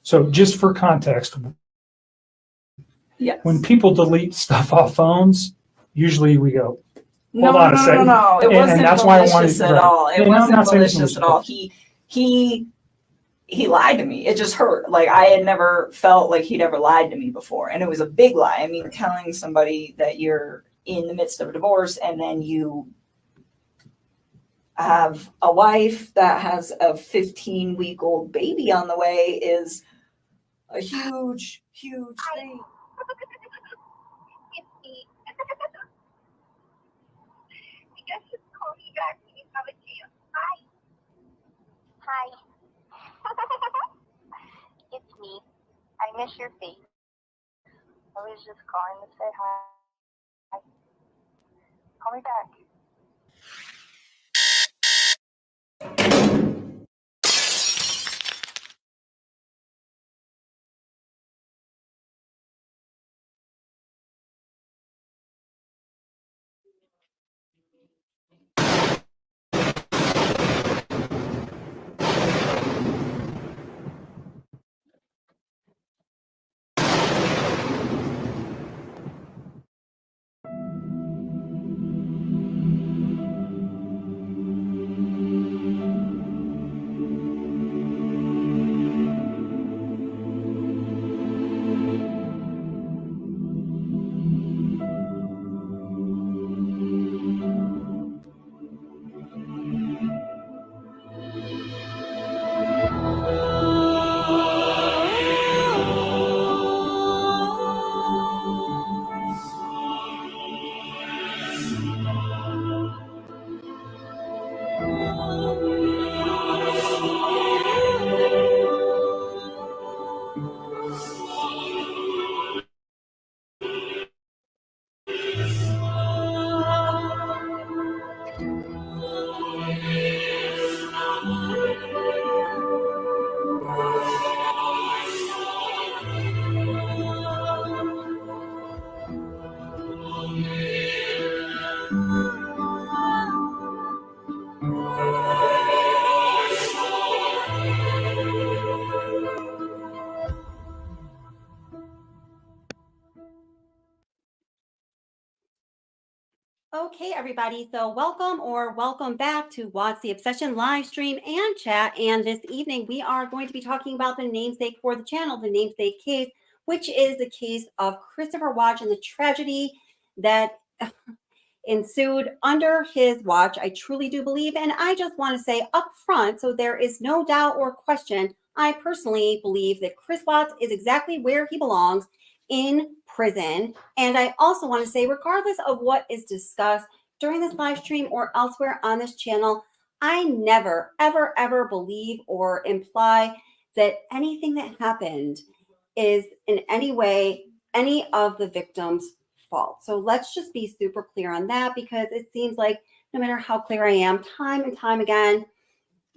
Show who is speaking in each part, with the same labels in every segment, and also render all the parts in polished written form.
Speaker 1: So just for context,
Speaker 2: yes.
Speaker 1: when people delete stuff off phones, usually we go,
Speaker 2: No. It wasn't
Speaker 1: that's why I
Speaker 2: malicious
Speaker 1: wanted,
Speaker 2: at all. It wasn't
Speaker 1: not saying it's
Speaker 2: malicious at all. He lied to me. It just hurt. Like, I had never felt like he'd ever lied to me before. And it was a big lie. I mean, telling somebody that you're in the midst of a divorce and then you have a wife that has a 15-week-old baby on the way is a huge, huge thing.
Speaker 3: Hi. It's me. I miss your face. I was just calling to say hi. Call me back.
Speaker 4: Okay, everybody. So welcome back to What's the Obsession live stream and chat. And this evening, we are going to be talking about the namesake for the channel, the namesake case, which is the case of Christopher Watch and the tragedy that ensued under his watch. I truly do believe, and I just want to say up front, so there is no doubt or question, I personally believe that Chris Watts is exactly where he belongs, in prison. And I also want to say, regardless of what is discussed during this live stream or elsewhere on this channel, I never, ever, ever believe or imply that anything that happened is in any way any of the victims' fault. So let's just be super clear on that, because it seems like no matter how clear I am, time and time again,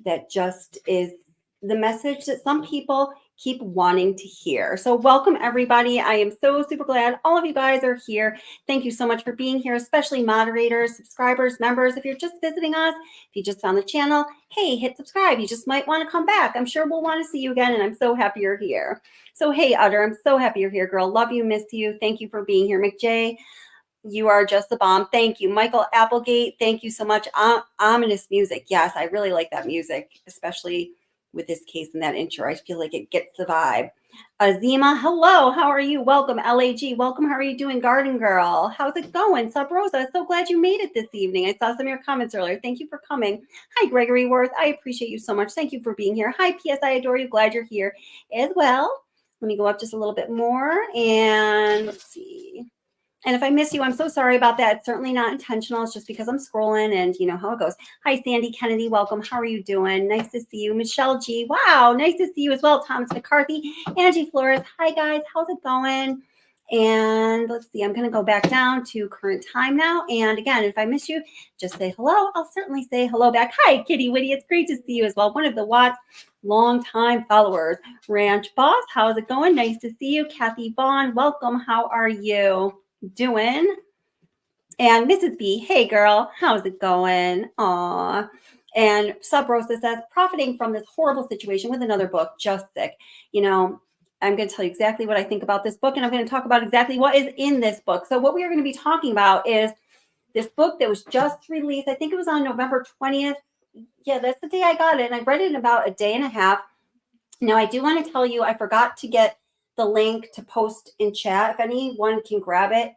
Speaker 4: that just is the message that some people keep wanting to hear. So welcome, everybody. I am so super glad all of you guys are here. Thank you so much for being here, especially moderators, subscribers, members. If you're just visiting us, if you just found the channel, hey, hit subscribe. You just might want to come back. I'm sure we'll want to see you again, and I'm so happy you're here. So hey, Utter, I'm so happy you're here, girl. Love you, miss you. Thank you for being here. McJay, you are just the bomb. Thank you. Michael Applegate, thank you so much. Ominous music. Yes, I really like that music, especially with this case and that intro. I feel like it gets the vibe. Azima, hello. How are you? Welcome. LAG, welcome. How are you doing, Garden Girl? How's it going? Sub Rosa, so glad you made it this evening. I saw some of your comments earlier. Thank you for coming. Hi, Gregory Worth. I appreciate you so much. Thank you for being here. Hi, PS. I adore you. Glad you're here as well. Let me go up just a little bit more and let's see. And if I miss you, I'm so sorry about that. It's certainly not intentional. It's just because I'm scrolling and you know how it goes. Hi, Sandy Kennedy. Welcome. How are you doing? Nice to see you. Michelle G. Wow. Nice to see you as well. Thomas McCarthy. Angie Flores. Hi, guys. How's it going? And let's see. I'm going to go back down to current time now. And again, if I miss you, just say hello. I'll certainly say hello back. Hi, Kitty Witty. It's great to see you as well. One of the Watts longtime followers. Ranch Boss. How's it going? Nice to see you. Kathy Vaughn. Welcome. How are you doing? And Mrs. B, hey girl, how's it going? Aw. And Sub Rosa says, profiting from this horrible situation with another book, just sick. You know, I'm going to tell you exactly what I think about this book, and I'm going to talk about exactly what is in this book. So what we are going to be talking about is this book that was just released. I think it was on November 20th. Yeah, that's the day I got it. And I read it in about a day and a half. Now, I do want to tell you, I forgot to get the link to post in chat. If anyone can grab it,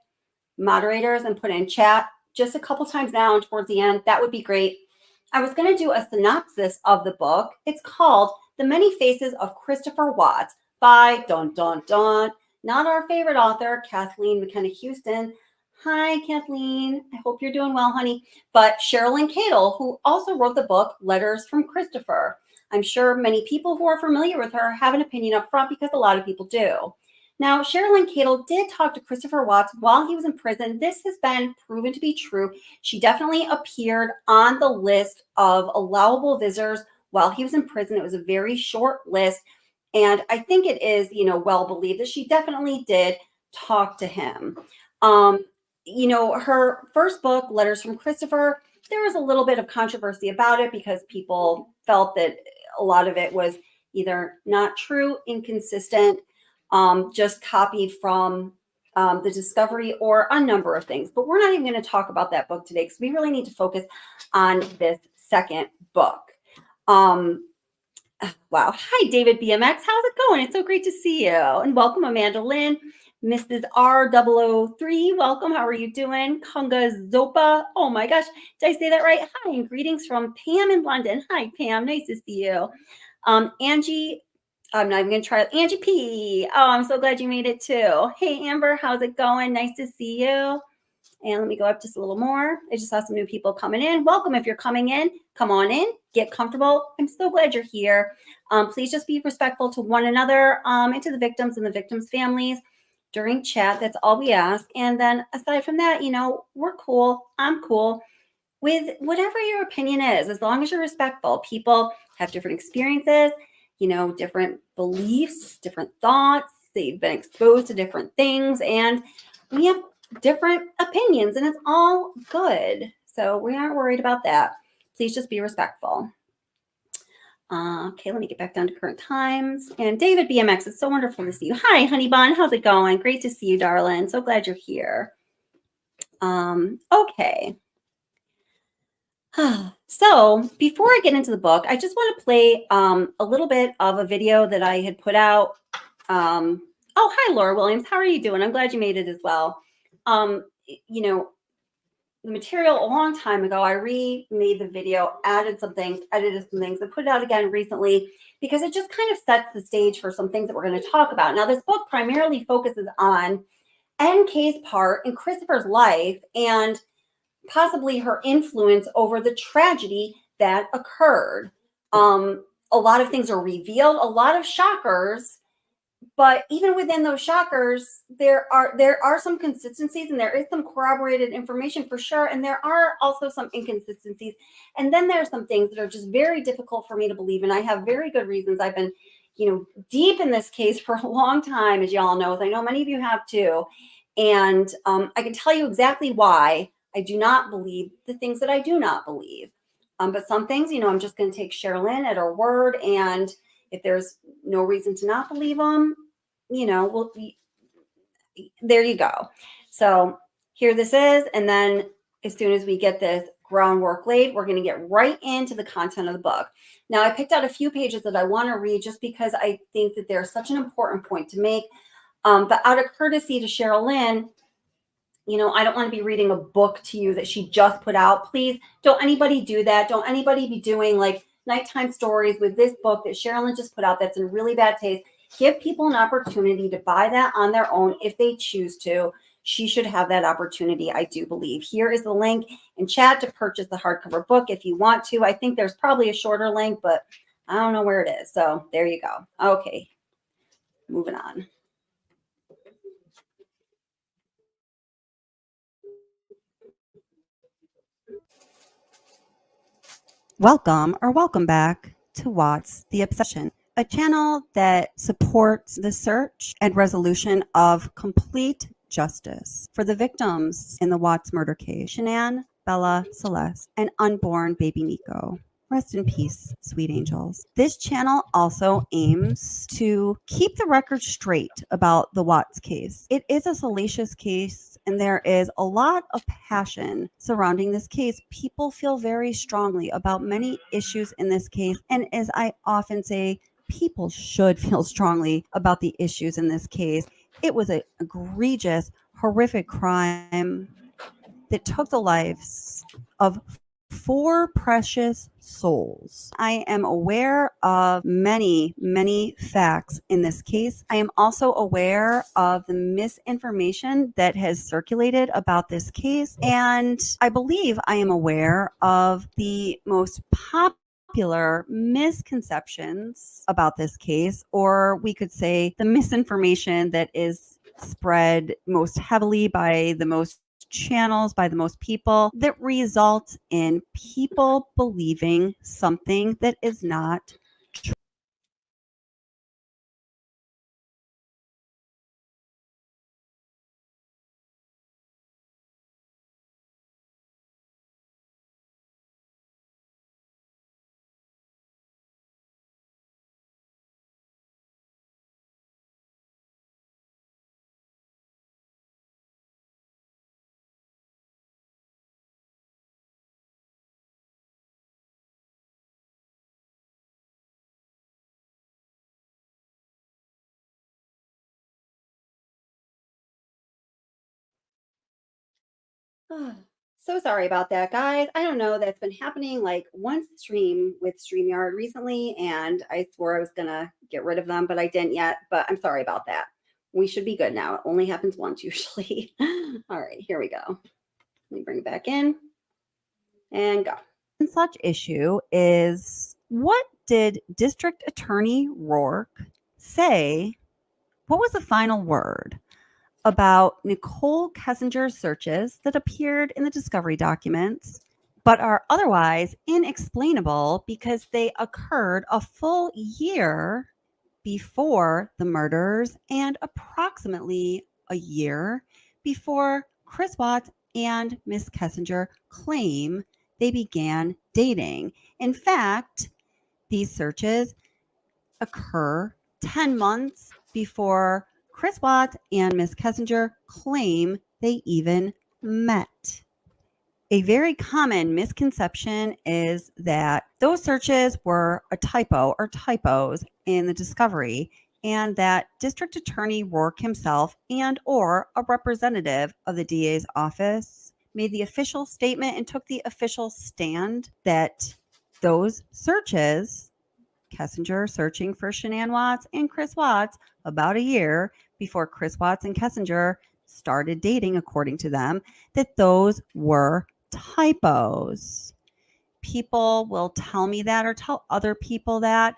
Speaker 4: moderators, and put it in chat just a couple times now and towards the end, that would be great. I was going to do a synopsis of the book. It's called The Many Faces of Christopher Watts by dun dun dun, not our favorite author, Kathleen McKenna Houston. Hi, Kathleen. I hope you're doing well, honey. But Cherlyn Cadel, who also wrote the book Letters from Christopher. I'm sure many people who are familiar with her have an opinion up front because a lot of people do. Now, Cherlyn Cadel did talk to Christopher Watts while he was in prison. This has been proven to be true. She definitely appeared on the list of allowable visitors while he was in prison. It was a very short list. And I think it is, well believed that she definitely did talk to him. Her first book, Letters from Christopher, there was a little bit of controversy about it because people felt that a lot of it was either not true, inconsistent, just copied from the Discovery, or a number of things. But we're not even going to talk about that book today because we really need to focus on this second book. Wow. Hi, David BMX. How's it going? It's so great to see you. And welcome, Amanda Lynn. Mrs. R003, welcome. How are you doing? Kunga Zopa. Oh my gosh. Did I say that right? Hi, and greetings from Pam in London. Hi, Pam. Nice to see you. Angie, I'm not even going to try it. Angie P. Oh, I'm so glad you made it too. Hey, Amber, how's it going? Nice to see you. And let me go up just a little more. I just saw some new people coming in. Welcome. If you're coming in, come on in, get comfortable. I'm so glad you're here. Please just be respectful to one another and to the victims and the victims' families during chat. That's all we ask. And then aside from that, we're cool. I'm cool with whatever your opinion is, as long as you're respectful. People have different experiences, different beliefs, different thoughts. They've been exposed to different things, and we have different opinions, and it's all good. So we aren't worried about that. Please just be respectful. Okay, let me get back down to current times. And David BMX, it's so wonderful to see you. Hi, Honey Bun. How's it going? Great to see you, darling. So glad you're here. Okay. So before I get into the book, I just want to play a little bit of a video that I had put out. Oh, hi, Laura Williams. How are you doing? I'm glad you made it as well. The material a long time ago, I remade the video, added some things, edited some things, and put it out again recently because it just kind of sets the stage for some things that we're going to talk about. Now, this book primarily focuses on NK's part in Christopher's life and possibly her influence over the tragedy that occurred. A lot of things are revealed, a lot of shockers. But even within those shockers, there are some consistencies, and there is some corroborated information for sure. And there are also some inconsistencies. And then there are some things that are just very difficult for me to believe. And I have very good reasons. I've been, deep in this case for a long time, as y'all know. As I know many of you have too. And I can tell you exactly why I do not believe the things that I do not believe. But some things, I'm just going to take Cherlyn at her word, and if there's no reason to not believe them, there you go. So here this is. And then as soon as we get this groundwork laid, we're going to get right into the content of the book. Now, I picked out a few pages that I want to read just because I think that they're such an important point to make. But out of courtesy to Cherlyn, I don't want to be reading a book to you that she just put out. Please don't anybody do that. Don't anybody be doing like nighttime stories with this book that Cherlyn just put out that's in really bad taste. Give people an opportunity to buy that on their own if they choose to. She should have that opportunity, I do believe. Here is the link in chat to purchase the hardcover book if you want to. I think there's probably a shorter link, but I don't know where it is. So there you go. Okay, moving on. Welcome back to Watts the Obsession, a channel that supports the search and resolution of complete justice for the victims in the Watts murder case, Shanann, Bella, Celeste, and unborn baby Nico. Rest in peace, sweet angels. This channel also aims to keep the record straight about the Watts case. It is a salacious case, and there is a lot of passion surrounding this case. People feel very strongly about many issues in this case, and as I often say, people should feel strongly about the issues in this case. It was an egregious, horrific crime that took the lives of 4 precious souls. I am aware of many, many facts in this case. I am also aware of the misinformation that has circulated about this case. And I believe I am aware of the most popular misconceptions about this case, or we could say the misinformation that is spread most heavily by the most channels, by the most people, that results in people believing something that is not true. So sorry about that, guys. I don't know. That's been happening like once a stream with StreamYard recently, and I swore I was going to get rid of them, but I didn't yet. But I'm sorry about that. We should be good now. It only happens once usually. All right, here we go. Let me bring it back in and go. And such issue is, what did District Attorney Rourke say? What was the final word about Nicole Kessinger's searches that appeared in the discovery documents, but are otherwise inexplainable because they occurred a full year before the murders and approximately a year before Chris Watts and Miss Kessinger claim they began dating? In fact, these searches occur 10 months before Chris Watts and Miss Kessinger claim they even met. A very common misconception is that those searches were a typo or typos in the discovery, and that District Attorney Rourke himself and or a representative of the DA's office made the official statement and took the official stand that those searches, Kessinger searching for Shanann Watts and Chris Watts about a year before Chris Watts and Kessinger started dating, according to them, that those were typos. People will tell me that or tell other people that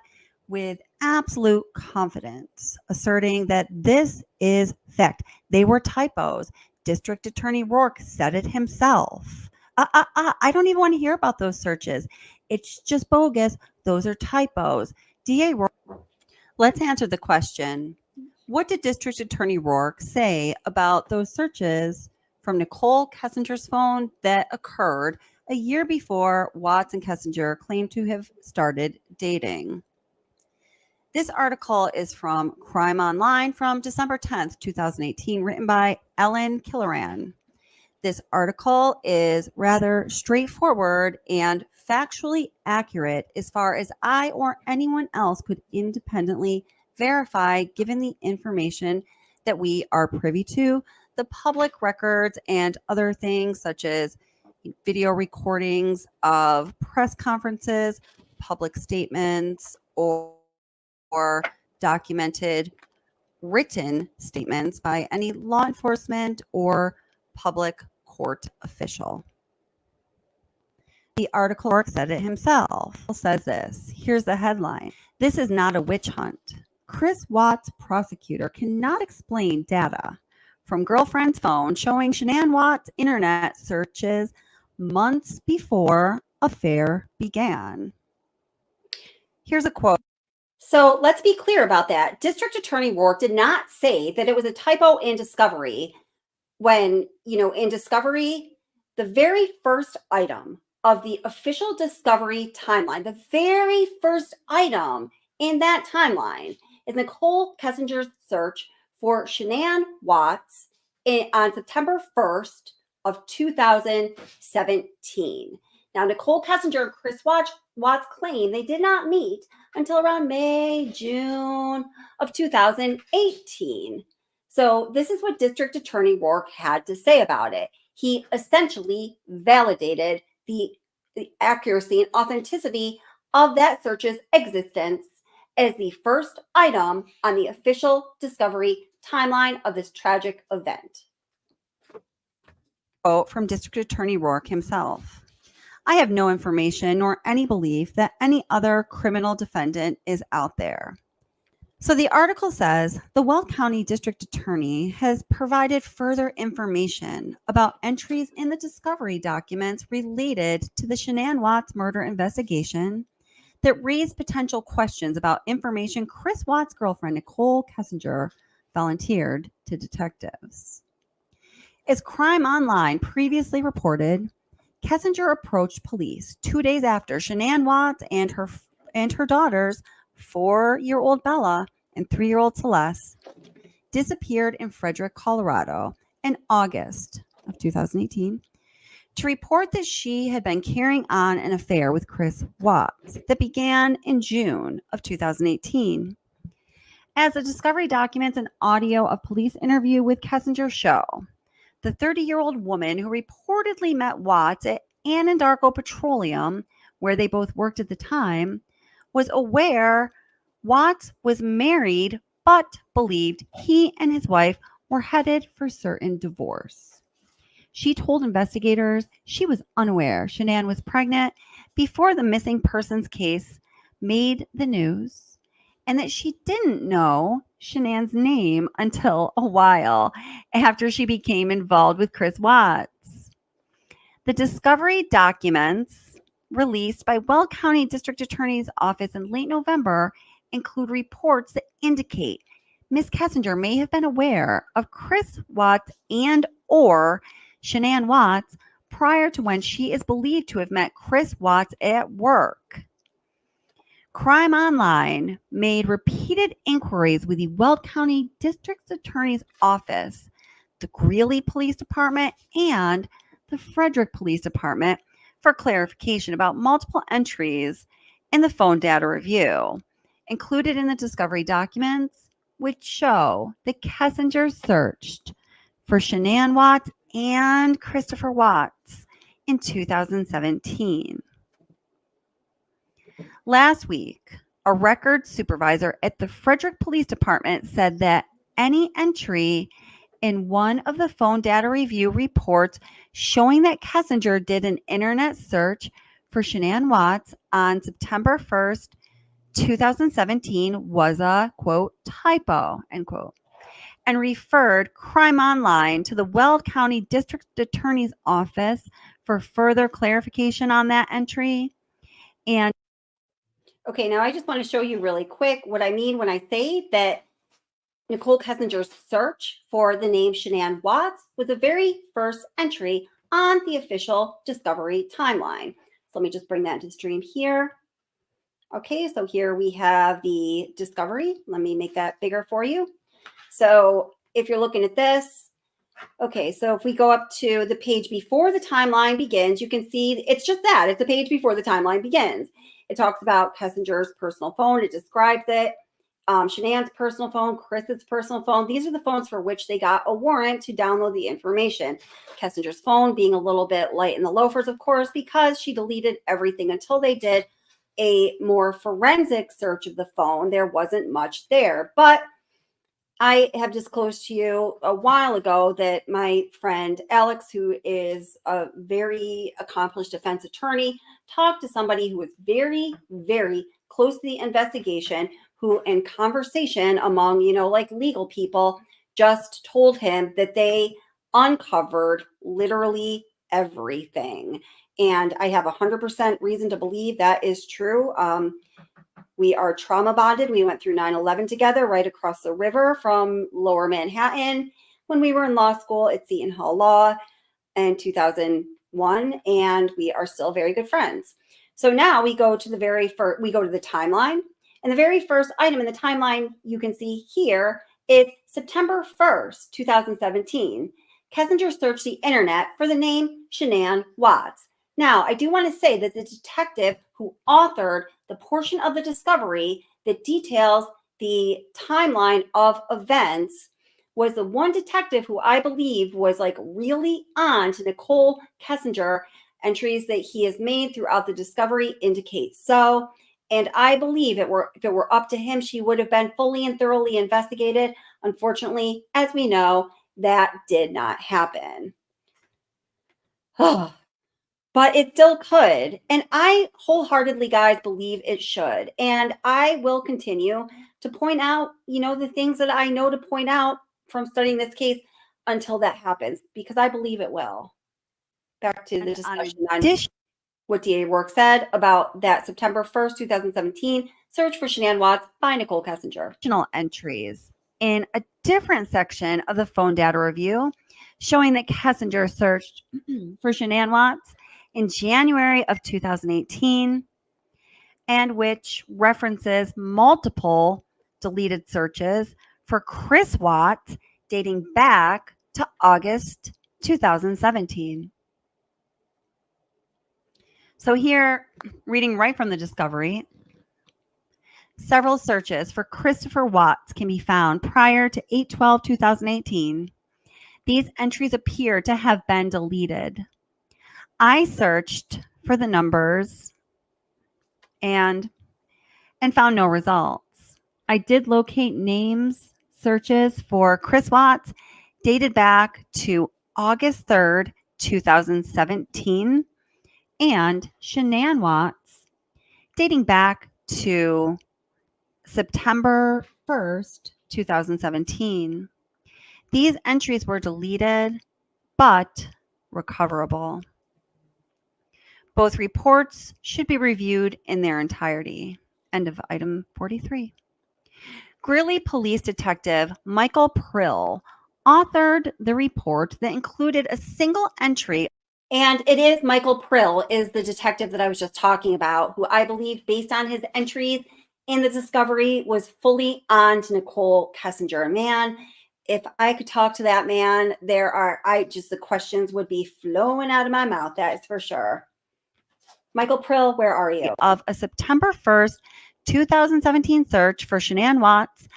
Speaker 4: with absolute confidence, asserting that this is fact. They were typos. District Attorney Rourke said it himself. I don't even want to hear about those searches. It's just bogus. Those are typos. DA Rourke. Let's answer the question. What did District Attorney Rourke say about those searches from Nicole Kessinger's phone that occurred a year before Watts and Kessinger claimed to have started dating? This article is from Crime Online from December 10th, 2018, written by Ellen Killoran. This article is rather straightforward and factually accurate as far as I or anyone else could independently verify, given the information that we are privy to, the public records and other things such as video recordings of press conferences, public statements, or documented written statements by any law enforcement or public court official. The article said it himself. It says this. Here's the headline. This is not a witch hunt. Chris Watts prosecutor cannot explain data from girlfriend's phone showing Shanann Watts internet searches months before affair began. Here's a quote. So let's be clear about that. District Attorney Rourke did not say that it was a typo in discovery when, in discovery, the very first item of the official discovery timeline. The very first item in that timeline is Nicole Kessinger's search for Shanann Watts on September 1st of 2017. Now, Nicole Kessinger and Chris Watts claim they did not meet until around May, June of 2018. So this is what District Attorney Rourke had to say about it. He essentially validated the accuracy and authenticity of that search's existence as the first item on the official discovery timeline of this tragic event. Quote from District Attorney Rourke himself. I have no information nor any belief that any other criminal defendant is out there. So the article says the Weld County District Attorney has provided further information about entries in the discovery documents related to the Shanann Watts murder investigation that raised potential questions about information Chris Watts' girlfriend, Nicole Kessinger, volunteered to detectives. As Crime Online previously reported, Kessinger approached police 2 days after Shanann Watts and her daughters, 4-year-old Bella and 3-year-old Celeste, disappeared in Frederick, Colorado in August of 2018 to report that she had been carrying on an affair with Chris Watts that began in June of 2018. As the discovery documents and audio of police interview with Kessinger show, the 30-year-old woman who reportedly met Watts at Anadarko Petroleum, where they both worked at the time, was aware Watts was married but believed he and his wife were headed for certain divorce. She told investigators she was unaware Shanann was pregnant before the missing persons case made the news, and that she didn't know Shanann's name until a while after she became involved with Chris Watts. The discovery documents released by Weld County District Attorney's Office in late November include reports that indicate Ms. Kessinger may have been aware of Chris Watts and or Shanann Watts prior to when she is believed to have met Chris Watts at work. Crime Online made repeated inquiries with the Weld County District Attorney's Office, the Greeley Police Department, and the Frederick Police Department for clarification about multiple entries in the phone data review included in the discovery documents, which show that Kessinger searched for Shanann Watts and Christopher Watts in 2017. Last week, a record supervisor at the Frederick Police Department said that any entry in one of the phone data review reports showing that Kessinger did an internet search for Shanann Watts on September 1st, 2017 was a, quote, typo, end quote, and referred Crime Online to the Weld County District Attorney's Office for further clarification on that entry. And okay, now I just want to show you really quick what I mean when I say that Nicole Kessinger's search for the name Shanann Watts was the very first entry on the official discovery timeline. So let me just bring that into the stream here. Okay, so here we have the discovery. Let me make that bigger for you. So if you're looking at this, okay, so if we go up to the page before the timeline begins, you can see it's just that. It's the page before the timeline begins. It talks about Kessinger's personal phone. It describes it. Shanann's personal phone, Chris's personal phone. These are the phones for which they got a warrant to download the information. Kessinger's phone being a little bit light in the loafers, of course, because she deleted everything until they did a more forensic search of the phone. There wasn't much there, but I have disclosed to you a while ago that my friend Alex, who is a very accomplished defense attorney, talked to somebody who was very, very close to the investigation, who in conversation among, like legal people, just told him that they uncovered literally everything. And I have 100% reason to believe that is true. We are trauma bonded. We went through 9/11 together right across the river from Lower Manhattan when we were in law school at Seton Hall Law in 2000, one, and we are still very good friends. So now we go to the timeline, and the very first item in the timeline you can see here is September 1st, 2017. Kessinger searched the internet for the name Shanann Watts. Now, I do want to say that the detective who authored the portion of the discovery that details the timeline of events was the one detective who I believe was like really on to Nicole Kessinger. Entries that he has made throughout the discovery indicate so. And I believe if it were up to him, she would have been fully and thoroughly investigated. Unfortunately, as we know, that did not happen. But it still could. And I wholeheartedly, guys, believe it should. And I will continue to point out, the things that I know to point out from studying this case until that happens, because I believe it will. Back to the discussion on what DA Rourke said about that September 1st, 2017 search for Shanann Watts by Nicole Kessinger.
Speaker 5: Additional entries in a different section of the phone data review showing that Kessinger searched for Shanann Watts in January of 2018, and which references multiple deleted searches for Chris Watts dating back to August 2017. So here, reading right from the discovery, several searches for Christopher Watts can be found prior to 8/12/2018. These entries appear to have been deleted. I searched for the numbers and found no results. I did locate names searches for Chris Watts dated back to August 3rd, 2017, and Shanann Watts dating back to September 1st, 2017. These entries were deleted, but recoverable. Both reports should be reviewed in their entirety. End of item 43. Greeley Police Detective Michael Prill authored the report that included a single entry.
Speaker 4: And it is Michael Prill is the detective that I was just talking about, who I believe, based on his entries in the discovery, was fully on to Nicole Kessinger. Man, if I could talk to that man, the questions would be flowing out of my mouth. That is for sure. Michael Prill, where are you?
Speaker 5: Of a September 1st, 2017 search for Shanann Watts,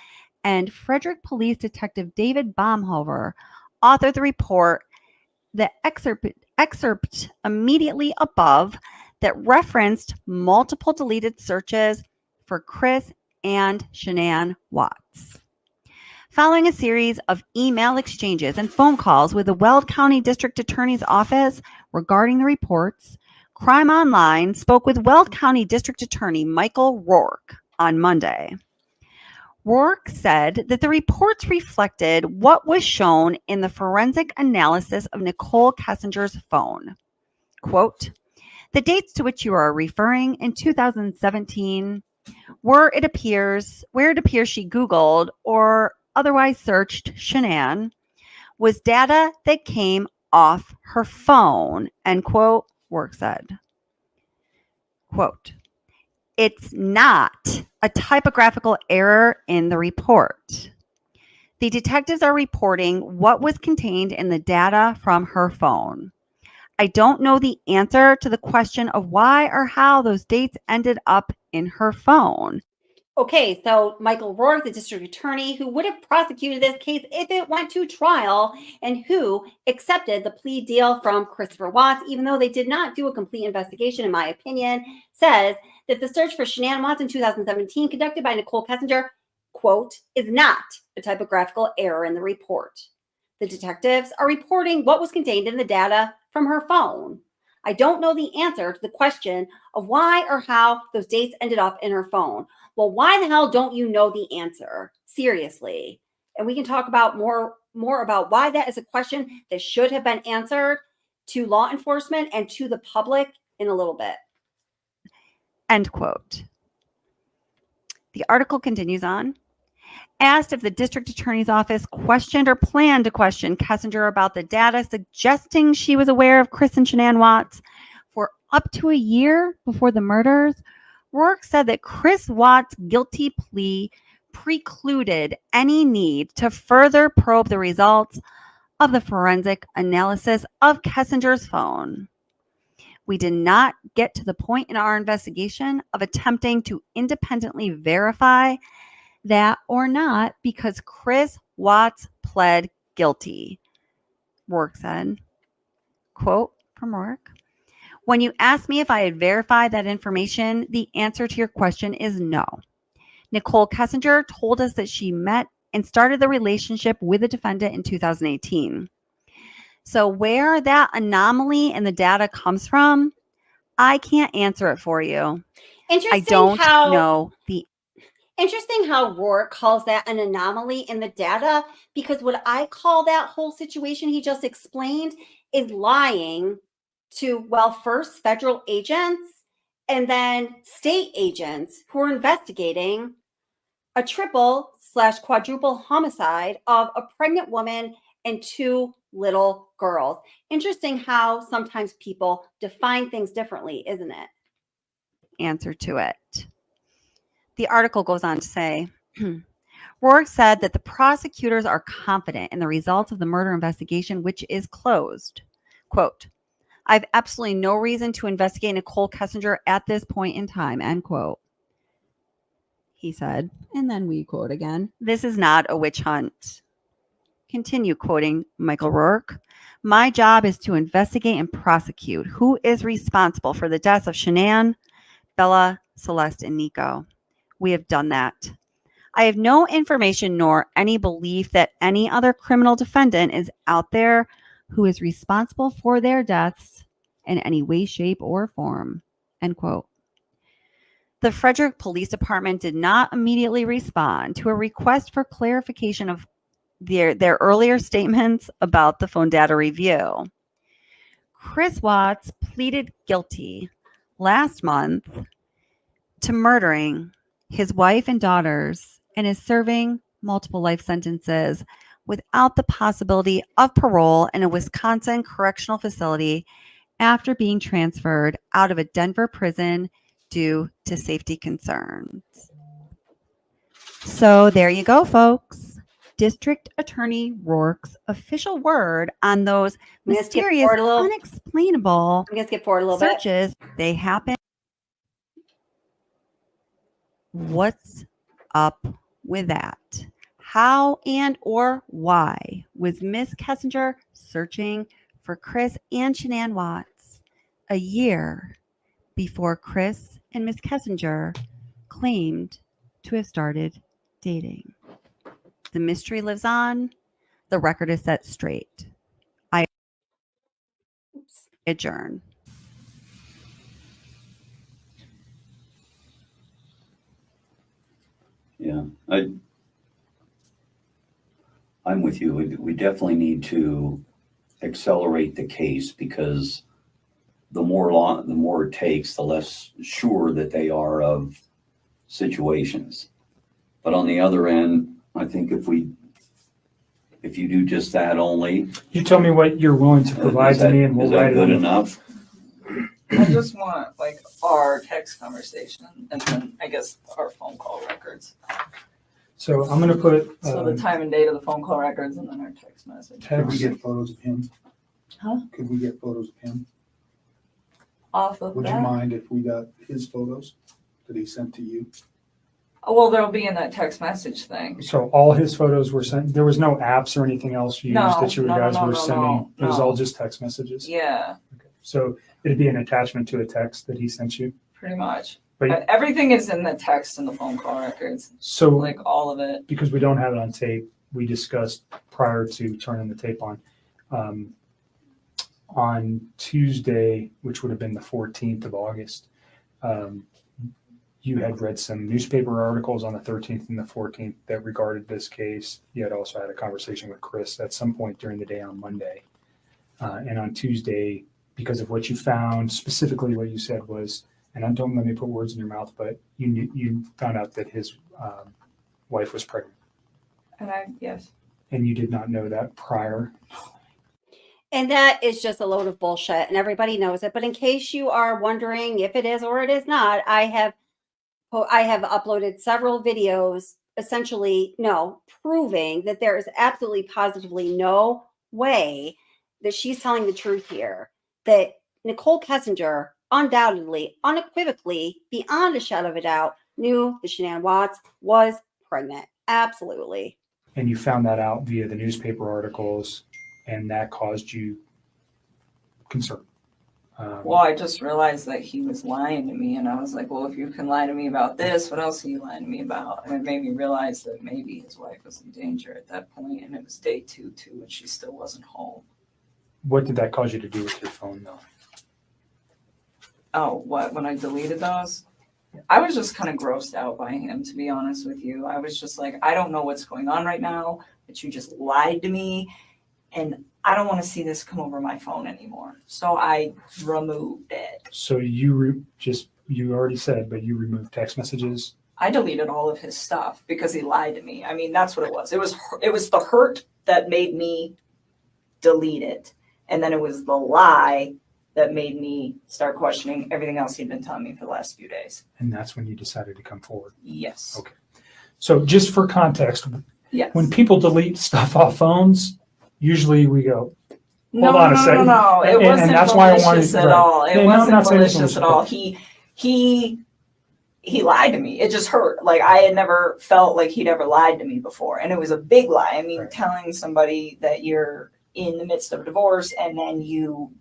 Speaker 5: and Frederick Police Detective David Baumhover authored the report, the excerpt immediately above, that referenced multiple deleted searches for Chris and Shanann Watts. Following a series of email exchanges and phone calls with the Weld County District Attorney's Office regarding the reports, Crime Online spoke with Weld County District Attorney Michael Rourke on Monday. Rourke said that the reports reflected what was shown in the forensic analysis of Nicole Kessinger's phone. Quote, the dates to which you are referring in 2017 where it appears she Googled or otherwise searched Shanann was data that came off her phone, end quote, Rourke said. Quote, it's not a typographical error in the report. The detectives are reporting what was contained in the data from her phone. I don't know the answer to the question of why or how those dates ended up in her phone.
Speaker 4: Okay, so Michael Rourke, the district attorney who would have prosecuted this case if it went to trial and who accepted the plea deal from Christopher Watts, even though they did not do a complete investigation, in my opinion, says that the search for Shanann Watts in 2017 conducted by Nicole Kessinger, quote, is not a typographical error in the report. The detectives are reporting what was contained in the data from her phone. I don't know the answer to the question of why or how those dates ended up in her phone. Well, why the hell don't you know the answer? Seriously. And we can talk about more about why that is a question that should have been answered to law enforcement and to the public in a little bit.
Speaker 5: End quote. The article continues on. asked if the district attorney's office questioned or planned to question Kessinger about the data suggesting she was aware of Chris and Shanann Watts for up to a year before the murders, Rourke said that Chris Watts' guilty plea precluded any need to further probe the results of the forensic analysis of Kessinger's phone. We did not get to the point in our investigation of attempting to independently verify that or not because Chris Watts pled guilty, Rourke said. Quote from Rourke. When you asked me if I had verified that information, the answer to your question is no. Nicole Kessinger told us that she met and started the relationship with the defendant in 2018. So where that anomaly in the data comes from, I can't answer it for you. I don't know the
Speaker 4: Interesting how Rourke calls that an anomaly in the data, because what I call that whole situation he just explained is lying to, well, first federal agents and then state agents who are investigating a triple/quadruple homicide of a pregnant woman and 2 little girls. Interesting how sometimes people define things differently, isn't it?
Speaker 5: answer to it. The article goes on to say, Rourke said that the prosecutors are confident in the results of the murder investigation, which is closed. Quote, I have absolutely no reason to investigate Nicole Kessinger at this point in time, end quote. He said, and then we quote again, this is not a witch hunt. Continue quoting Michael Rourke. My job is to investigate and prosecute who is responsible for the deaths of Shanann, Bella, Celeste, and Nico. We have done that. I have no information nor any belief that any other criminal defendant is out there who is responsible for their deaths in any way, shape, or form. End quote. The Frederick Police Department did not immediately respond to a request for clarification of their earlier statements about the phone data review. Chris Watts pleaded guilty last month to murdering his wife and daughters and is serving multiple life sentences without the possibility of parole in a Wisconsin correctional facility after being transferred out of a Denver prison due to safety concerns. So there you go, folks. District Attorney Rourke's official word on those mysterious, unexplainable
Speaker 4: I'm going to skip forward a little bit.
Speaker 5: searches. They happen. What's up with that? How and or why was Miss Kessinger searching for Chris and Shanann Watts a year before Chris and Miss Kessinger claimed to have started dating? The mystery lives on. The record is set straight. I adjourn.
Speaker 6: Yeah, I'm with you. We definitely need to accelerate the case because the more it takes, the less sure that they are of situations. But on the other end, I think if you do just that only,
Speaker 1: You tell me what you're willing to provide to me and we'll
Speaker 6: is that
Speaker 1: write it
Speaker 6: good
Speaker 1: on.
Speaker 6: enough?
Speaker 2: I just want like our text conversation and then I guess our phone call records.
Speaker 1: So I'm gonna put,
Speaker 2: So the time and date of the phone call records and then our text message.
Speaker 7: Could we
Speaker 1: text,
Speaker 7: get photos of him?
Speaker 2: Huh?
Speaker 7: Could we get photos of him?
Speaker 2: Off of
Speaker 7: Would you
Speaker 2: that.
Speaker 7: mind if we got his photos that he sent to you?
Speaker 2: Oh, well, there'll be in that text message thing.
Speaker 1: so all his photos were sent, there was no apps or anything else used
Speaker 2: No,
Speaker 1: that you
Speaker 2: no,
Speaker 1: guys
Speaker 2: no,
Speaker 1: were
Speaker 2: no,
Speaker 1: sending? It was
Speaker 2: no.
Speaker 1: all just text messages?
Speaker 2: Yeah,
Speaker 1: Okay. So it'd be an attachment to a text that he sent you?
Speaker 2: pretty much.
Speaker 1: But
Speaker 2: But everything is in the text and the phone call records,
Speaker 1: so
Speaker 2: like all of it.
Speaker 1: because we don't have it on tape, we discussed prior to turning the tape on Tuesday, which would have been the 14th of August. You had read some newspaper articles on the 13th and the 14th that regarded this case. You had also had a conversation with Chris at some point during the day on Monday. And on Tuesday, because of what you found, specifically what you said was, and don't let me put words in your mouth, but you found out that his wife was pregnant.
Speaker 2: Yes.
Speaker 1: And you did not know that prior?
Speaker 4: And that is just a load of bullshit, and everybody knows it. But in case you are wondering if it is or it is not, I have uploaded several videos, essentially, proving that there is absolutely positively no way that she's telling the truth here. That Nicole Kessinger undoubtedly, unequivocally, beyond a shadow of a doubt, knew that Shanann Watts was pregnant. Absolutely.
Speaker 1: And you found that out via the newspaper articles, and that caused you concern.
Speaker 2: Well, I just realized that he was lying to me, and I was like, well, if you can lie to me about this, what else are you lying to me about? And it made me realize that maybe his wife was in danger at that point, and it was day two, too, and she still wasn't home.
Speaker 1: What did that cause you to do with your phone, though?
Speaker 2: Oh, what? When I deleted those? I was just kind of grossed out by him, to be honest with you. I was just like, I don't know what's going on right now, but you just lied to me, and I don't want to see this come over my phone anymore. So I removed it.
Speaker 1: So you already said, but you removed text messages?
Speaker 2: I deleted all of his stuff because he lied to me. I mean, that's what it was. It was the hurt that made me delete it. And then it was the lie that made me start questioning everything else he'd been telling me for the last few days.
Speaker 1: And that's when you decided to come forward?
Speaker 2: Yes.
Speaker 1: Okay. So just for context,
Speaker 2: Yes.
Speaker 1: when people delete stuff off phones, usually we go,
Speaker 2: No,
Speaker 1: hold on a second.
Speaker 2: No. It
Speaker 1: And
Speaker 2: wasn't
Speaker 1: that's why I
Speaker 2: malicious
Speaker 1: wanted-
Speaker 2: at
Speaker 1: right.
Speaker 2: all. It
Speaker 1: No, I'm not
Speaker 2: wasn't
Speaker 1: saying it's
Speaker 2: malicious at
Speaker 1: malicious,
Speaker 2: all. He lied to me. It just hurt. Like, I had never felt like he'd ever lied to me before. And it was a big lie. I mean,
Speaker 1: Right.
Speaker 2: telling somebody that you're in the midst of a divorce and then you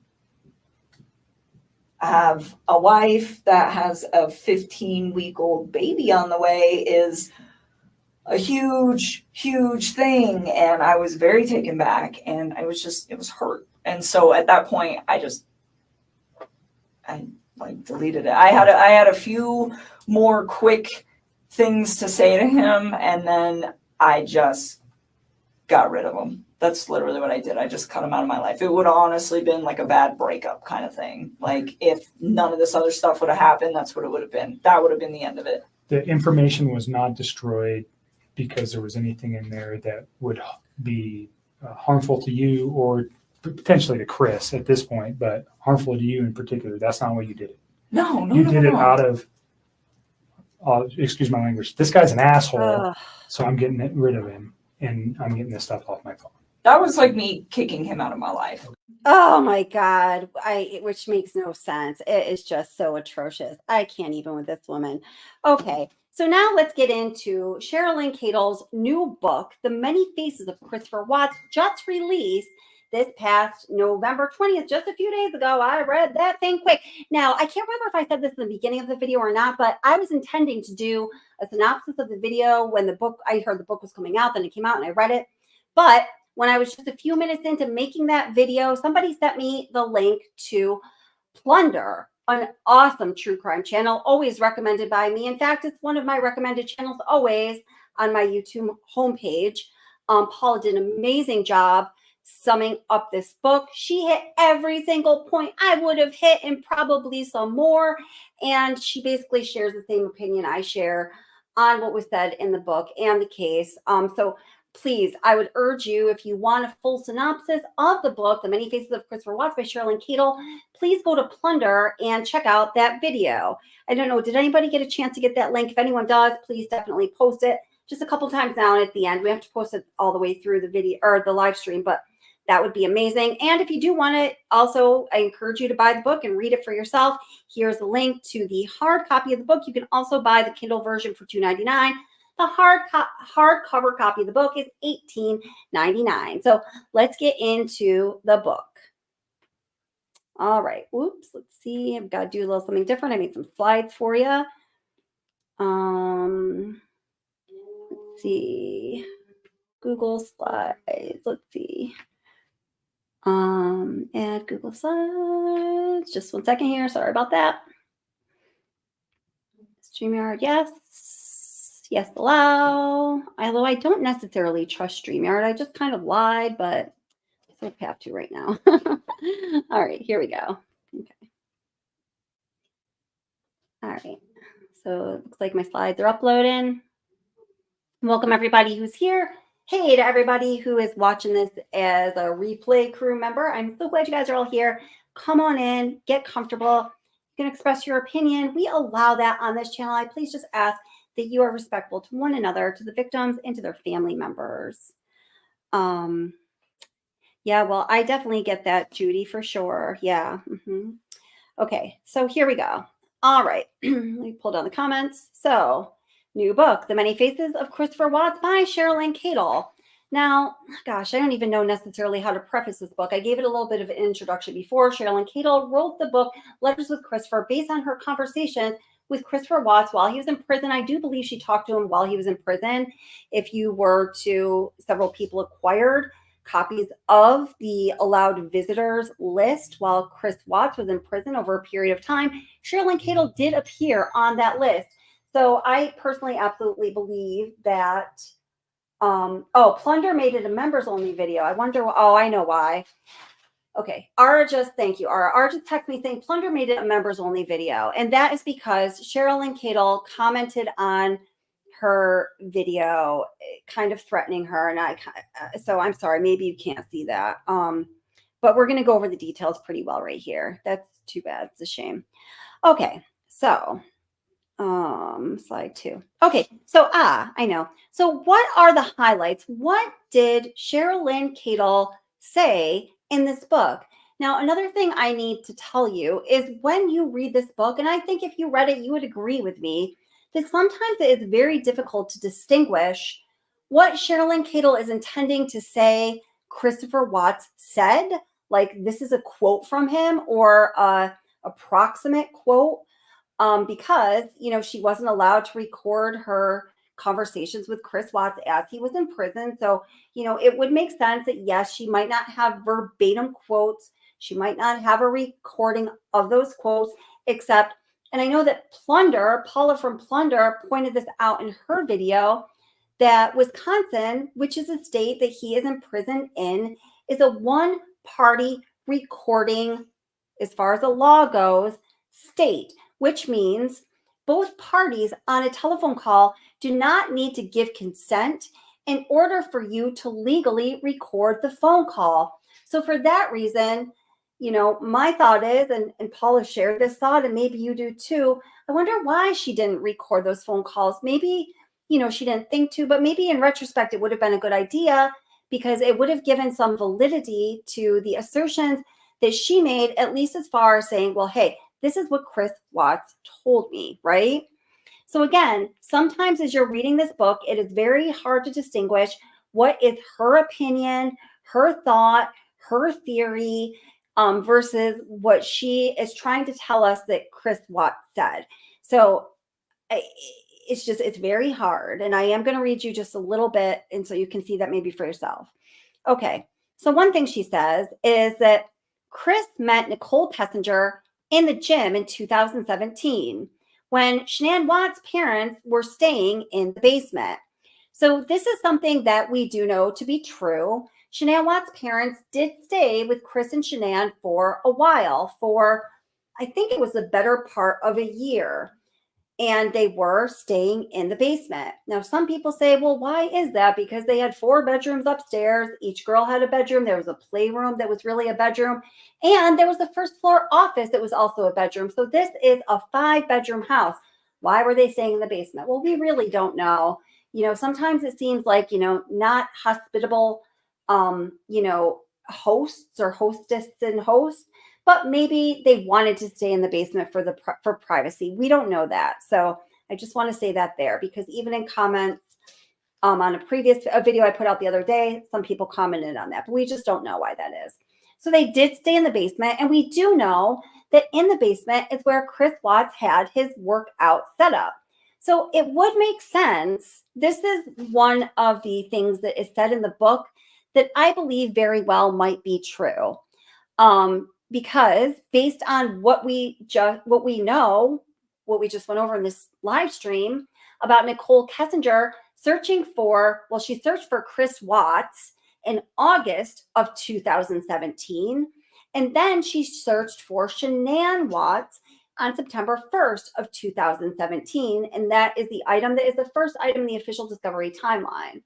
Speaker 2: have a wife that has a 15-week-old baby on the way is a huge, huge thing. And I was very taken back, and it was hurt. And so at that point, I deleted it. I had a few more quick things to say to him, and then I just got rid of him. That's literally what I did. I just cut him out of my life. It would have honestly been like a bad breakup kind of thing. Like, if none of this other stuff would have happened, that's what it would have been. That would have been the end of it.
Speaker 1: The information was not destroyed because there was anything in there that would be harmful to you or potentially to Chris at this point, but harmful to you in particular. That's not why you did it.
Speaker 2: No.
Speaker 1: You did it out of, excuse my language, this guy's an asshole,
Speaker 4: Ugh.
Speaker 1: so I'm getting rid of him, and I'm getting this stuff off my phone.
Speaker 2: That was like me kicking him out of my life.
Speaker 4: Oh my God. Which makes no sense. It is just so atrocious. I can't even with this woman. Okay. So now let's get into Cherlyn Cadel's new book, The Many Faces of Christopher Watts, just released this past November 20th, just a few days ago. I read that thing quick. Now, I can't remember if I said this in the beginning of the video or not, but I was intending to do a synopsis of the video when I heard the book was coming out, then it came out and I read it. But when I was just a few minutes into making that video, somebody sent me the link to Plunder, an awesome true crime channel, always recommended by me. In fact, it's one of my recommended channels always on my YouTube homepage. Paula did an amazing job summing up this book. She hit every single point I would have hit and probably some more. And she basically shares the same opinion I share on what was said in the book and the case. So please, I would urge you, if you want a full synopsis of the book, The Many Faces of Christopher Watts by Cherlyn Cadel, please go to Plunder and check out that video. I don't know, did anybody get a chance to get that link? If anyone does, please definitely post it just a couple times now, and at the end. We have to post it all the way through the video or the live stream, but that would be amazing. And if you do want it, also, I encourage you to buy the book and read it for yourself. Here's a link to the hard copy of the book. You can also buy the Kindle version for $2.99. The hardcover copy of the book is $18.99. So let's get into the book. All right. Oops. Let's see. I've got to do a little something different. I made some slides for you. Let's see. Google Slides. Let's see. Add Google Slides. Just 1 second here. Sorry about that. StreamYard, yes. Yes, allow. Although I don't necessarily trust StreamYard. I just kind of lied, but I sort of have to right now. All right, here we go. Okay. All right. So it looks like my slides are uploading. Welcome everybody who's here Hey to everybody who is watching this as a replay crew member. I'm so glad you guys are all here. Come on in, get comfortable. You can express your opinion. We allow that on this channel. I please just ask that you are respectful to one another, to the victims, and to their family members. Yeah, well, I definitely get that, Judy, for sure. Yeah. Okay, so here we go. All right, let me pull down the comments. So, new book, The Many Faces of Christopher Watts by Cherlyn Cadel. Now, gosh, I don't even know necessarily how to preface this book. I gave it a little bit of an introduction before. Cherlyn Cadel wrote the book Letters with Christopher based on her conversations with Christopher Watts while he was in prison. I do believe she talked to him while he was in prison. If you were to, several people acquired copies of the allowed visitors list while Chris Watts was in prison over a period of time. Cherlyn Cadel did appear on that list. So I personally absolutely believe that, Plunder made it a members only video. I wonder, I know why. Okay, thank you, Ara just texted me saying Plunder made it a members only video. And that is because Cherlyn Cadel commented on her video kind of threatening her, and so I'm sorry, maybe you can't see that, but we're going to go over the details pretty well right here. That's too bad. It's a shame. Okay, so slide 2. Okay, so I know. So what are the highlights? What did Cherlyn Cadel say in this book? Now, another thing I need to tell you is when you read this book, and I think if you read it, you would agree with me, that sometimes it is very difficult to distinguish what Cherlyn Cadel is intending to say Christopher Watts said, like this is a quote from him or a approximate quote, because, she wasn't allowed to record her conversations with Chris Watts as he was in prison. So, it would make sense that, yes, she might not have verbatim quotes. She might not have a recording of those quotes, except, and I know that Paula from Plunder pointed this out in her video, that Wisconsin, which is a state that he is in prison in, is a one-party recording, as far as the law goes, state, which means both parties on a telephone call do not need to give consent in order for you to legally record the phone call. So for that reason, my thought is, and Paula shared this thought, and maybe you do too, I wonder why she didn't record those phone calls. Maybe, she didn't think to, but maybe in retrospect, it would have been a good idea because it would have given some validity to the assertions that she made, at least as far as saying, well, hey, this is what Chris Watts told me, right? So again, sometimes as you're reading this book, it is very hard to distinguish what is her opinion, her thought, her theory, versus what she is trying to tell us that Chris Watts said. So it's very hard. And I am going to read you just a little bit, and so you can see that maybe for yourself. Okay, so one thing she says is that Chris met Nicole Kessinger in the gym in 2017 when Shanann Watts' parents were staying in the basement. So this is something that we do know to be true. Shanann Watts' parents did stay with Chris and Shanann for a while, for I think it was the better part of a year. And they were staying in the basement. Now, some people say, well, why is that? Because they had 4 bedrooms upstairs. Each girl had a bedroom. There was a playroom that was really a bedroom. And there was a first floor office that was also a bedroom. So this is a 5-bedroom house. Why were they staying in the basement? Well, we really don't know. Sometimes it seems like, not hospitable, hosts or hostess and hosts, but maybe they wanted to stay in the basement for privacy. We don't know that. So I just want to say that there, because even in comments on a previous video I put out the other day, some people commented on that, but we just don't know why that is. So they did stay in the basement, and we do know that in the basement is where Chris Watts had his workout set up. So it would make sense. This is one of the things that is said in the book that I believe very well might be true. Because based on what we just went over in this live stream about Nicole Kessinger she searched for Chris Watts in August of 2017. And then she searched for Shanann Watts on September 1st of 2017. And that is the item that is the first item in the official discovery timeline.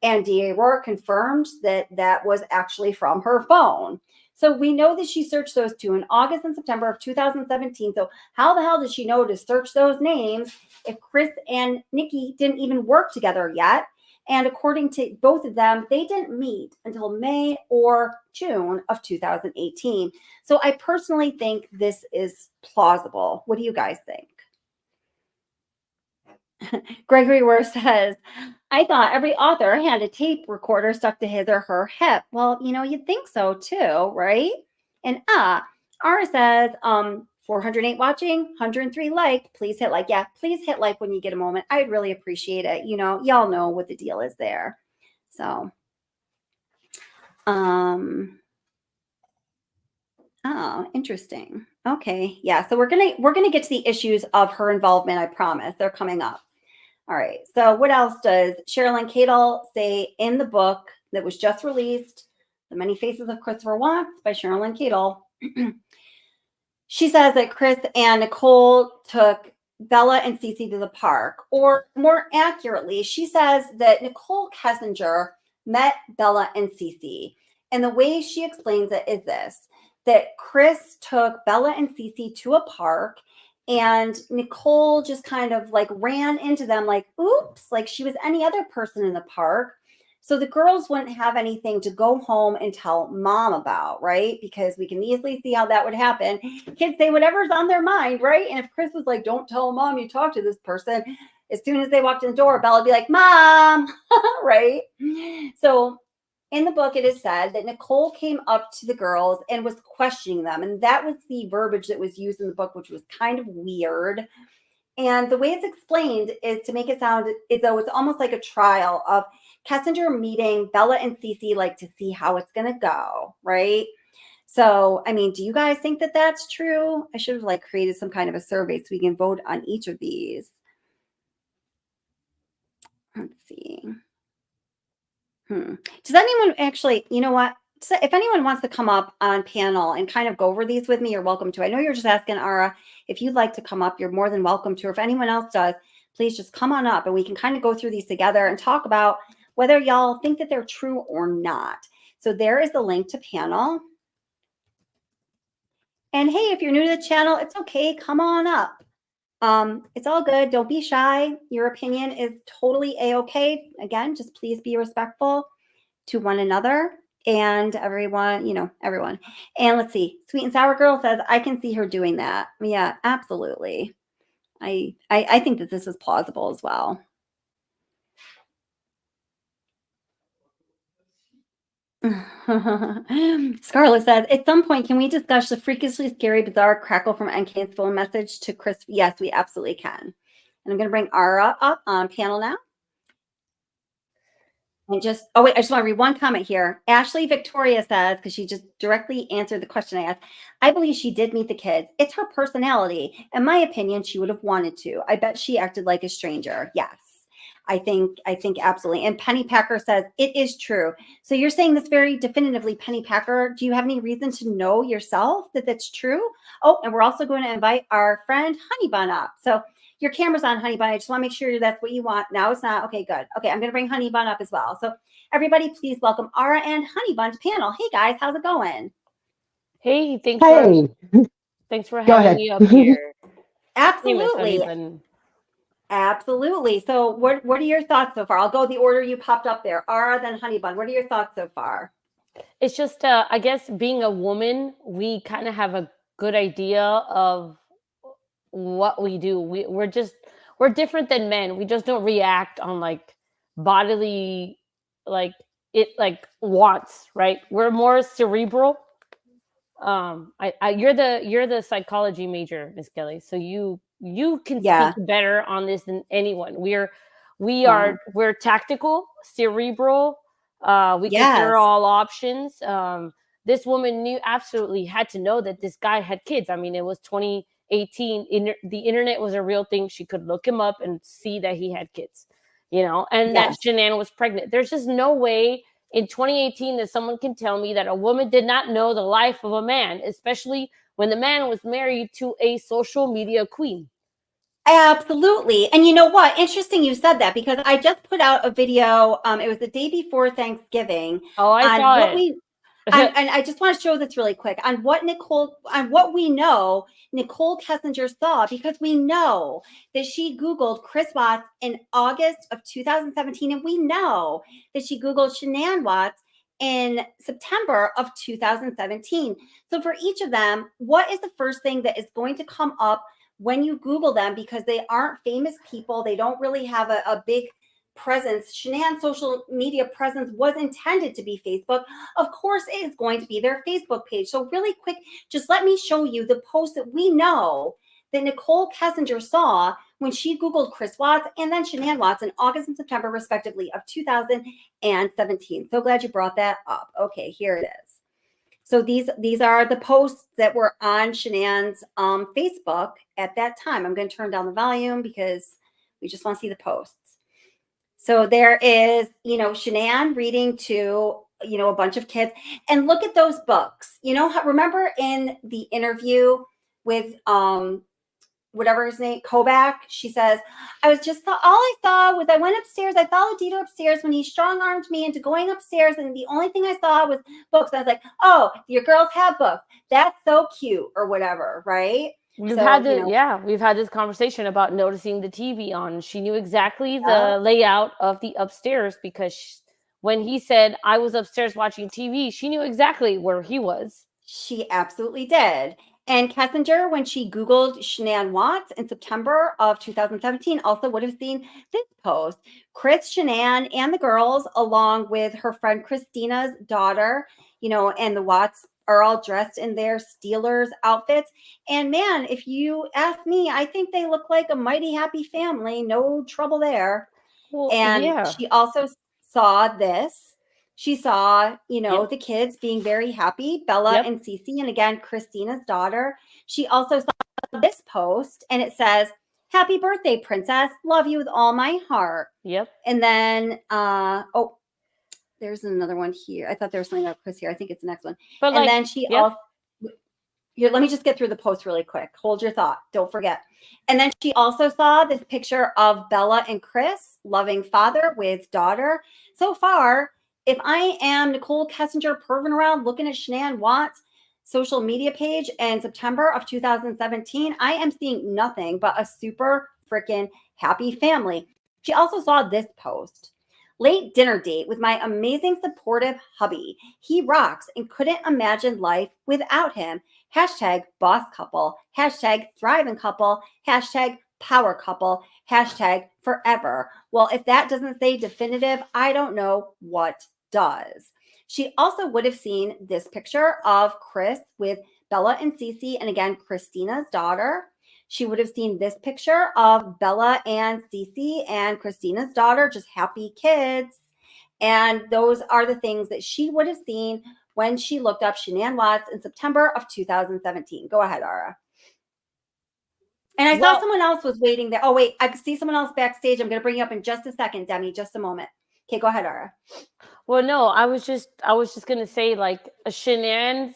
Speaker 4: And DA Rourke confirmed that that was actually from her phone. So we know that she searched those two in August and September of 2017. So how the hell did she know to search those names if Chris and Nikki didn't even work together yet? And according to both of them, they didn't meet until May or June of 2018. So I personally think this is plausible. What do you guys think? Gregory Ware says, I thought every author had a tape recorder stuck to his or her hip. Well, you'd think so too, right? And Ara says, 408 watching, 103 like. Please hit like. Yeah, please hit like when you get a moment. I'd really appreciate it. Y'all know what the deal is there. So, oh, interesting. Okay. Yeah. So we're gonna get to the issues of her involvement. I promise. They're coming up. All right. So what else does Cherlyn Cadel say in the book that was just released, The Many Faces of Christopher Watts by Cherlyn Cadel? She says that Chris and Nicole took Bella and Cece to the park, or more accurately, she says that Nicole Kessinger met Bella and Cece. And the way she explains it is this, that Chris took Bella and Cece to a park, and Nicole just kind of like ran into them like, oops, like she was any other person in the park. So the girls wouldn't have anything to go home and tell mom about, right? Because we can easily see how that would happen. Kids say whatever's on their mind, right? And if Chris was like, don't tell mom you talked to this person, as soon as they walked in the door, Bella would be like, Mom, right? So in the book, it is said that Nicole came up to the girls and was questioning them. And that was the verbiage that was used in the book, which was kind of weird. And the way it's explained is to make it sound as though it's almost like a trial of Kessinger meeting Bella and Cece, like to see how it's going to go, right? So, I mean, do you guys think that that's true? I should have like created some kind of a survey so we can vote on each of these. Let's see. Does anyone actually, you know what? If anyone wants to come up on panel and kind of go over these with me, you're welcome to. I know you're just asking Ara. If you'd like to come up, you're more than welcome to. Or if anyone else does, please just come on up and we can kind of go through these together and talk about whether y'all think that they're true or not. So there is the link to panel. And hey, if you're new to the channel, it's okay. Come on up. It's all good. Don't be shy. Your opinion is totally a-okay. Again, just please be respectful to one another and everyone, everyone. And let's see. Sweet and Sour Girl says, I can see her doing that. Yeah, absolutely. I think that this is plausible as well. Scarlett says, at some point, can we discuss the freakishly scary, bizarre crackle from NK's phone message to Chris? Yes, we absolutely can. And I'm going to bring Ara up on panel now. And I just want to read one comment here. Ashley Victoria says, because she just directly answered the question I asked, I believe she did meet the kids. It's her personality. In my opinion, she would have wanted to. I bet she acted like a stranger. Yes. I think absolutely. And Penny Packer says, it is true. So you're saying this very definitively, Penny Packer. Do you have any reason to know yourself that that's true? Oh, and we're also going to invite our friend Honey Bun up. So your camera's on, Honey Bun. I just want to make sure that's what you want. Now it's not. Okay, good. Okay, I'm going to bring Honey Bun up as well. So everybody, please welcome Ara and Honey Bun to panel. Hey, guys, how's it going?
Speaker 8: Hey, thanks for having me up here.
Speaker 4: Absolutely. Absolutely. So what are your thoughts so far? I'll go the order you popped up there. Ara, then Honey Bun. What are your thoughts so far?
Speaker 8: It's just, I guess being a woman, we kind of have a good idea of what we do. We're different than men. We just don't react on like bodily, like wants, right? We're more cerebral. You're the psychology major, Miss Kelly. So you can speak better on this than anyone. We're tactical, cerebral. We consider all options. This woman absolutely had to know that this guy had kids. I mean, it was 2018. The internet was a real thing. She could look him up and see that he had kids, and that Shanann was pregnant. There's just no way in 2018 that someone can tell me that a woman did not know the life of a man, especially when the man was married to a social media queen.
Speaker 4: Absolutely. And you know what? Interesting you said that, because I just put out a video. It was the day before Thanksgiving.
Speaker 8: Oh, I
Speaker 4: on
Speaker 8: saw
Speaker 4: what
Speaker 8: it.
Speaker 4: we and I just want to show this really quick on what we know Nicole Kessinger saw, because we know that she Googled Chris Watts in August of 2017, and we know that she Googled Shanann Watts in September of 2017. So for each of them, what is the first thing that is going to come up when you Google them? Because they aren't famous people. They don't really have a big presence. Shanann's social media presence was intended to be Facebook. Of course, it is going to be their Facebook page. So really quick, just let me show you the post that we know that Nicole Kessinger saw when she Googled Chris Watts and then Shanann Watts in August and September, respectively, of 2017. So glad you brought that up. Okay, here it is. So these are the posts that were on Shanann's Facebook at that time. I'm going to turn down the volume because we just want to see the posts. So there is, Shanann reading to, a bunch of kids. And look at those books. Remember in the interview with whatever his name, Kobach, she says, all I saw was I went upstairs. I followed Dito upstairs when he strong-armed me into going upstairs. And the only thing I saw was books. I was like, oh, your girls have books. That's so cute, or whatever, right?
Speaker 8: We've had this conversation about noticing the TV on. She knew exactly the layout of the upstairs, because when he said I was upstairs watching TV, she knew exactly where he was.
Speaker 4: She absolutely did. And Kessinger, when she Googled Shanann Watts in September of 2017, also would have seen this post. Chris, Shanann, and the girls, along with her friend Christina's daughter, and the Watts are all dressed in their Steelers outfits. And man, if you ask me, I think they look like a mighty happy family. No trouble there.
Speaker 8: Well,
Speaker 4: and she also saw this. She saw, the kids being very happy, Bella and Cece, and again, Christina's daughter. She also saw this post, and it says, "Happy birthday, princess. Love you with all my heart."
Speaker 8: Yep.
Speaker 4: And then, there's another one here. I thought there was something about Chris here. I think it's the next one. But then she also, here, let me just get through the post really quick. Hold your thought. Don't forget. And then she also saw this picture of Bella and Chris, loving father with daughter. So far, if I am Nicole Kessinger perving around looking at Shanann Watts' social media page in September of 2017, I am seeing nothing but a super freaking happy family. She also saw this post. "Late dinner date with my amazing supportive hubby. He rocks and couldn't imagine life without him. Hashtag boss couple. Hashtag thriving couple. Hashtag power couple. Hashtag forever." Well, if that doesn't say definitive, I don't know what does. She also would have seen this picture of Chris with Bella and Cece, and again, Christina's daughter. She would have seen this picture of Bella and Cece and Christina's daughter, just happy kids. And those are the things that she would have seen when she looked up Shanann Watts in September of 2017. Go ahead, Ara. And I saw someone else was waiting there. Oh, wait, I see someone else backstage. I'm going to bring you up in just a second, Demi, just a moment. Okay, go ahead, Ara.
Speaker 8: Well, no, I was just going to say, like, Shanann's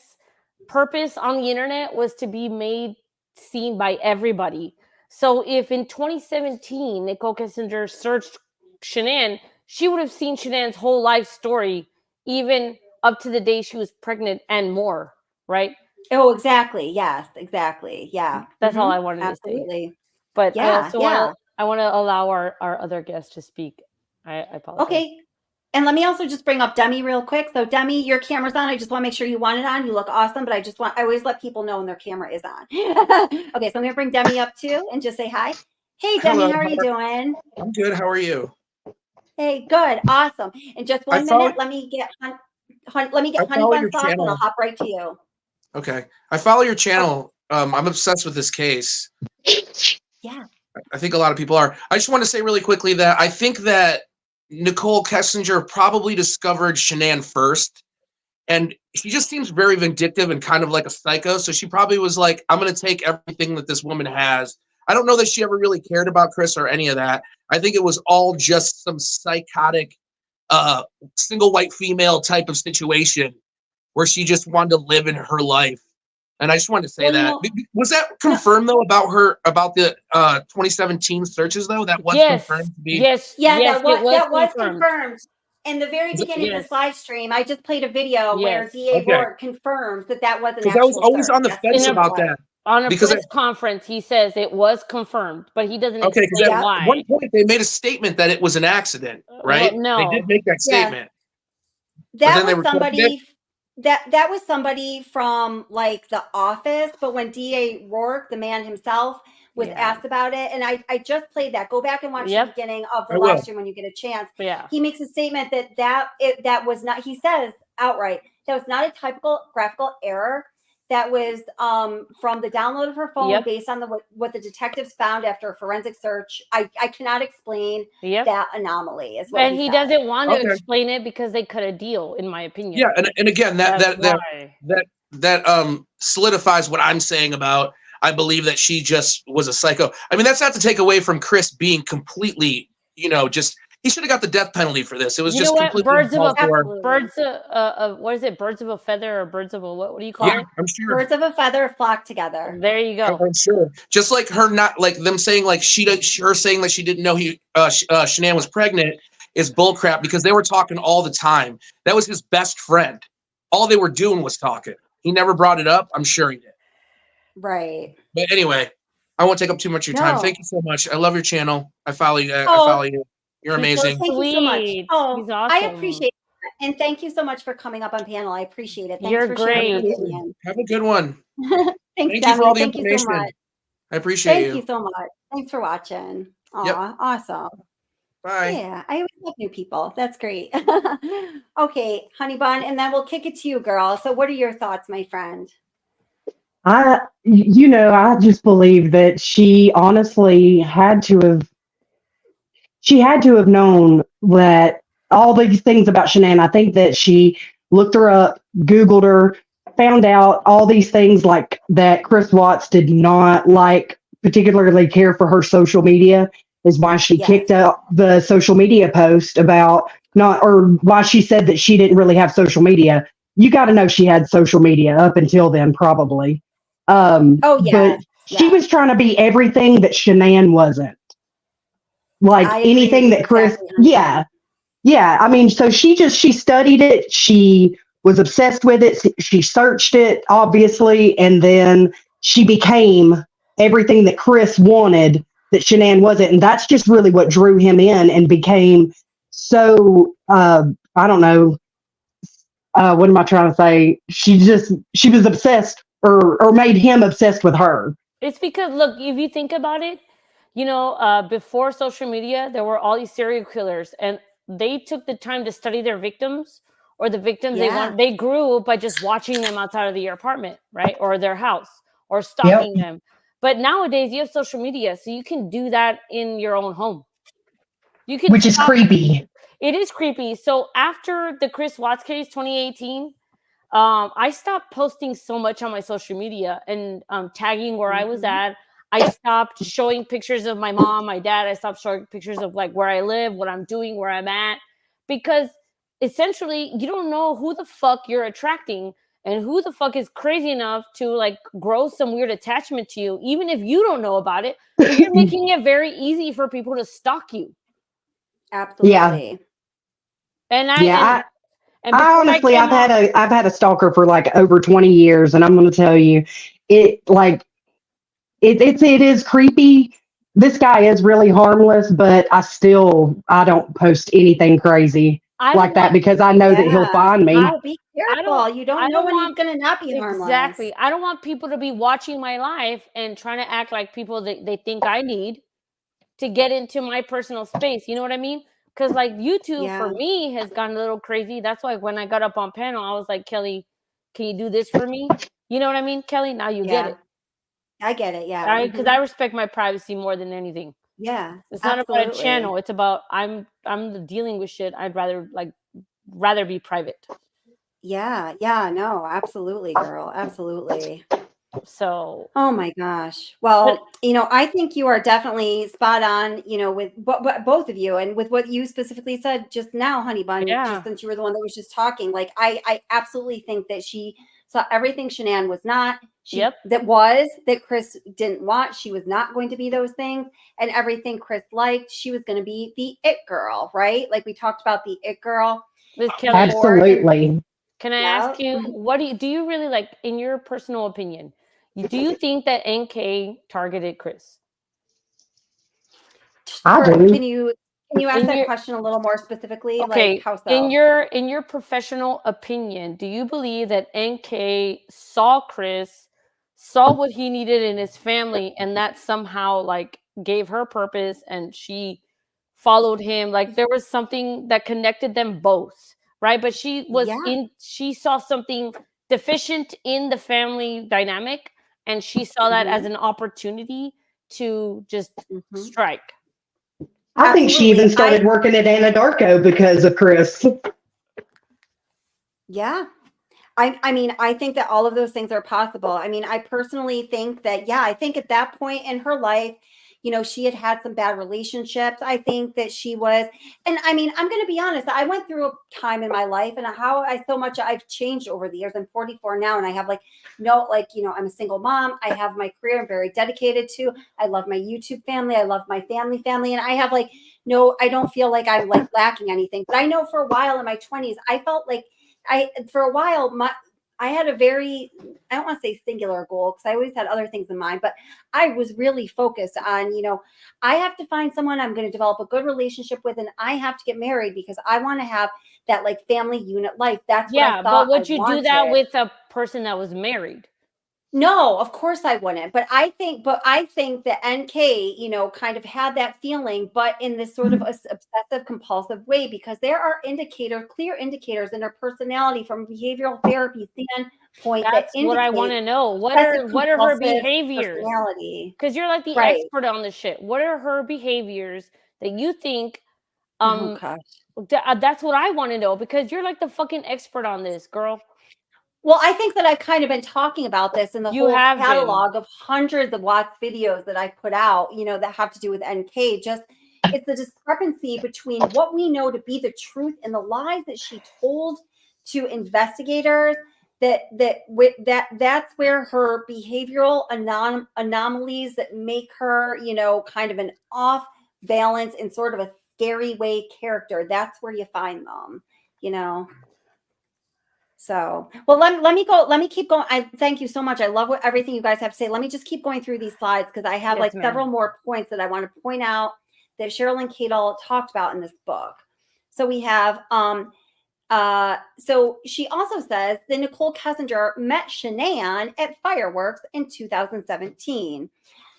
Speaker 8: purpose on the internet was to be made seen by everybody. So if in 2017 Nicole Kessinger searched Shanann, she would have seen Shanann's whole life story, even up to the day she was pregnant and more, right?
Speaker 4: Oh, exactly. Yes, exactly. Yeah.
Speaker 8: That's all I wanted to say. But I want to allow our other guests to speak. I apologize.
Speaker 4: Okay. And let me also just bring up Demi real quick. So Demi, your camera's on. I just want to make sure you want it on. You look awesome, but I always let people know when their camera is on. Okay, so I'm going to bring Demi up too and just say hi. Hey, Demi, hello. How are you doing?
Speaker 9: I'm good. How are you?
Speaker 4: Hey, good. Awesome. In just 1 minute, let me get Honey Bun Sauce and I'll hop right to you.
Speaker 9: Okay. I follow your channel. I'm obsessed with this case.
Speaker 4: Yeah.
Speaker 9: I think a lot of people are. I just want to say really quickly that I think that Nicole Kessinger probably discovered Shanann first, and she just seems very vindictive and kind of like a psycho. So she probably was like, I'm going to take everything that this woman has. I don't know that she ever really cared about Chris or any of that. I think it was all just some psychotic single white female type of situation where she just wanted to live in her life. And I just wanted to say
Speaker 4: Well,
Speaker 9: that. Was that confirmed though about the 2017 searches though? That was confirmed to be.
Speaker 8: Yes.
Speaker 4: Yeah,
Speaker 8: Yes.
Speaker 4: that was confirmed. In the very
Speaker 9: Is it-
Speaker 4: beginning of
Speaker 8: Yes.
Speaker 4: this live stream, I just played a video where
Speaker 8: Yes.
Speaker 4: DA
Speaker 9: Okay.
Speaker 4: Rourke confirmed that was an
Speaker 9: Because I was
Speaker 4: actual
Speaker 9: always
Speaker 4: search.
Speaker 9: on the
Speaker 4: That's
Speaker 9: fence
Speaker 4: what it
Speaker 9: about
Speaker 4: was.
Speaker 9: that.
Speaker 8: On a
Speaker 9: Because
Speaker 8: press conference, he says it was confirmed, but he doesn't
Speaker 9: Okay, because
Speaker 8: explain
Speaker 9: at
Speaker 8: why.
Speaker 9: one point they made a statement that it was an accident, right?
Speaker 8: Well, no.
Speaker 9: They did make that
Speaker 4: Yeah.
Speaker 9: statement.
Speaker 4: That
Speaker 9: then they
Speaker 4: was
Speaker 9: retracted
Speaker 4: somebody that was somebody from like the office, but when DA Rourke, the man himself, was asked about it, and I just played that. Go back and watch the beginning of the
Speaker 9: I
Speaker 4: live
Speaker 9: will.
Speaker 4: stream when you get a chance.
Speaker 8: Yeah.
Speaker 4: He makes a statement that was not, he says outright, that was not a typographical error. That was from the download of her phone based on what the detectives found after a forensic search. I cannot explain that anomaly. Is what
Speaker 8: And he
Speaker 4: said.
Speaker 8: doesn't want to
Speaker 9: Okay.
Speaker 8: explain it because they cut a deal, in my opinion.
Speaker 9: Yeah, and again that solidifies what I'm saying about I believe that she just was a psycho. I mean, that's not to take away from Chris being completely, just he should have got the death penalty for this. It was just completely
Speaker 8: birds of
Speaker 4: a
Speaker 8: what is it? Birds of a feather or birds of a what do you call it?
Speaker 9: I'm sure.
Speaker 4: Birds of a feather flock together.
Speaker 8: There you go.
Speaker 9: I'm sure. Just like her not like them saying like her saying that she didn't know Shanann was pregnant is bullcrap because they were talking all the time. That was his best friend. All they were doing was talking. He never brought it up. I'm sure he did.
Speaker 4: Right.
Speaker 9: But anyway, I won't take up too much of your time.
Speaker 4: No.
Speaker 9: Thank you so much. I love your channel. I follow you. I
Speaker 4: Oh.
Speaker 9: follow you. You're amazing.
Speaker 4: Thank you so much.
Speaker 8: Sweet.
Speaker 4: Oh,
Speaker 8: He's awesome.
Speaker 4: I appreciate it. And thank you so much for coming up on panel. I appreciate it. Thanks
Speaker 8: You're
Speaker 4: for sharing your
Speaker 8: great.
Speaker 4: opinion.
Speaker 9: Have a good one.
Speaker 4: Thanks,
Speaker 9: Thank you for
Speaker 4: Demi.
Speaker 9: all the
Speaker 4: Thank you so
Speaker 9: information.
Speaker 4: much.
Speaker 9: I appreciate
Speaker 4: Thank
Speaker 9: you.
Speaker 4: you so much. Thanks for watching. Aw,
Speaker 9: Yep.
Speaker 4: awesome.
Speaker 9: Bye.
Speaker 4: Yeah, I always love new people. That's great. Okay, Honey Bun, and then we'll kick it to you, girl. So what are your thoughts, my friend?
Speaker 10: I just believe that she honestly had to have known that all these things about Shanann. I think that she looked her up, Googled her, found out all these things like that Chris Watts did not particularly care for her social media is why she kicked out the social media post about why she said that she didn't really have social media. You got to know she had social media up until then, probably. But she was trying to be everything that Shanann wasn't. Like anything that Chris, yeah. I mean, so she studied it. She was obsessed with it. She searched it, obviously, and then she became everything that Chris wanted that Shanann wasn't. And that's just really what drew him in and became so, I don't know. What am I trying to say? She was obsessed or made him obsessed with her.
Speaker 8: It's because, look, if you think about it, before social media, there were all these serial killers, and they took the time to study their victims or the victims they grew by just watching them outside of their apartment, right? Or their house or stalking them. But nowadays you have social media, so you can do that in your own home.
Speaker 10: Which is creepy.
Speaker 8: It is creepy. So after the Chris Watts case, 2018, I stopped posting so much on my social media and tagging where I was at. I stopped showing pictures of my mom, my dad. I stopped showing pictures of like where I live, what I'm doing, where I'm at, because essentially you don't know who the fuck you're attracting and who the fuck is crazy enough to like grow some weird attachment to you, even if you don't know about it. But you're making it very easy for people to stalk you.
Speaker 4: Absolutely.
Speaker 10: Yeah.
Speaker 8: And
Speaker 10: I honestly, I've had a stalker for like over 20 years, and I'm going to tell you, it is creepy. This guy is really harmless, but I don't post anything crazy like that because I know that he'll find me.
Speaker 4: Be careful. You don't know when he's going to not be harmless.
Speaker 8: Exactly. I don't want people to be watching my life and trying to act like people that they think I need to get into my personal space. You know what I mean? Because like YouTube for me has gotten a little crazy. That's why when I got up on panel, I was like, Kelly, can you do this for me? You know what I mean? Kelly, now you get it.
Speaker 4: I get it. Yeah.
Speaker 8: Because I respect my privacy more than anything.
Speaker 4: Yeah.
Speaker 8: It's not about a channel. It's about I'm dealing with shit. I'd rather be private.
Speaker 4: Yeah. Yeah. No, absolutely, girl. Absolutely.
Speaker 8: So,
Speaker 4: oh my gosh. Well, I think you are definitely spot on, with both of you and with what you specifically said just now, Honey Bun, just since you were the one that was just talking. Like, I absolutely think that she So everything Shanann was not,
Speaker 8: Yep.
Speaker 4: that Chris didn't want, she was not going to be those things. And everything Chris liked, she was going to be the it girl, right? Like we talked about the it girl.
Speaker 8: Miss Kelly,
Speaker 10: Absolutely.
Speaker 8: can I ask you, do you really like, in your personal opinion, do you think that NK targeted Chris?
Speaker 10: I do.
Speaker 4: Can you ask that question a little more specifically?
Speaker 8: Okay,
Speaker 4: Like how so?
Speaker 8: in your professional opinion, do you believe that NK saw Chris, saw what he needed in his family, and that somehow like gave her purpose and she followed him? Like there was something that connected them both, right? But she saw something deficient in the family dynamic, and she saw that as an opportunity to just strike.
Speaker 10: I think she even started working at Anadarko because of Chris.
Speaker 4: Yeah. I mean, I think that all of those things are possible. I mean, I personally think that, yeah, I think at that point in her life, you know, she had had some bad relationships. I think that she was, and I mean, I'm going to be honest. I went through a time in my life and I've changed over the years. I'm 44 now and I have I'm a single mom. I have my career I'm very dedicated to. I love my YouTube family. I love my family. And I have I don't feel like I'm like lacking anything, but I know for a while in my 20s, I felt like I had a very, I don't want to say singular goal because I always had other things in mind, but I was really focused on, I have to find someone I'm going to develop a good relationship with, and I have to get married because I want to have that like family unit life. That's what I thought.
Speaker 8: But would you do that with a person that was married?
Speaker 4: No, of course I wouldn't. But I think that NK, kind of had that feeling, but in this sort of obsessive compulsive way, because there are clear indicators in her personality from a behavioral therapy standpoint.
Speaker 8: That's what I want to know. What are her behaviors? Because you're like the expert on this shit. What are her behaviors that you think? That's what I want to know, because you're like the fucking expert on this, girl.
Speaker 4: Well, I think that I've kind of been talking about this in the whole catalog of hundreds of Watts videos that I put out, that have to do with NK. Just it's the discrepancy between what we know to be the truth and the lies that she told to investigators. That's where her behavioral anomalies that make her, kind of an off balance and sort of a scary way character. That's where you find them, So, well, let me keep going. I thank you so much. I love everything you guys have to say. Let me just keep going through these slides because I have several more points that I want to point out that Cherlyn Cadel talked about in this book. So we have, so she also says that Nicole Kessinger met Shanann at Fireworks in 2017.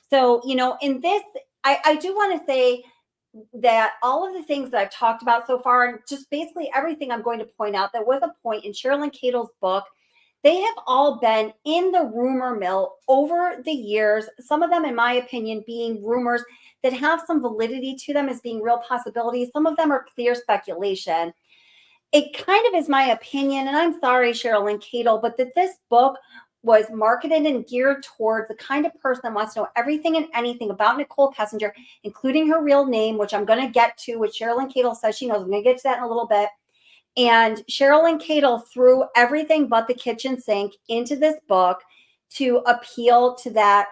Speaker 4: So, in this, I do want to say that all of the things that I've talked about so far, and just basically everything I'm going to point out, there was a point in Cherlyn Cadel's book. They have all been in the rumor mill over the years. Some of them, in my opinion, being rumors that have some validity to them as being real possibilities. Some of them are clear speculation. It kind of is my opinion, and I'm sorry, Cherlyn Cadel, but that this book was marketed and geared towards the kind of person that wants to know everything and anything about Nicole Kessinger, including her real name, which I'm going to get to, which Cherlyn Cadel says she knows. I'm going to get to that in a little bit. And Cherlyn Cadel threw everything but the kitchen sink into this book to appeal to that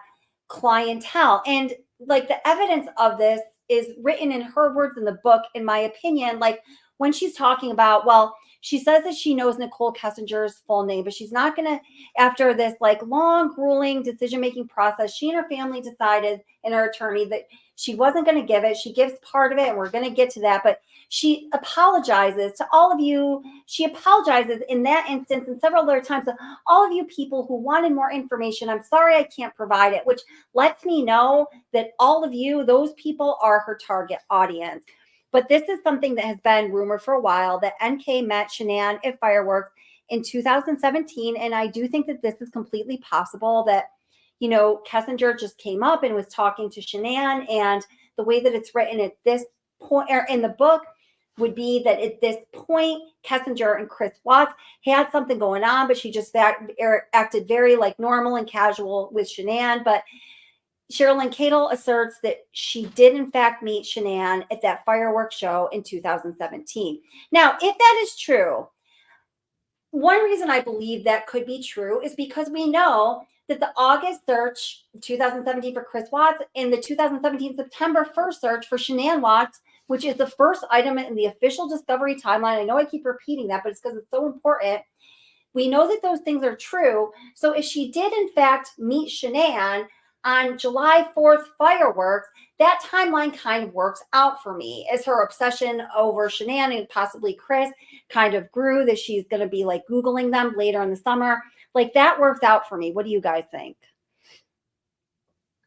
Speaker 4: clientele. And like the evidence of this is written in her words in the book, in my opinion, like when she's talking about, well, she says that she knows Nicole Kessinger's full name, but she's not going to, after this like long, grueling decision-making process, she and her family decided, and her attorney, that she wasn't going to give it. She gives part of it, and we're going to get to that. But she apologizes to all of you. She apologizes in that instance and several other times to all of you people who wanted more information. I'm sorry I can't provide it, which lets me know that all of you, those people are her target audience. But this is something that has been rumored for a while, that NK met Shanann at Fireworks in 2017. And I do think that this is completely possible, that, Kessinger just came up and was talking to Shanann. And the way that it's written at this point, or in the book, would be that at this point, Kessinger and Chris Watts had something going on, but she just acted very like normal and casual with Shanann. But Cherlyn Cadel asserts that she did in fact meet Shanann at that fireworks show in 2017. Now, if that is true, one reason I believe that could be true is because we know that the August search 2017 for Chris Watts and the 2017 September 1st search for Shanann Watts, which is the first item in the official discovery timeline. I know I keep repeating that, but it's because it's so important. We know that those things are true. So if she did, in fact, meet Shanann on July 4th fireworks, that timeline kind of works out for me as her obsession over Shanann and possibly Chris kind of grew, that she's going to be like Googling them later in the summer. Like that works out for me. What do you guys think?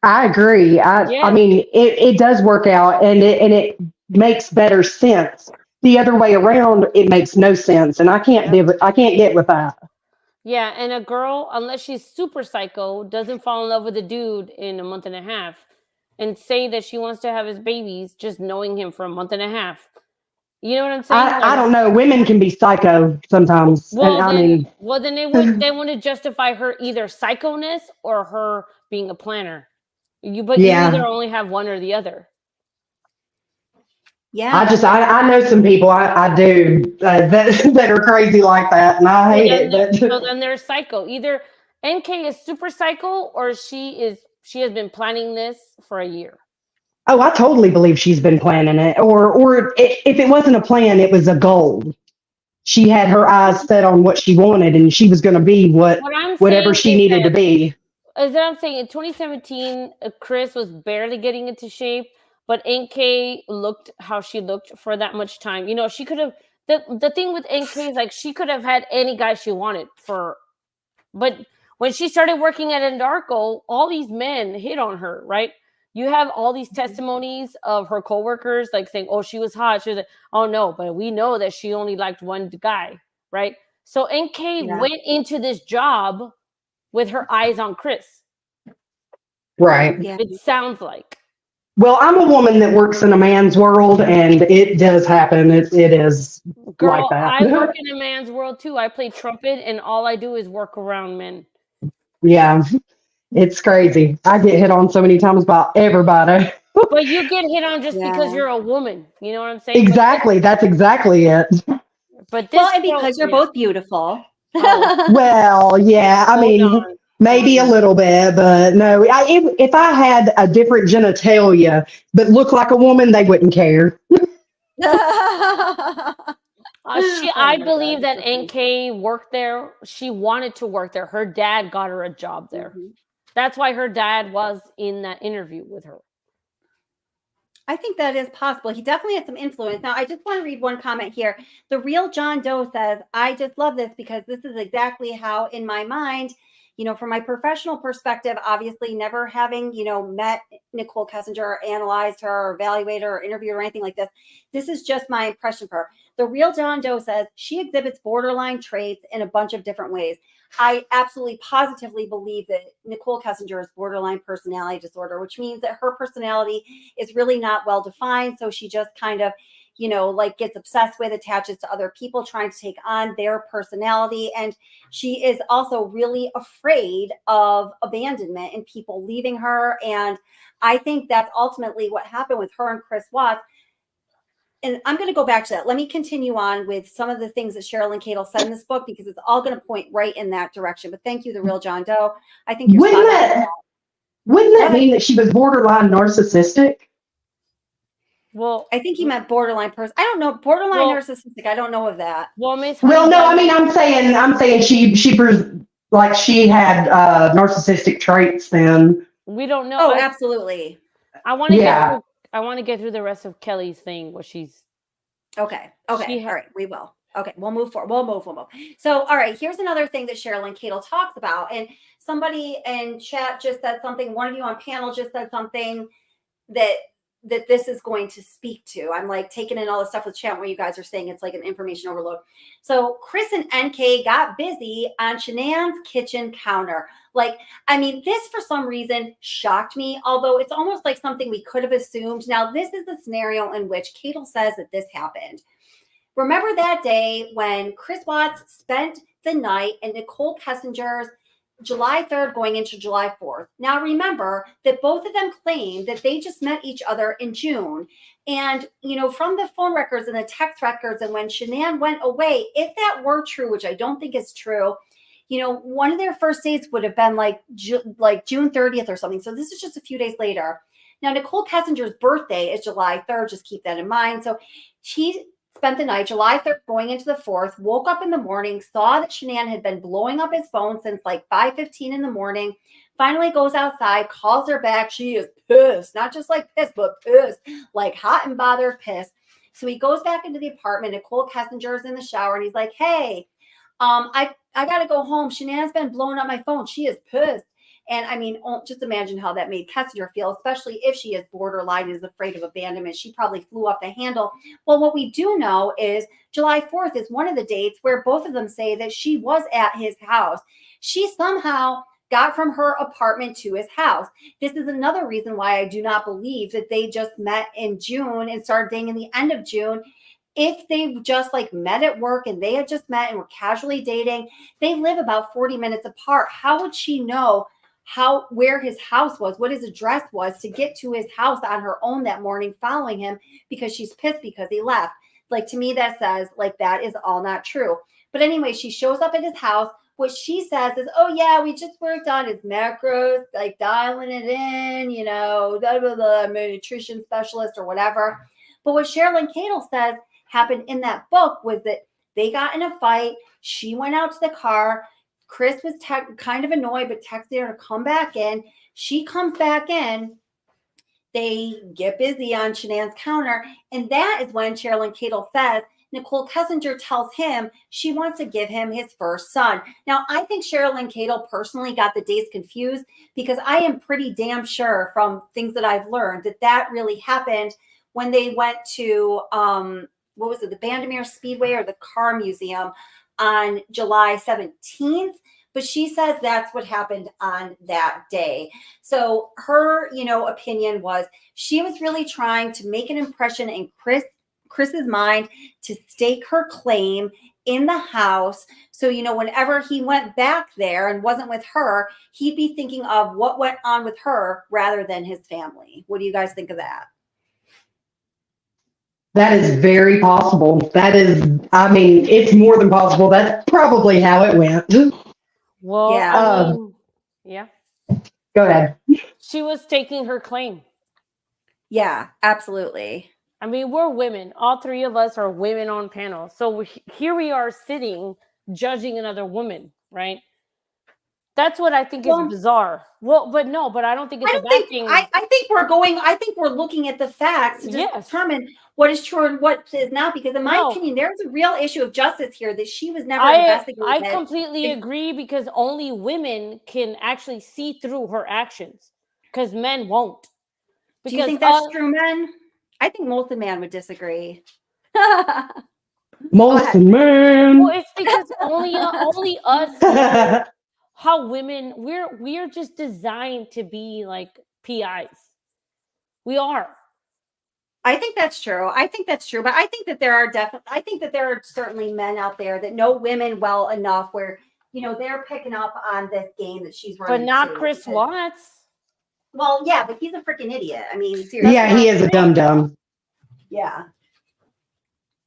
Speaker 10: I agree. I mean, it does work out, and it makes better sense. The other way around, it makes no sense, and I can't get with that.
Speaker 8: Yeah, and a girl, unless she's super psycho, doesn't fall in love with a dude in a month and a half and say that she wants to have his babies just knowing him for a month and a half. You know what I'm saying?
Speaker 10: I don't know. Women can be psycho sometimes.
Speaker 8: Well,
Speaker 10: and,
Speaker 8: then they want to justify her either psychoness or her being a planner. You either only have one or the other.
Speaker 4: Yeah.
Speaker 10: I know some people I do that are crazy like that, and I hate it.
Speaker 8: So then they're psycho. Either NK is super psycho, or she has been planning this for a year.
Speaker 10: Oh, I totally believe she's been planning it, or if it wasn't a plan, it was a goal. She had her eyes set on what she wanted, and she was going to be whatever she needed to be.
Speaker 8: As I'm saying, in 2017, Chris was barely getting into shape, but NK looked how she looked for that much time. You know, she could have. The thing with NK is like she could have had any guy she wanted but when she started working at Endarco, all these men hit on her, right? You have all these testimonies of her coworkers like saying, "Oh, she was hot." She was like, "Oh no," but we know that she only liked one guy, right? So NK went into this job with her eyes on Chris.
Speaker 10: Right.
Speaker 4: Yeah.
Speaker 8: It sounds like.
Speaker 10: Well, I'm a woman that works in a man's world, and it does happen. It is
Speaker 8: Girl,
Speaker 10: like that.
Speaker 8: I work in a man's world too. I play trumpet, and all I do is work around men.
Speaker 10: Yeah, it's crazy. I get hit on so many times by everybody.
Speaker 8: But you get hit on just because you're a woman. You know what I'm saying?
Speaker 10: Exactly. That's exactly it.
Speaker 8: But
Speaker 4: and because you're both beautiful.
Speaker 10: Well, yeah. I mean, maybe a little bit, but no. If I had a different genitalia but looked like a woman, they wouldn't care.
Speaker 8: I believe that NK worked there. She wanted to work there. Her dad got her a job there. Mm-hmm. That's why her dad was in that interview with her.
Speaker 4: I think that is possible. He definitely has some influence. Now, I just want to read one comment here. The real John Doe says, I just love this because this is exactly how, in my mind, you know, from my professional perspective, obviously never having, you know, met Nicole Kessinger or analyzed her or evaluated her or interviewed or anything like this. This is just my impression of her. The real John Doe says she exhibits borderline traits in a bunch of different ways. I absolutely positively believe that Nicole Kessinger has borderline personality disorder, which means that her personality is really not well defined. So she just kind of, you know, like gets obsessed with, attaches to other people, trying to take on their personality. And she is also really afraid of abandonment and people leaving her. And I think that's ultimately what happened with her and Chris Watts. And I'm going to go back to that. Let me continue on with some of the things that Cherlyn Cadel said in this book, because it's all going to point right in that direction. But thank you, the real John Doe. I think you're
Speaker 10: Wouldn't that mean that she was borderline narcissistic?
Speaker 8: Well,
Speaker 4: I think he meant borderline person. I don't know. Borderline narcissistic. I don't know of that.
Speaker 10: Well, no, I mean, I'm saying she had narcissistic traits then.
Speaker 8: We don't know.
Speaker 4: Oh, absolutely.
Speaker 8: I want to get through the rest of Kelly's thing, what she's.
Speaker 4: Okay. All right. We will. Okay. We'll move forward. We'll move. So, all right. Here's another thing that Cherlyn Cadel talks about. And somebody in chat just said something. One of you on panel just said something that this is going to speak to. I'm like taking in all the stuff with chat where you guys are saying it's like an information overload. So Chris and NK got busy on Shanann's kitchen counter. Like, I mean, this for some reason shocked me, although it's almost like something we could have assumed. Now, this is the scenario in which Cadel says that this happened. Remember that day when Chris Watts spent the night in Nicole Kessinger's July 3rd going into July 4th. Now remember that both of them claim that they just met each other in June. And, from the phone records and the text records, and when Shanann went away, if that were true, which I don't think is true, one of their first dates would have been like June 30th or something. So this is just a few days later. Now, Nicole Kessinger's birthday is July 3rd. Just keep that in mind. So she spent the night, July 3rd, going into the 4th, woke up in the morning, saw that Shanann had been blowing up his phone since like 5:15 in the morning, finally goes outside, calls her back. She is pissed, not just like pissed, but pissed, like hot and bothered pissed. So he goes back into the apartment. Nicole Kessinger is in the shower, and he's like, hey, I got to go home. Shanann's been blowing up my phone. She is pissed. And I mean, just imagine how that made Kessinger feel, especially if she is borderline and is afraid of abandonment. She probably flew off the handle. Well, what we do know is July 4th is one of the dates where both of them say that she was at his house. She somehow got from her apartment to his house. This is another reason why I do not believe that they just met in June and started dating in the end of June. If they just like met at work and they had just met and were casually dating, they live about 40 minutes apart. How would she know where his house was, what his address was, to get to his house on her own that morning following him because she's pissed because he left? Like, to me, that says like that is all not true. But anyway, she shows up at his house. What she says is, oh yeah, we just worked on his macros, like dialing it in, blah, blah, blah, I'm a nutrition specialist or whatever. But what Cherlyn Cadel says happened in that book was that they got in a fight. She went out to the car. Chris was kind of annoyed, but texted her to come back in. She comes back in. They get busy on Shanann's counter. And that is when Cherlyn Cadel says, Nicole Kessinger tells him she wants to give him his first son. Now, I think Cherlyn Cadel personally got the dates confused because I am pretty damn sure from things that I've learned that really happened when they went to, what was it, the Bandimere Speedway or the Car Museum on July 17th. But she says that's what happened on that day. So her, opinion was she was really trying to make an impression in Chris's mind to stake her claim in the house. So, whenever he went back there and wasn't with her, he'd be thinking of what went on with her rather than his family. What do you guys think of that?
Speaker 10: That is very possible. That is, it's more than possible. That's probably how it went.
Speaker 8: Well,
Speaker 4: Yeah.
Speaker 8: Yeah.
Speaker 10: Go ahead.
Speaker 8: She was taking her claim.
Speaker 4: Yeah, absolutely.
Speaker 8: I mean, we're women. All three of us are women on panel. So here we are sitting judging another woman, right? That's what I think is bizarre. Well, but I don't think it's a bad thing.
Speaker 4: I think we're looking at the facts to determine what is true and what is not, because in my opinion, there's a real issue of justice here that she was never investigated.
Speaker 8: I completely agree, because only women can actually see through her actions, because men won't.
Speaker 4: Do you think that's true, men? I think most of men would disagree.
Speaker 10: Most men.
Speaker 8: Well, it's because only us. How women, we're just designed to be like PIs. We are.
Speaker 4: I think that's true. But I think that there are certainly men out there that know women well enough where, they're picking up on this game that she's running.
Speaker 8: But not Chris Watts.
Speaker 4: Well, yeah, but he's a freaking idiot. I mean, seriously.
Speaker 10: Yeah, he is a dum-dum.
Speaker 4: Yeah.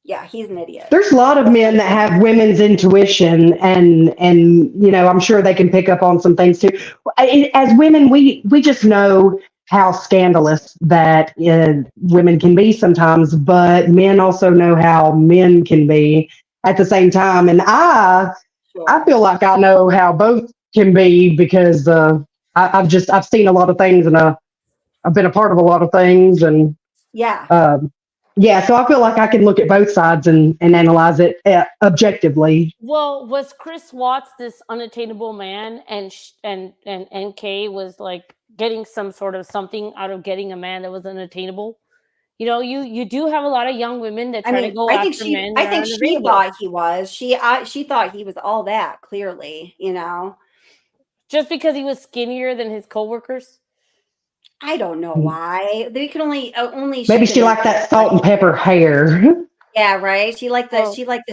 Speaker 4: Yeah, he's an idiot.
Speaker 10: There's a lot of men that have women's intuition, and I'm sure they can pick up on some things too. As women, we just know how scandalous that women can be sometimes, but men also know how men can be at the same time. And I feel like I know how both can be, because I've seen a lot of things, and I've been a part of a lot of things, and so I feel like I can look at both sides and analyze it objectively.
Speaker 8: Well, was Chris Watts this unattainable man, and NK was like getting some sort of something out of getting a man that was unattainable? You do have a lot of young women that try to go after men.
Speaker 4: I think she thought he was. She thought he was all that, clearly,
Speaker 8: just because he was skinnier than his coworkers.
Speaker 4: I don't know why. They can only
Speaker 10: maybe she liked that salt and pepper hair.
Speaker 4: Yeah, right. She liked the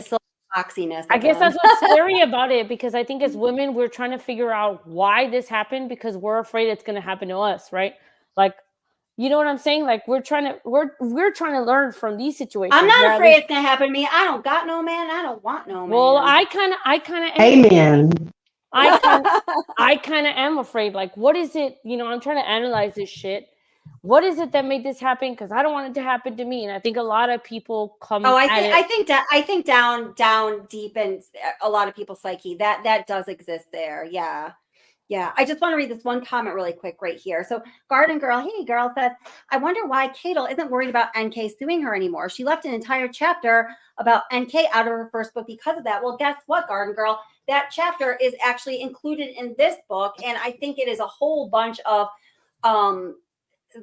Speaker 4: silk foxiness.
Speaker 8: I
Speaker 4: of
Speaker 8: guess
Speaker 4: them.
Speaker 8: that's what's scary about it, because I think as women, we're trying to figure out why this happened because we're afraid it's going to happen to us, right? Like, you know what I'm saying? Like we're trying to learn from these situations.
Speaker 4: I'm not
Speaker 8: or at
Speaker 4: afraid
Speaker 8: least-
Speaker 4: it's gonna happen to me. I don't got no man. I don't want no
Speaker 8: well,
Speaker 4: man.
Speaker 8: I kind of
Speaker 10: Amen.
Speaker 8: I kind of am afraid. Like, what is it? You know, I'm trying to analyze this shit. What is it that made this happen? Because I don't want it to happen to me. And I think a lot of people come.
Speaker 4: Oh,
Speaker 8: at it.
Speaker 4: I think down deep in a lot of people's psyche that does exist there. Yeah. Yeah, I just want to read this one comment really quick right here. So Garden Girl, hey girl, says, I wonder why Cadel isn't worried about NK suing her anymore. She left an entire chapter about NK out of her first book because of that. Well, guess what, Garden Girl? That chapter is actually included in this book, and I think it is a whole bunch of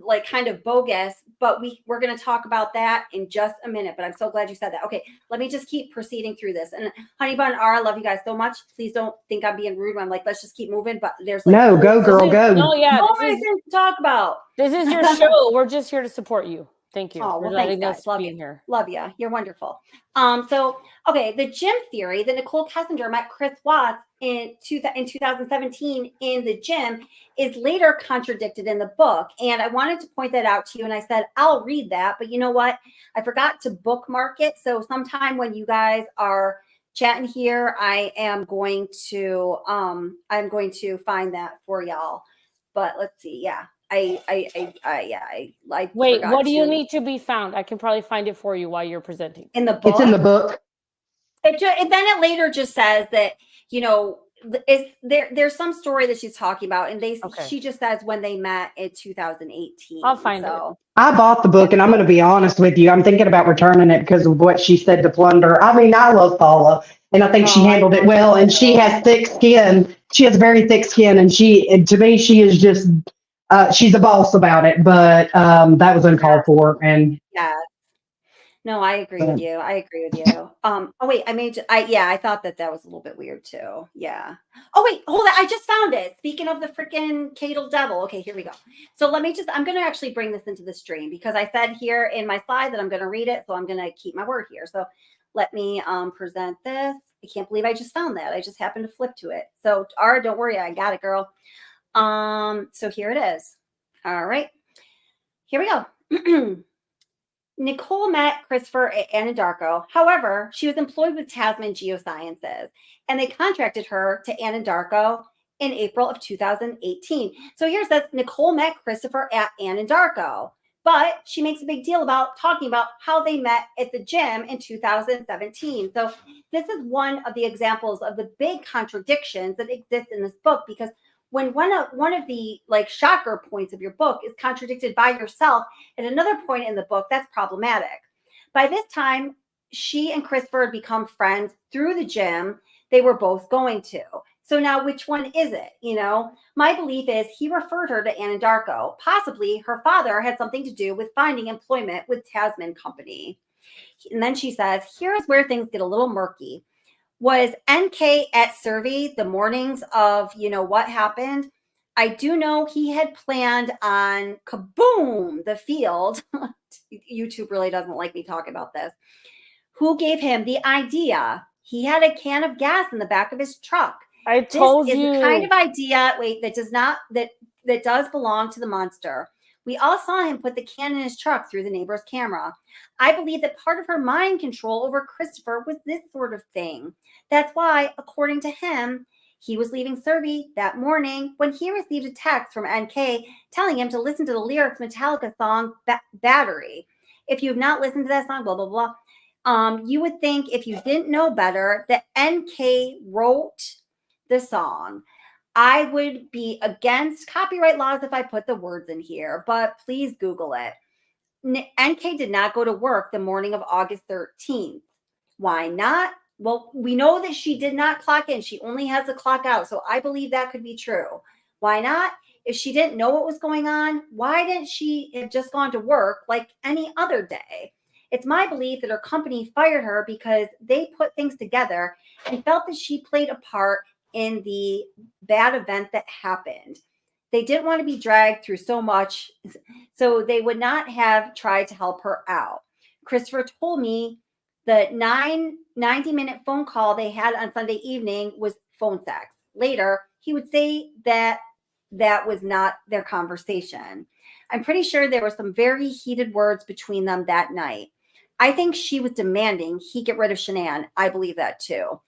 Speaker 4: like kind of bogus, but we're going to talk about that in just a minute. But I'm so glad you said that. Okay, let me just keep proceeding through this. And Honey Bun R, I love you guys so much. Please don't think I'm being rude. I'm like, let's just keep moving. But there's like
Speaker 10: No, go girl, go.
Speaker 8: No, yeah,
Speaker 4: so many things to talk about.
Speaker 8: This is your show. We're just here to support you. Thank you
Speaker 4: Oh,
Speaker 8: for
Speaker 4: well,
Speaker 8: letting
Speaker 4: thanks,
Speaker 8: us
Speaker 4: guys. Love
Speaker 8: be
Speaker 4: you.
Speaker 8: here.
Speaker 4: Love you. You're wonderful. So okay, the gym theory that Nicole Kessinger met Chris Watts in 2017 in the gym is later contradicted in the book. And I wanted to point that out to you. And I said, I'll read that. But you know what? I forgot to bookmark it. So sometime when you guys are chatting here, I am going to find that for y'all. But let's see. Yeah. I
Speaker 8: Wait,
Speaker 4: forgot
Speaker 8: what do you
Speaker 4: to-
Speaker 8: need to be found? I can probably find it for you while you're presenting.
Speaker 4: in the book?
Speaker 10: It's in the book.
Speaker 4: Then it later just says that, you know, there's some story that she's talking about, and she just says when they met in 2018.
Speaker 8: I'll find it.
Speaker 10: I bought the book, and I'm going to be honest with you. I'm thinking about returning it because of what she said to Plunder. I mean, I love Paula, and I think she handled it well, and she has thick skin. She has very thick skin, and to me, she is just, she's a boss about it, but that was uncalled for. And
Speaker 4: yeah. No, I agree with you. Oh wait, I thought that was a little bit weird too. Yeah. Oh wait, hold on. I just found it. Speaking of the freaking Cadel Devil. Okay, here we go. So I'm going to actually bring this into the stream because I said here in my slide that I'm going to read it. So I'm going to keep my word here. So let me present this. I can't believe I just found that. I just happened to flip to it. So Ara, don't worry. I got it, girl. So here it is. All right. Here we go. Nicole met Christopher at Anadarko. However, she was employed with Tasman Geosciences, and they contracted her to Anadarko in April of 2018. So here it says Nicole met Christopher at Anadarko, but she makes a big deal about talking about how they met at the gym in 2017. So this is one of the examples of the big contradictions that exist in this book, because when one of the like shocker points of your book is contradicted by yourself at another point in the book, that's problematic. By this time, she and Christopher had become friends through the gym they were both going to. So now which one is it? You know, my belief is he referred her to Anadarko. Possibly her father had something to do with finding employment with Tasman Company. And then she says, here's where things get a little murky. Was NK at Cervi the mornings of, you know, what happened? I do know he had planned on kaboom, the field. YouTube really doesn't like me talking about this. Who gave him the idea? He had a can of gas in the back of his truck.
Speaker 8: I told you.
Speaker 4: This is the kind of idea, that does belong to the monster. We all saw him put the can in his truck through the neighbor's camera. I believe that part of her mind control over Christopher was this sort of thing. That's why, according to him, he was leaving Cervi that morning when he received a text from NK telling him to listen to the lyrics Metallica song Battery. If you've not listened to that song, blah, blah, blah, you would think if you didn't know better that NK wrote the song. I would be against copyright laws if I put the words in here, but please Google it. NK did not go to work the morning of August 13th. Why not? Well, we know that she did not clock in. She only has a clock out. So I believe that could be true. Why not? If she didn't know what was going on, why didn't she have just gone to work like any other day? It's my belief that her company fired her because they put things together and felt that she played a part in the bad event that happened. They didn't want to be dragged through so much, so they would not have tried to help her out. Christopher told me The 90-minute phone call they had on Sunday evening was phone sex. Later, he would say that that was not their conversation. I'm pretty sure there were some very heated words between them that night. I think she was demanding he get rid of Shanann. I believe that too.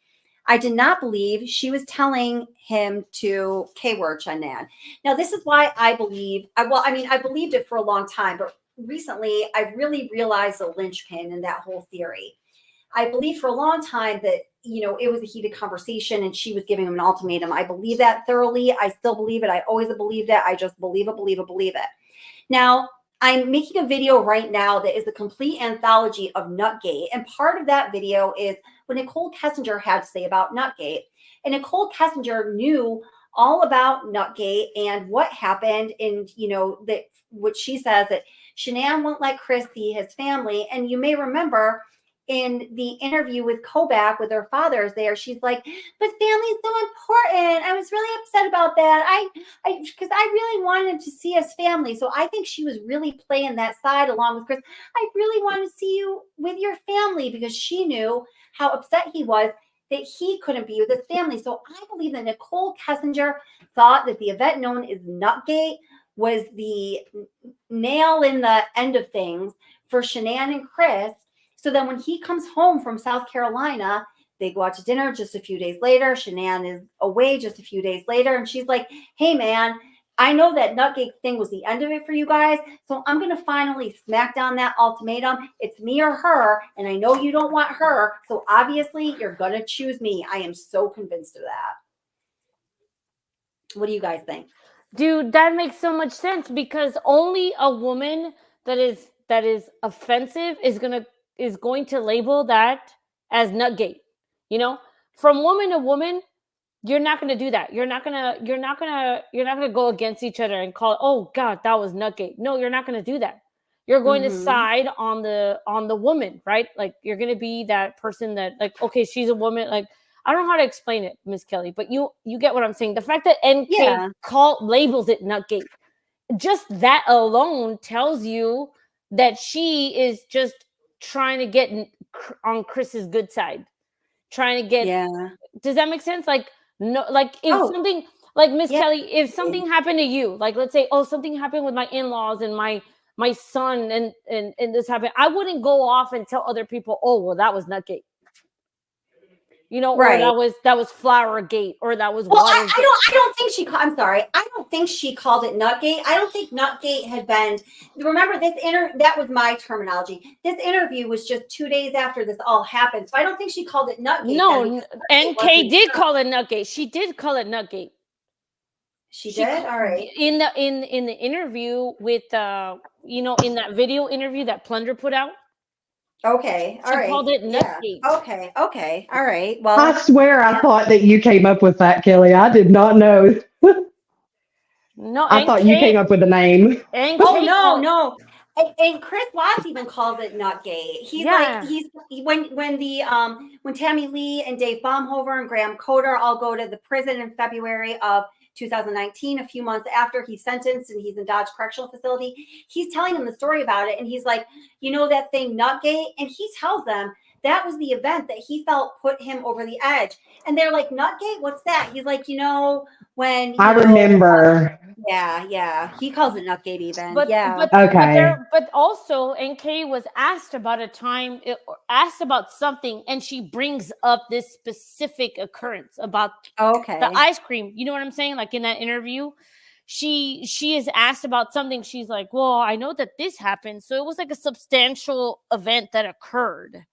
Speaker 4: I did not believe she was telling him to K-word Shanann. Now, this is why I believe, I believed it for a long time, but recently I really realized the linchpin in that whole theory. I believed for a long time that, it was a heated conversation and she was giving him an ultimatum. I believe that thoroughly. I still believe it. I always have believed it. I just believe it. Now, I'm making a video right now that is a complete anthology of Nutgate. And part of that video is what Nicole Kessinger had to say about Nutgate. And Nicole Kessinger knew all about Nutgate and what happened. And, that what she says that Shanann won't let Chris see his family. And you may remember in the interview with Kobach with her fathers there, she's like, but family's so important. I was really upset about that. Because I really wanted to see us family. So I think she was really playing that side along with Chris. I really want to see you with your family because she knew how upset he was that he couldn't be with his family. So I believe that Nicole Kessinger thought that the event known as Nutgate was the nail in the end of things for Shanann and Chris. So then when he comes home from South Carolina, they go out to dinner just a few days later. Shanann is away just a few days later. And she's like, hey, man, I know that Nutgate thing was the end of it for you guys. So I'm going to finally smack down that ultimatum. It's me or her. And I know you don't want her. So obviously you're going to choose me. I am so convinced of that. What do you guys think?
Speaker 8: Dude, that makes so much sense because only a woman that is offensive is going to label that as Nutgate. From woman to woman, you're not going to do that. You're not going to go against each other and call, oh God, that was Nutgate. No, you're not going to do that. You're going to side on the woman, right? Like you're going to be that person that like, okay, she's a woman. Like, I don't know how to explain it, Miss Kelly, but you get what I'm saying. The fact that NK labels it Nutgate, just that alone tells you that she is just trying to get on Chris's good side, trying to get. Yeah. Does that make sense? Like no, like if something like Miss Kelly, if something happened to you, like let's say, something happened with my in-laws and my son, and this happened, I wouldn't go off and tell other people, oh well, that was Nutgate.
Speaker 4: Right.
Speaker 8: Or that was Flowergate, or that was
Speaker 4: Watergate. I don't think she. I'm sorry. I don't think she called it Nutgate. I don't think Nutgate had been. Remember this that was my terminology. This interview was just 2 days after this all happened, so I don't think she called it Nutgate.
Speaker 8: No, NK did call it Nutgate. She did call it Nutgate.
Speaker 4: She did. All right.
Speaker 8: In the interview with in that video interview that Plunder put out.
Speaker 10: Okay.
Speaker 8: All right. She called it Nutgate.
Speaker 10: Yeah.
Speaker 4: Okay. All right. Well,
Speaker 10: I swear I thought that you came up with that, Kelly. I did not know.
Speaker 8: No,
Speaker 10: I thought you came up with the name.
Speaker 4: No. And Chris Watts even calls it Nutgate. He's when Tammy Lee and Dave Baumhover and Graham Coder all go to the prison in February of 2019, a few months after he's sentenced and he's in Dodge Correctional Facility, he's telling them the story about it. And he's like, that thing Nutgate? And he tells them that was the event that he felt put him over the edge. And they're like, Nutgate? What's that? He's like, when
Speaker 10: I remember.
Speaker 4: Yeah. He calls it Nutgate even.
Speaker 8: But also NK was asked about something, and she brings up this specific occurrence about the ice cream. You know what I'm saying? Like in that interview, she is asked about something. She's like, well, I know that this happened. So it was like a substantial event that occurred.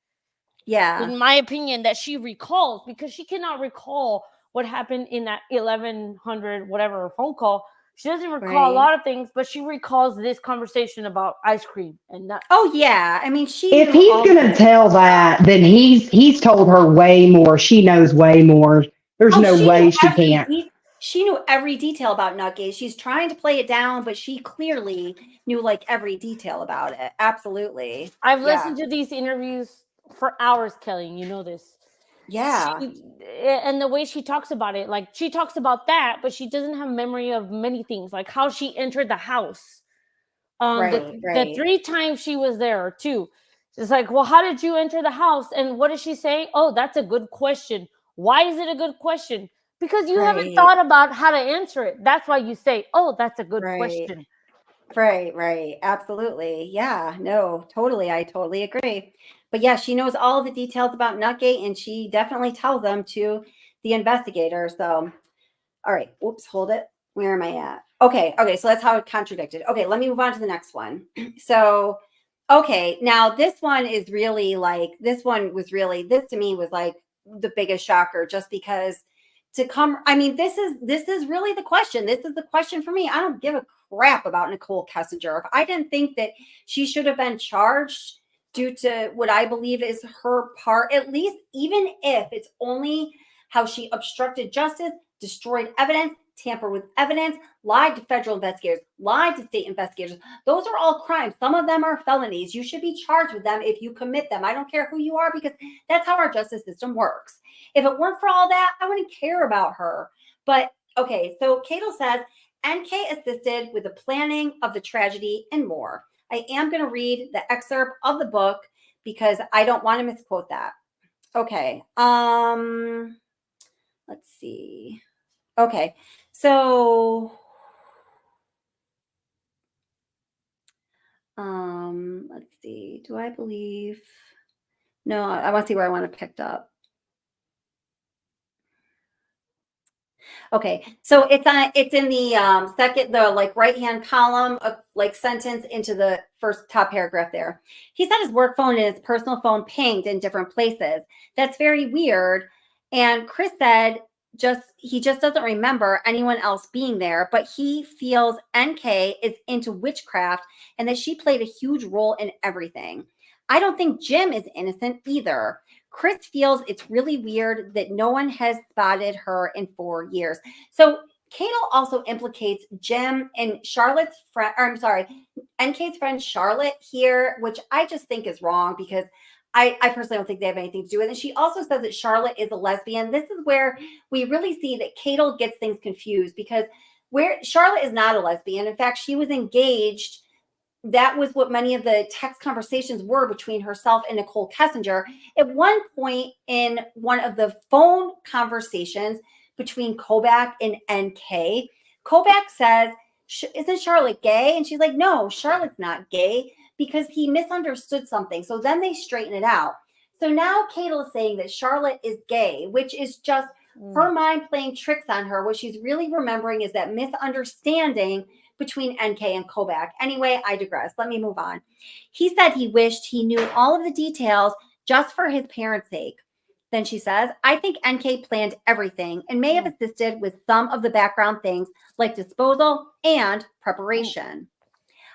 Speaker 4: Yeah.
Speaker 8: In my opinion, that she recalls, because she cannot recall what happened in that 1100 whatever phone call. She doesn't recall a lot of things, but she recalls this conversation about ice cream and nuts.
Speaker 4: Oh yeah, I mean,
Speaker 10: if he's gonna tell that, then he's told her way more. She knows way more. There's no way she can't.
Speaker 4: She knew every detail about Nutgate. She's trying to play it down, but she clearly knew like every detail about it. Absolutely.
Speaker 8: I've listened to these interviews for hours, Kelly. You know this.
Speaker 4: Yeah.
Speaker 8: And the way she talks about it, like she talks about that, but she doesn't have memory of many things, like how she entered the house. The 3 times she was there, or 2. It's like, well, how did you enter the house? And what does she say? Oh, that's a good question. Why is it a good question? Because you haven't thought about how to answer it. That's why you say, oh, that's a good question.
Speaker 4: Right. Absolutely. Yeah, no, totally. I totally agree. But yeah, she knows all the details about Nutgate, and she definitely tells them to the investigator. So, all right. Oops, hold it. Where am I at? Okay. So that's how it contradicted. Okay, let me move on to the next one. So, okay, now this one is really like, this to me was like the biggest shocker, just because this is really the question. This is the question for me. I don't give a crap about Nicole Kessinger. If I didn't think that she should have been charged due to what I believe is her part, at least, even if it's only how she obstructed justice, destroyed evidence, tampered with evidence, lied to federal investigators, lied to state investigators. Those are all crimes. Some of them are felonies. You should be charged with them if you commit them. I don't care who you are, because that's how our justice system works. If it weren't for all that, I wouldn't care about her. But okay, so Cadel says, NK assisted with the planning of the tragedy and more. I am going to read the excerpt of the book because I don't want to misquote that. Okay. Let's see. Okay. So let's see. Do I believe? No, I want to see where I want to pick up. Okay, so it's in the second, the like right-hand column of like sentence into the first top paragraph there. He said his work phone and his personal phone pinged in different places. That's very weird. And Chris said he just doesn't remember anyone else being there, but he feels NK is into witchcraft and that she played a huge role in everything. I don't think Jim is innocent either. Chris feels it's really weird that no one has spotted her in 4 years. So Cadel also implicates Jim and Charlotte's friend, or I'm sorry, NK's friend Charlotte here, which I just think is wrong, because I personally don't think they have anything to do with it. And she also says that Charlotte is a lesbian. This is where we really see that Cadel gets things confused, because where Charlotte is not a lesbian. In fact, she was engaged. That was what many of the text conversations were between herself and Nicole Kessinger. At one point in one of the phone conversations between Kobach and NK, Kobach says, isn't Charlotte gay? And she's like, no, Charlotte's not gay, because he misunderstood something. So then they straighten it out. So now Cadel is saying that Charlotte is gay, which is just her mind playing tricks on her. What she's really remembering is that misunderstanding between NK and Kobach. Anyway, I digress. Let me move on. He said he wished he knew all of the details just for his parents' sake. Then she says, I think NK planned everything and may have assisted with some of the background things like disposal and preparation.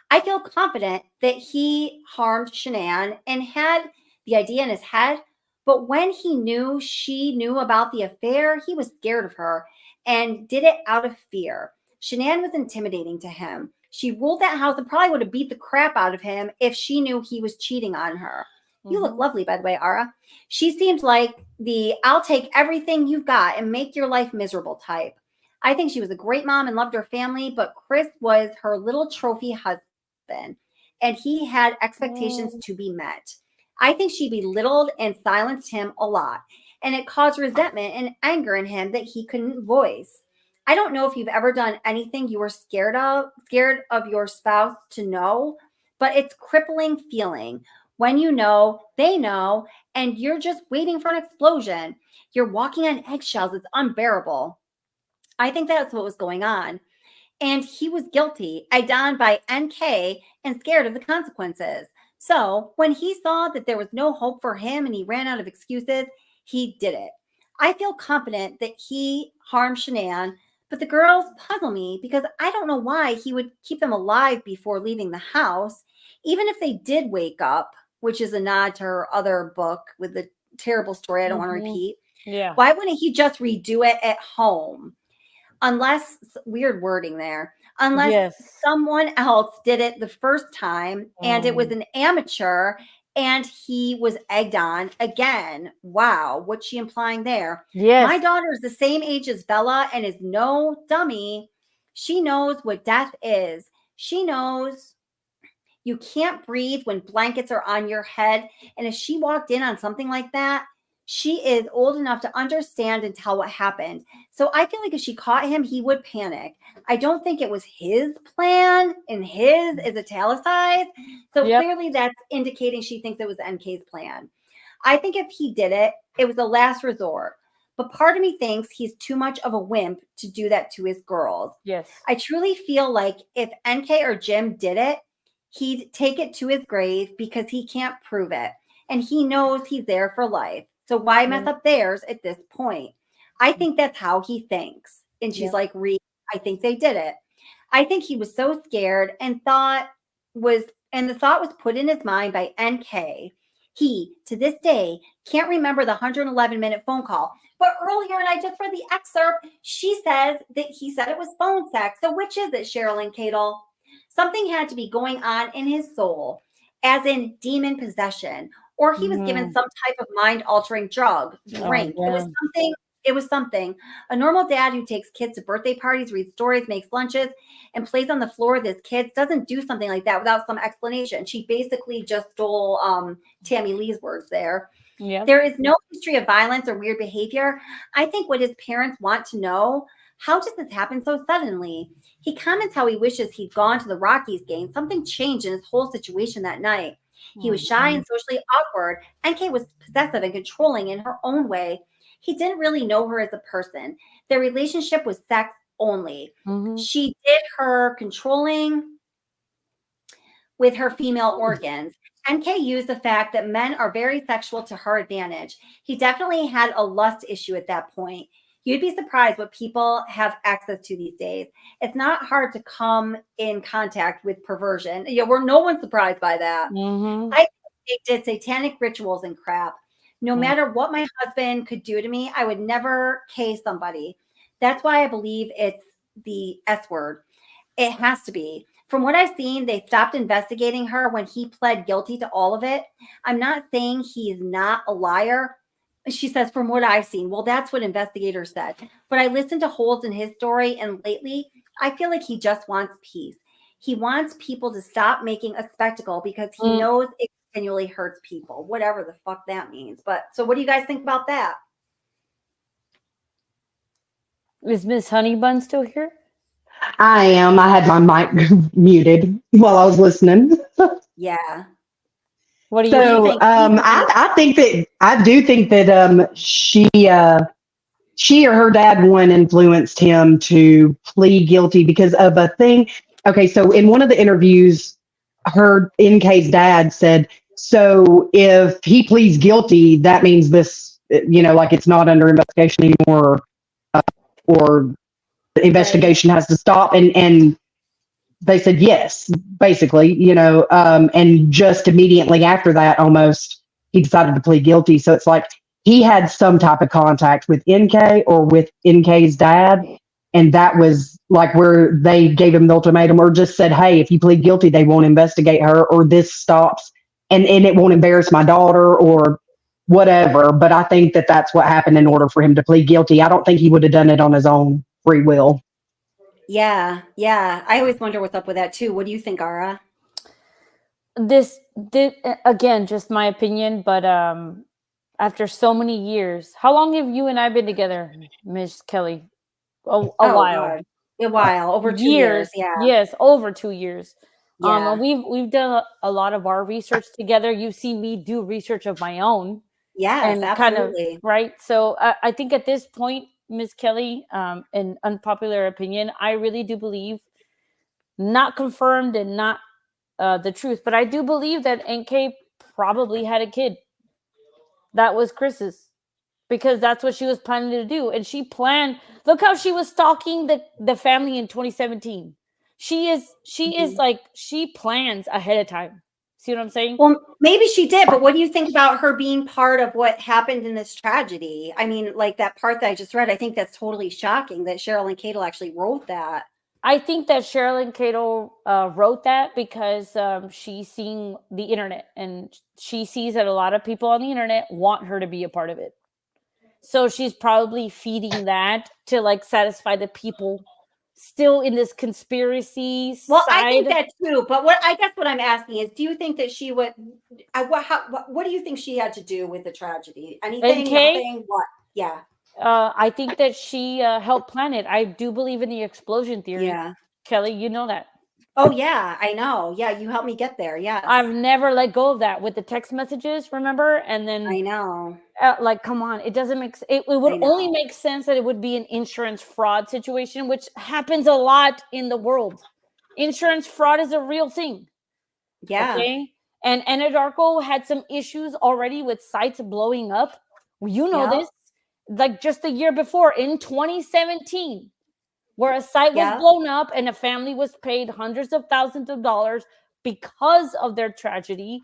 Speaker 4: I feel confident that he harmed Shanann and had the idea in his head, but when he knew she knew about the affair, he was scared of her and did it out of fear. Shanann was intimidating to him. She ruled that house and probably would have beat the crap out of him if she knew he was cheating on her. You look lovely, by the way, Ara. She seemed like the I'll take everything you've got and make your life miserable type. I think she was a great mom and loved her family, but Chris was her little trophy husband, and he had expectations to be met. I think she belittled and silenced him a lot, and it caused resentment and anger in him that he couldn't voice. I don't know if you've ever done anything you were scared of your spouse to know, but it's crippling feeling when you know, they know, and you're just waiting for an explosion. You're walking on eggshells. It's unbearable. I think that's what was going on. And he was guilty, egged on by NK and scared of the consequences. So when he saw that there was no hope for him and he ran out of excuses, he did it. I feel confident that he harmed Shanann, but the girls puzzle me because I don't know why he would keep them alive before leaving the house, even if they did wake up, which is a nod to her other book with the terrible story I don't want to repeat.
Speaker 8: Yeah.
Speaker 4: Why wouldn't he just redo it at home? Unless, weird wording there, unless someone else did it the first time and it was an amateur and he was egged on again. Wow, what's she implying there?
Speaker 8: Yes.
Speaker 4: My daughter is the same age as Bella and is no dummy. She knows what death is. She knows You can't breathe when blankets are on your head. And if she walked in on something like that, she is old enough to understand and tell what happened. So I feel like if she caught him, he would panic. I don't think it was his plan, and his is italicized. So clearly that's indicating she thinks it was NK's plan. I think if he did it, it was the last resort. But part of me thinks he's too much of a wimp to do that to his girls.
Speaker 8: Yes.
Speaker 4: I truly feel like if NK or Jim did it, he'd take it to his grave because he can't prove it. And he knows he's there for life. So why mess up theirs at this point? I think that's how he thinks. And she's like, Reed, I think they did it. I think he was so scared and the thought was put in his mind by NK. He, to this day, can't remember the 111-minute phone call. But earlier, and I just read the excerpt, she says that he said it was phone sex. So which is it, Cherlyn Cadel? Something had to be going on in his soul, as in demon possession, or he was given some type of mind-altering drug, drink. It was something. A normal dad who takes kids to birthday parties, reads stories, makes lunches, and plays on the floor with his kids doesn't do something like that without some explanation. She basically just stole Tammy Lee's words there.
Speaker 8: Yeah.
Speaker 4: There is no history of violence or weird behavior. I think what his parents want to know, how does this happen so suddenly? He comments how he wishes he'd gone to the Rockies game. Something changed in his whole situation that night. He was shy and socially awkward. NK was possessive and controlling in her own way. He didn't really know her as a person. Their relationship was sex only. She did her controlling with her female organs. NK used the fact that men are very sexual to her advantage. He definitely had a lust issue at that point. You'd be surprised what people have access to these days. It's not hard to come in contact with perversion. We're no one's surprised by that. I think they did satanic rituals and crap. No matter what my husband could do to me, I would never K somebody. That's why I believe it's the S word. It has to be. From what I've seen, they stopped investigating her when he pled guilty to all of it. I'm not saying he's not a liar. She says, from what I've seen. Well, that's what investigators said. But I listened to holes in his story, and lately, I feel like he just wants peace. He wants people to stop making a spectacle because he knows it continually hurts people, whatever the fuck that means. But so what do you guys think about that?
Speaker 8: Is Miss Honeybun still here?
Speaker 10: I am. I had my mic muted while I was listening.
Speaker 4: Yeah.
Speaker 8: What do you
Speaker 10: So I do think that she or her dad one influenced him to plead guilty because of a thing. Okay, so in one of the interviews, her NK's dad said, so if he pleads guilty, that means this, like it's not under investigation anymore, or the investigation has to stop. And they said yes, basically, and just immediately after that, almost, he decided to plead guilty. So it's like he had some type of contact with NK or with NK's dad. And that was like where they gave him the ultimatum, or just said, hey, if you plead guilty, they won't investigate her, or this stops and it won't embarrass my daughter or whatever. But I think that that's what happened in order for him to plead guilty. I don't think he would have done it on his own free will.
Speaker 4: Yeah. I always wonder what's up with that too. What do you think, Ara?
Speaker 8: This again, just my opinion, but after so many years, how long have you and I been together, Miss Kelly? A while.
Speaker 4: God. A while, over 2 years. Yeah.
Speaker 8: Yes, over 2 years.
Speaker 4: Yeah.
Speaker 8: We've done a lot of our research together. You've seen me do research of my own.
Speaker 4: Yes,
Speaker 8: and
Speaker 4: absolutely.
Speaker 8: kind of, right. So I think at this point, Miss Kelly, an unpopular opinion, I really do believe, not confirmed and not the truth, but I do believe that NK probably had a kid that was Chris's, because that's what she was planning to do. And she planned, look how she was stalking the family in 2017. She is like, she plans ahead of time. See what I'm saying?
Speaker 4: Well, maybe she did, but what do you think about her being part of what happened in this tragedy? I mean, like that part that I just read, I think that's totally shocking that Cherlyn Cadel actually wrote that.
Speaker 8: I think that Cherlyn Cadel wrote that because she's seeing the internet, and she sees that a lot of people on the internet want her to be a part of it. So she's probably feeding that to like satisfy the people still in this conspiracy
Speaker 4: Well,
Speaker 8: side.
Speaker 4: I think that too. But what I'm asking is, do you think that she would? What do you think she had to do with the tragedy? Anything?
Speaker 8: NK?
Speaker 4: Nothing? What? Yeah.
Speaker 8: I think that she helped plan it. I do believe in the explosion theory.
Speaker 4: Yeah.
Speaker 8: Kelly, you know that.
Speaker 4: Oh yeah, I know. Yeah, you helped me get there. Yes.
Speaker 8: I've never let go of that with the text messages, remember? And then
Speaker 4: I know.
Speaker 8: like, come on, it doesn't make it would only make sense that it would be an insurance fraud situation, which happens a lot in the world. Insurance fraud is a real thing.
Speaker 4: Yeah.
Speaker 8: Okay. And Anadarko had some issues already with sites blowing up. You know this, like just the year before in 2017, where a site was blown up and a family was paid hundreds of thousands of dollars because of their tragedy.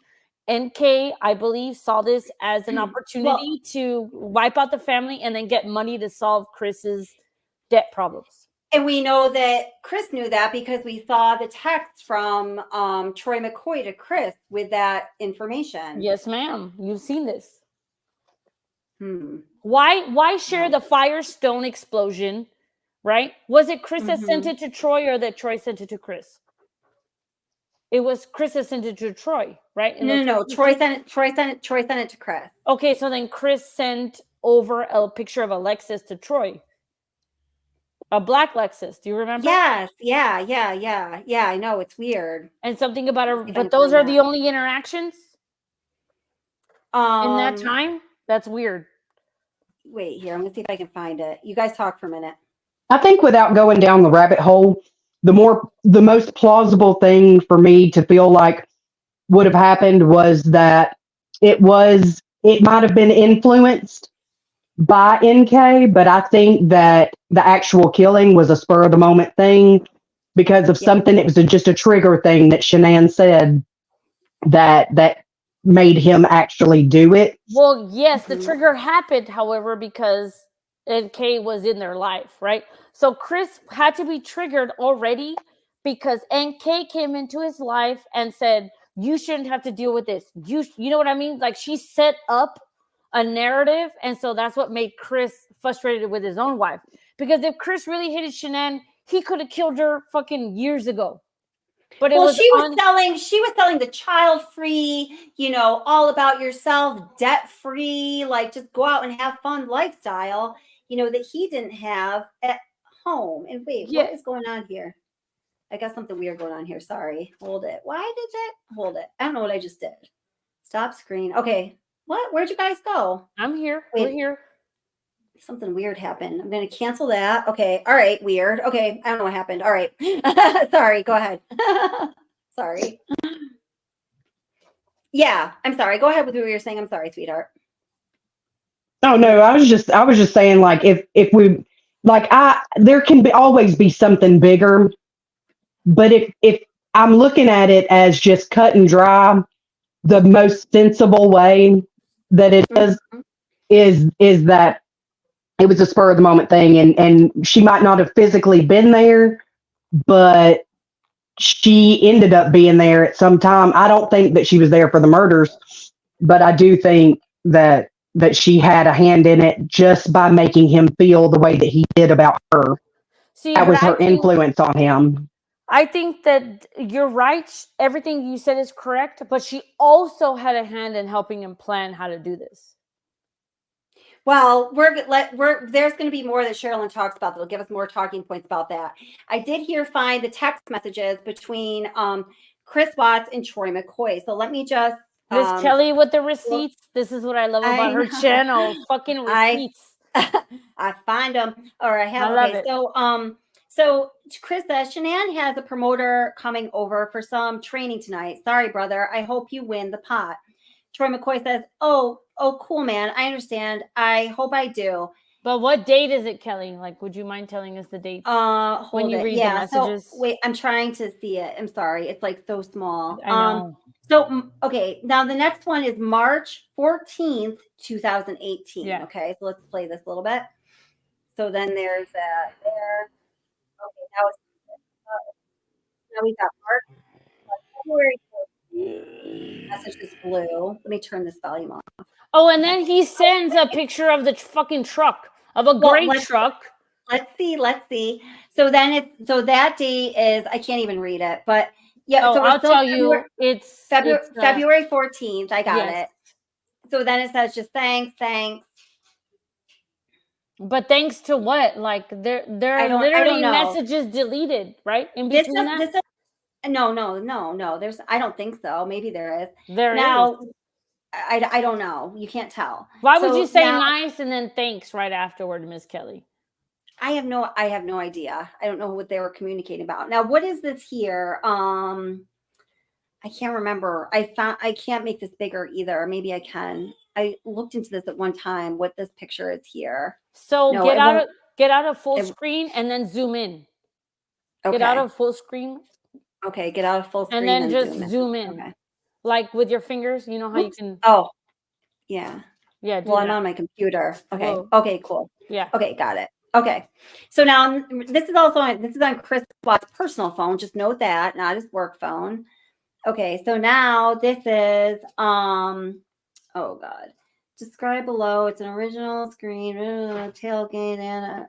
Speaker 8: NK, I believe, saw this as an opportunity to wipe out the family and then get money to solve Chris's debt problems.
Speaker 4: And we know that Chris knew that because we saw the text from Troy McCoy to Chris with that information.
Speaker 8: Yes, ma'am. You've seen this. Why share the Firestone explosion, right? Was it Chris that sent it to Troy or that Troy sent it to Chris? It was Chris that sent it to Troy, right?
Speaker 4: No. Troy sent it to Chris.
Speaker 8: Okay, so then Chris sent over a picture of a Lexus to Troy. A black Lexus. Do you remember?
Speaker 4: Yes. Yeah. I know. It's weird.
Speaker 8: And something about but those are the only interactions in that time? That's weird.
Speaker 4: Wait here. I'm gonna see if I can find it. You guys talk for a minute.
Speaker 10: I think without going down the rabbit hole, the most plausible thing for me to feel like would have happened was that it might have been influenced by NK, but I think that the actual killing was a spur of the moment thing because of something. It was just a trigger thing that Shanann said that made him actually do it.
Speaker 8: Well, yes, the trigger happened, however, because NK was in their life, right? So Chris had to be triggered already because NK came into his life and said, you shouldn't have to deal with this. You know what I mean? Like she set up a narrative. And so that's what made Chris frustrated with his own wife. Because if Chris really hated Shanann, he could have killed her fucking years ago. But
Speaker 4: she was selling the child free, all about yourself, debt free, like just go out and have fun lifestyle, that he didn't have at home. And wait, what is going on here? I got something weird going on here. Sorry. Hold it. Why did that? Hold it. I don't know what I just did. Stop screen. Okay. What? Where'd you guys go?
Speaker 8: I'm here.
Speaker 4: Wait.
Speaker 8: We're here.
Speaker 4: Something weird happened. I'm going to cancel that. Okay. All right. Weird. Okay. I don't know what happened. All right. Sorry. Go ahead. Sorry. Yeah. I'm sorry. Go ahead with what you were saying. I'm sorry, sweetheart.
Speaker 10: Oh no, I was just saying, like, if we, like, there can always be something bigger, but if I'm looking at it as just cut and dry, the most sensible way that it is that it was a spur of the moment thing, and she might not have physically been there, but she ended up being there at some time. I don't think that she was there for the murders, but I do think that she had a hand in it just by making him feel the way that he did about her.
Speaker 8: See,
Speaker 10: that was her influence on him.
Speaker 8: I think that you're right. Everything you said is correct, but she also had a hand in helping him plan how to do this.
Speaker 4: Well, there's going to be more that Cherlyn talks about that'll give us more talking points about that. I did find the text messages between Chris Watts and Troy McCoy. So let me just
Speaker 8: Miss Kelly with the receipts. This is what I love about her channel. Fucking receipts.
Speaker 4: I find them, or I have.
Speaker 8: I love it.
Speaker 4: So Chris says Shanann has a promoter coming over for some training tonight. Sorry, brother. I hope you win the pot. Troy McCoy says, "Oh, cool, man. I understand. I hope I do."
Speaker 8: But what date is it, Kelly? Like, would you mind telling us the date?
Speaker 4: When
Speaker 8: you read the messages?
Speaker 4: So, wait, I'm trying to see it. I'm sorry. It's like so small.
Speaker 8: I know.
Speaker 4: So, okay. Now the next one is March 14th, 2018.
Speaker 8: Yeah.
Speaker 4: Okay. So let's play this a little bit. So then there's that there. Okay. Now we got March, February 14th. Message is blue. Let me turn this volume off.
Speaker 8: Oh, and then he sends a picture of the fucking truck, of a gray truck.
Speaker 4: let's see. So then so that day is, I can't even read it, but yeah.
Speaker 8: Oh,
Speaker 4: So we're
Speaker 8: I'll
Speaker 4: still
Speaker 8: tell you, it's
Speaker 4: February 14th. I got
Speaker 8: yes.
Speaker 4: it. So then it says just thanks.
Speaker 8: But thanks to what? Like there
Speaker 4: I
Speaker 8: are
Speaker 4: don't
Speaker 8: literally
Speaker 4: know.
Speaker 8: messages deleted, right? In
Speaker 4: This
Speaker 8: between that?
Speaker 4: is no. I don't think so. Maybe there is.
Speaker 8: There is.
Speaker 4: Now, I don't know. You can't tell.
Speaker 8: Why would
Speaker 4: So
Speaker 8: you say
Speaker 4: now,
Speaker 8: nice and then thanks right afterward, Miss Kelly?
Speaker 4: I have no idea. I don't know what they were communicating about. Now, what is this here? I can't remember. I can't make this bigger either. Maybe I can. I looked into this at one time. What this picture is here.
Speaker 8: So
Speaker 4: No,
Speaker 8: get out of full screen and then zoom in.
Speaker 4: Okay.
Speaker 8: Get out of full screen.
Speaker 4: Okay, get out of full screen
Speaker 8: And then just
Speaker 4: zoom in.
Speaker 8: zoom in.
Speaker 4: Okay.
Speaker 8: Like with your fingers, you know how you can.
Speaker 4: Oh, yeah.
Speaker 8: Yeah.
Speaker 4: Well, I'm on my computer. Okay.
Speaker 8: Whoa.
Speaker 4: Okay, cool.
Speaker 8: Yeah.
Speaker 4: Okay, got it. Okay. So now this is on Chris Watt's personal phone. Just note that, not his work phone. Okay, so now this is oh god. Describe below. It's an original screen, tailgate and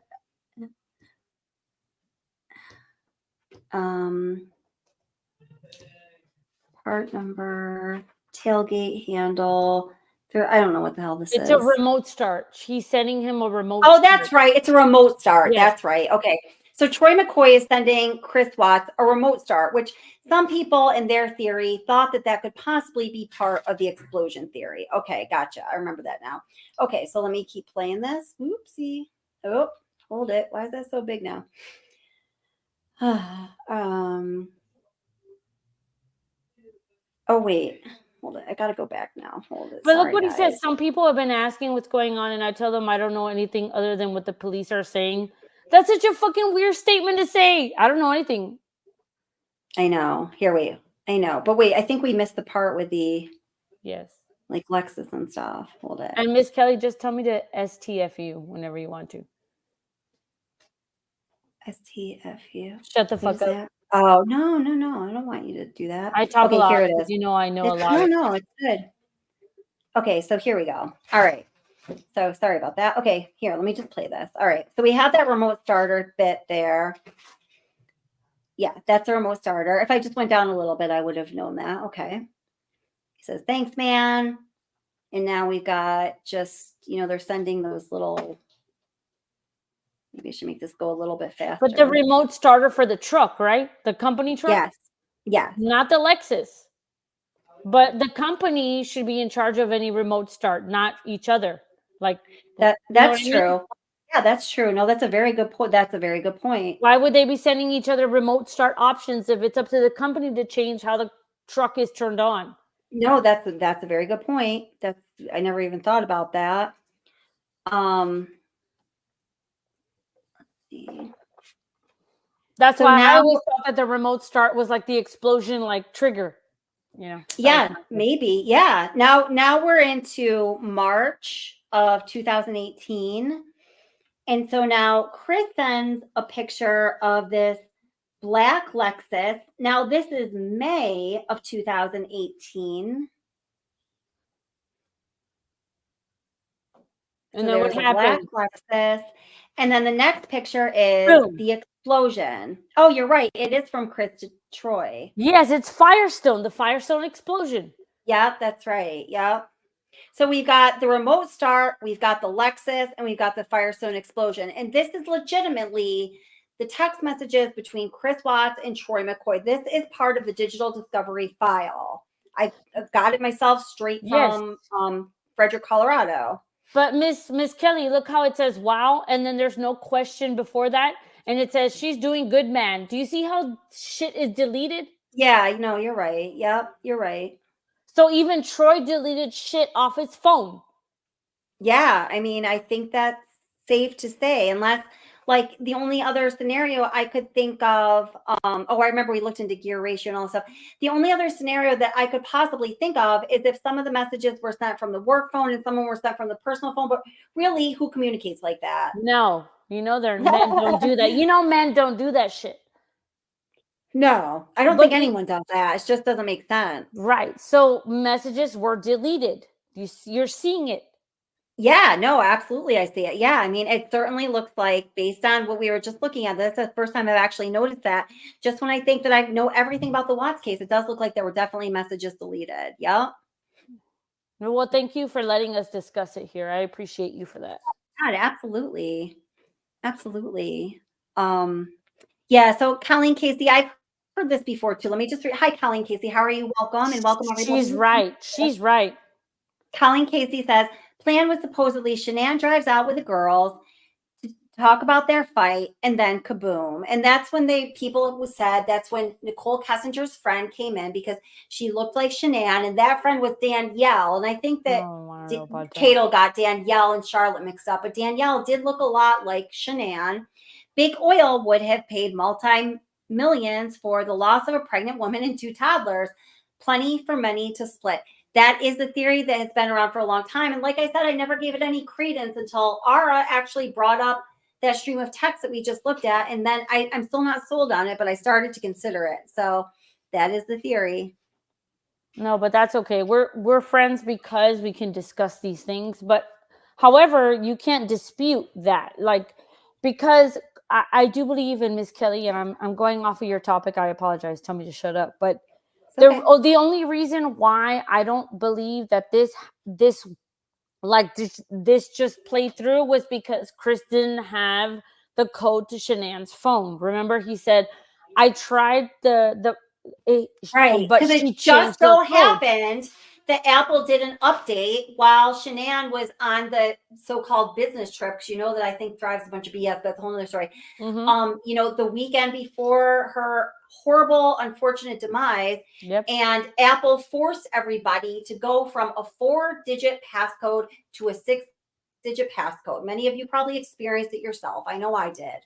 Speaker 4: part number, tailgate handle. I don't know what the hell this is.
Speaker 8: It's a remote start. She's sending him a remote
Speaker 4: Oh,
Speaker 8: start.
Speaker 4: that's right. It's a remote start.
Speaker 8: Yes.
Speaker 4: That's right. Okay. So Troy McCoy is sending Chris Watts a remote start, which some people in their theory thought that could possibly be part of the explosion theory. Okay, gotcha. I remember that now. Okay, so let me keep playing this. Oopsie. Oh, hold it. Why is that so big now? Oh, wait. Hold it. I got to go back now. Hold it.
Speaker 8: But
Speaker 4: Sorry,
Speaker 8: look what
Speaker 4: guys.
Speaker 8: he says. Some people have been asking what's going on, and I tell them I don't know anything other than what the police are saying. That's such a fucking weird statement to say. I don't know anything.
Speaker 4: I know. Here, wait. I know. But wait, I think we missed the part with the like Lexus and stuff. Hold it.
Speaker 8: And Miss Kelly, just tell me to STFU whenever you want to.
Speaker 4: STFU.
Speaker 8: Shut the fuck up.
Speaker 4: Oh, no. I don't want you to do that.
Speaker 8: I talk a lot.
Speaker 4: Here it is.
Speaker 8: You know I know a lot.
Speaker 4: No, it's good. Okay, so here we go. All right. So sorry about that. Okay, here, let me just play this. All right. So we have that remote starter bit there. Yeah, that's a remote starter. If I just went down a little bit, I would have known that. Okay. He says, thanks, man. And now we've got just, they're sending those little, maybe I should make this go a little bit faster.
Speaker 8: But the remote starter for the truck, right? The company truck?
Speaker 4: Yes.
Speaker 8: Not the Lexus. But the company should be in charge of any remote start, not each other. Like
Speaker 4: that's true. Yeah, that's true. No, that's a very good point. That's a very good point.
Speaker 8: Why would they be sending each other remote start options if it's up to the company to change how the truck is turned on?
Speaker 4: No, that's a very good point. I never even thought about that. Let's see.
Speaker 8: That's why I always thought that the remote start was like the explosion, like trigger.
Speaker 4: Yeah, maybe. Yeah. Now we're into March of 2018. And so now Chris sends a picture of this black Lexus. Now this is May of 2018.
Speaker 8: And then what happened?
Speaker 4: Black Lexus. And then the next picture is the explosion. Oh, you're right. It is from Chris to Troy.
Speaker 8: Yes, it's Firestone, the Firestone explosion.
Speaker 4: Yep, that's right. Yep. So we've got the remote start, we've got the Lexus, and we've got the Firestone explosion. And this is legitimately the text messages between Chris Watts and Troy McCoy. This is part of the digital discovery file. I've got it myself straight from Frederick, Colorado.
Speaker 8: But Miss Kelly, look how it says wow, and then there's no question before that, and it says she's doing good, man. Do you see how shit is deleted?
Speaker 4: Yeah, you're right. Yep, you're right.
Speaker 8: So even Troy deleted shit off his phone.
Speaker 4: Yeah, I mean, I think that's safe to say, unless like the only other scenario I could think of, I remember we looked into gear ratio and all that stuff. The only other scenario that I could possibly think of is if some of the messages were sent from the work phone and some were sent from the personal phone, but really, who communicates like that?
Speaker 8: No, men don't do that. Men don't do that shit.
Speaker 4: No, I don't think anyone does that. It just doesn't make sense.
Speaker 8: Right. So messages were deleted. You're seeing it.
Speaker 4: Yeah, no, absolutely. I see it. Yeah, I mean, it certainly looks like, based on what we were just looking at, this is the first time I've actually noticed that. Just when I think that I know everything about the Watts case, it does look like there were definitely messages deleted. Yep.
Speaker 8: Well, thank you for letting us discuss it here. I appreciate you for that.
Speaker 4: God, absolutely. Absolutely. Yeah, so Colleen Casey, I've heard this before too. Let me just hi, Colleen Casey. How are you? Welcome and welcome everybody.
Speaker 8: She's right. She's right.
Speaker 4: Colleen Casey says, plan was supposedly Shanann drives out with the girls to talk about their fight, and then kaboom. And that's when people said that's when Nicole Kessinger's friend came in, because she looked like Shanann, and that friend was Danielle. And I think that Cadel got Danielle and Charlotte mixed up, but Danielle did look a lot like Shanann. Big Oil would have paid multi-millions for the loss of a pregnant woman and 2 toddlers. Plenty for many to split. That is the theory that has been around for a long time. And like I said, I never gave it any credence until Ara actually brought up that stream of text that we just looked at. And then I'm still not sold on it, but I started to consider it. So that is the theory.
Speaker 8: No, but that's okay. We're friends because we can discuss these things. But however, you can't dispute that. Like, because I do believe in Miss Kelly, and I'm going off of your topic. I apologize. Tell me to shut up. But the only reason why I don't believe that this just played through was because Chris didn't have the code to Shanann's phone. Remember, he said, I tried
Speaker 4: right, because it just so happened that Apple did an update while Shanann was on the so-called business trip, because you know that I think Thrive's a bunch of BS, but that's a whole other story. You know, the weekend before her horrible, unfortunate demise, and Apple forced everybody to go from a 4-digit passcode to a 6-digit passcode. Many of you probably experienced it yourself. I know I did.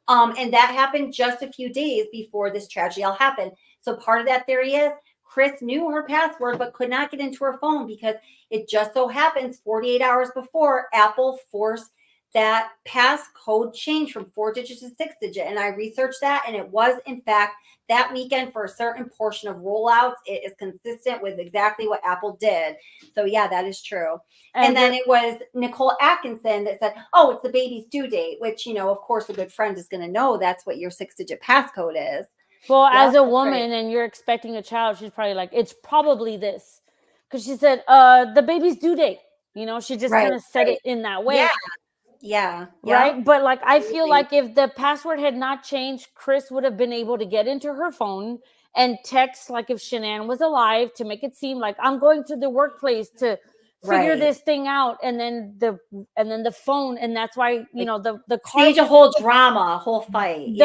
Speaker 4: And that happened just a few days before this tragedy all happened. So part of that theory is Chris knew her password but could not get into her phone, because it just so happens 48 hours before Apple forced that passcode change from 4 digits to 6 digit. And I researched that, and it was in fact that weekend for a certain portion of rollouts. It is consistent with exactly what Apple did. So yeah, that is true. And then it was Nicole Atkinson that said, oh, it's the baby's due date, which, you know, of course, a good friend is going to know that's what your 6-digit passcode is.
Speaker 8: Well, as a woman and you're expecting a child, she's probably like, it's probably this. Because she said, the baby's due date. You know, she just kind of said it in that way.
Speaker 4: Yeah.
Speaker 8: Right. But like, I feel like if the password had not changed, Chris would have been able to get into her phone and text, like if Shanann was alive, to make it seem like I'm going to the workplace to figure this thing out. And then the phone. And that's why, you know, the car,
Speaker 4: stage a whole drama, a whole fight.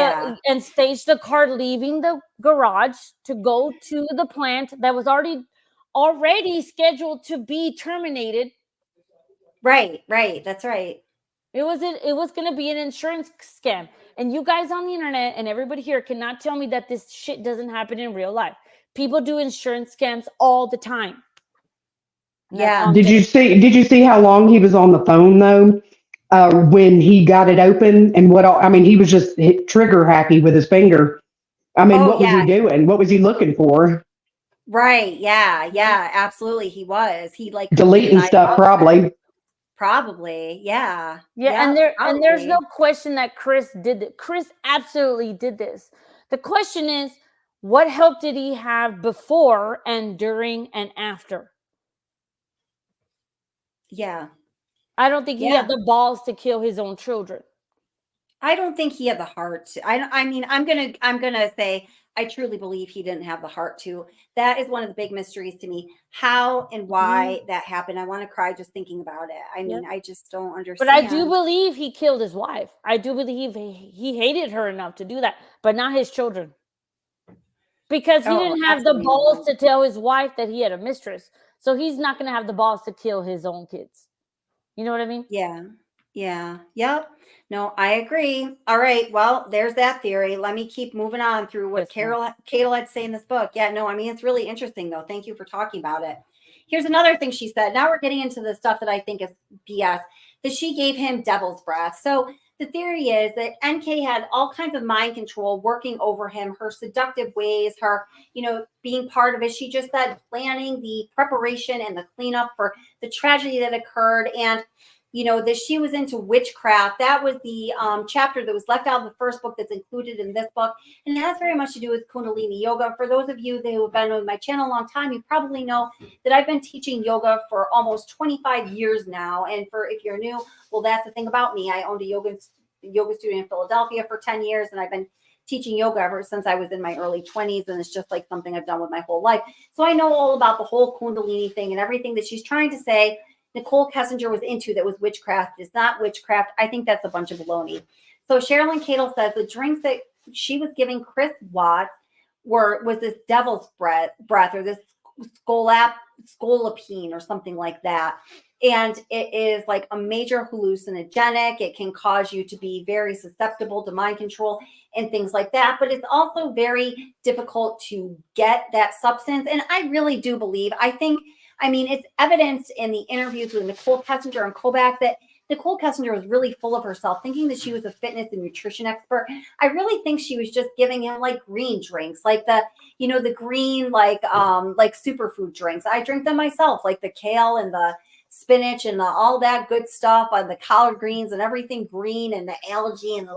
Speaker 8: And stage the car leaving the garage to go to the plant that was already scheduled to be terminated.
Speaker 4: Right. That's right.
Speaker 8: It was going to be an insurance scam. And you guys on the internet and everybody here cannot tell me that this shit doesn't happen in real life. People do insurance scams all the time.
Speaker 10: Yeah. Did you see how long he was on the phone though? When he got it open, and he was just trigger happy with his finger. I mean, what was he doing? What was he looking for?
Speaker 4: Right. Yeah, absolutely. He was. He like
Speaker 10: deleting stuff probably.
Speaker 4: Probably, yeah.
Speaker 8: And there's no question that Chris did it. Chris absolutely did this. The question is, what help did he have before and during and after?
Speaker 4: Yeah.
Speaker 8: I don't think he had the balls to kill his own children.
Speaker 4: I don't think he had the heart to. I mean, I'm gonna say I truly believe he didn't have the heart to. That is one of the big mysteries to me. How and why that happened. I want to cry just thinking about it. I mean, I just don't understand.
Speaker 8: But I do believe he killed his wife. I do believe he hated her enough to do that, but not his children. Because he didn't have the balls to tell his wife that he had a mistress. So he's not going to have the balls to kill his own kids. You know what I mean?
Speaker 4: Yeah. Yep. No, I agree. All right. Well, there's that theory. Let me keep moving on through what Cadel had to say in this book. Yeah, no, I mean, it's really interesting though. Thank you for talking about it. Here's another thing she said. Now we're getting into the stuff that I think is BS, that she gave him devil's breath. So the theory is that NK had all kinds of mind control working over him, her seductive ways, her, being part of it. She just said planning the preparation and the cleanup for the tragedy that occurred. And, that she was into witchcraft. That was the chapter that was left out of the first book that's included in this book. And it has very much to do with Kundalini yoga. For those of you who have been on my channel a long time, you probably know that I've been teaching yoga for almost 25 years now. And if you're new, well, that's the thing about me. I owned a yoga studio in Philadelphia for 10 years, and I've been teaching yoga ever since I was in my early 20s. And it's just like something I've done with my whole life. So I know all about the whole Kundalini thing and everything that she's trying to say Nicole Kessinger was into that was witchcraft. It's not witchcraft. I think that's a bunch of baloney. So Cherlyn Cadel says the drinks that she was giving Chris Watts was this devil's breath or this scolapine or something like that. And it is like a major hallucinogenic. It can cause you to be very susceptible to mind control and things like that. But it's also very difficult to get that substance. And I really do believe, it's evidenced in the interviews with Nicole Kessinger and Kobach that Nicole Kessinger was really full of herself, thinking that she was a fitness and nutrition expert. I really think she was just giving him like green drinks, like the green, like superfood drinks. I drink them myself, like the kale and the spinach and all that good stuff on the collard greens and everything green and the algae and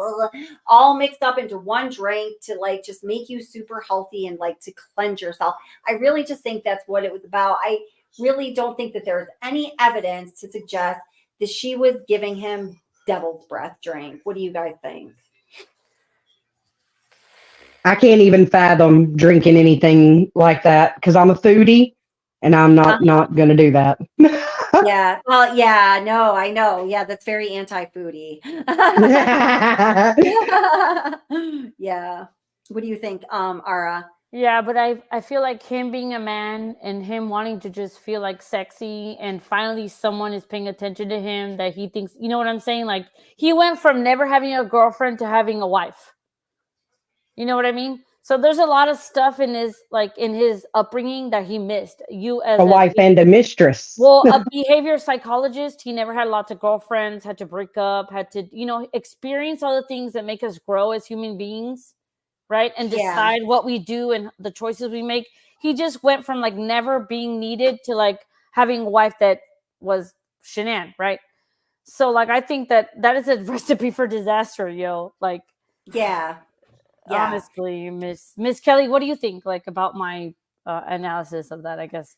Speaker 4: all mixed up into one drink to like just make you super healthy and like to cleanse yourself. I really just think that's what it was about. I really don't think that there's any evidence to suggest that she was giving him devil's breath drink. What do you guys think?
Speaker 10: I can't even fathom drinking anything like that because I'm a foodie and I'm not going to do that.
Speaker 4: Yeah. Well, yeah, no, I know. Yeah, that's very anti-foodie. Yeah. What do you think, Ara?
Speaker 8: Yeah, but I feel like him being a man and him wanting to just feel like sexy and finally someone is paying attention to him that he thinks, you know what I'm saying? Like he went from never having a girlfriend to having a wife. You know what I mean? So there's a lot of stuff in his upbringing that he missed. You as
Speaker 10: a wife and a mistress.
Speaker 8: Well, a behavior psychologist, he never had lots of girlfriends, had to break up, had to, experience all the things that make us grow as human beings. Right. And decide what we do and the choices we make. He just went from like never being needed to like having a wife that was Shanann. Right. So like, I think that is a recipe for disaster, yo. Like,
Speaker 4: yeah.
Speaker 8: Honestly, Miss Kelly, what do you think like about my analysis of that? I guess.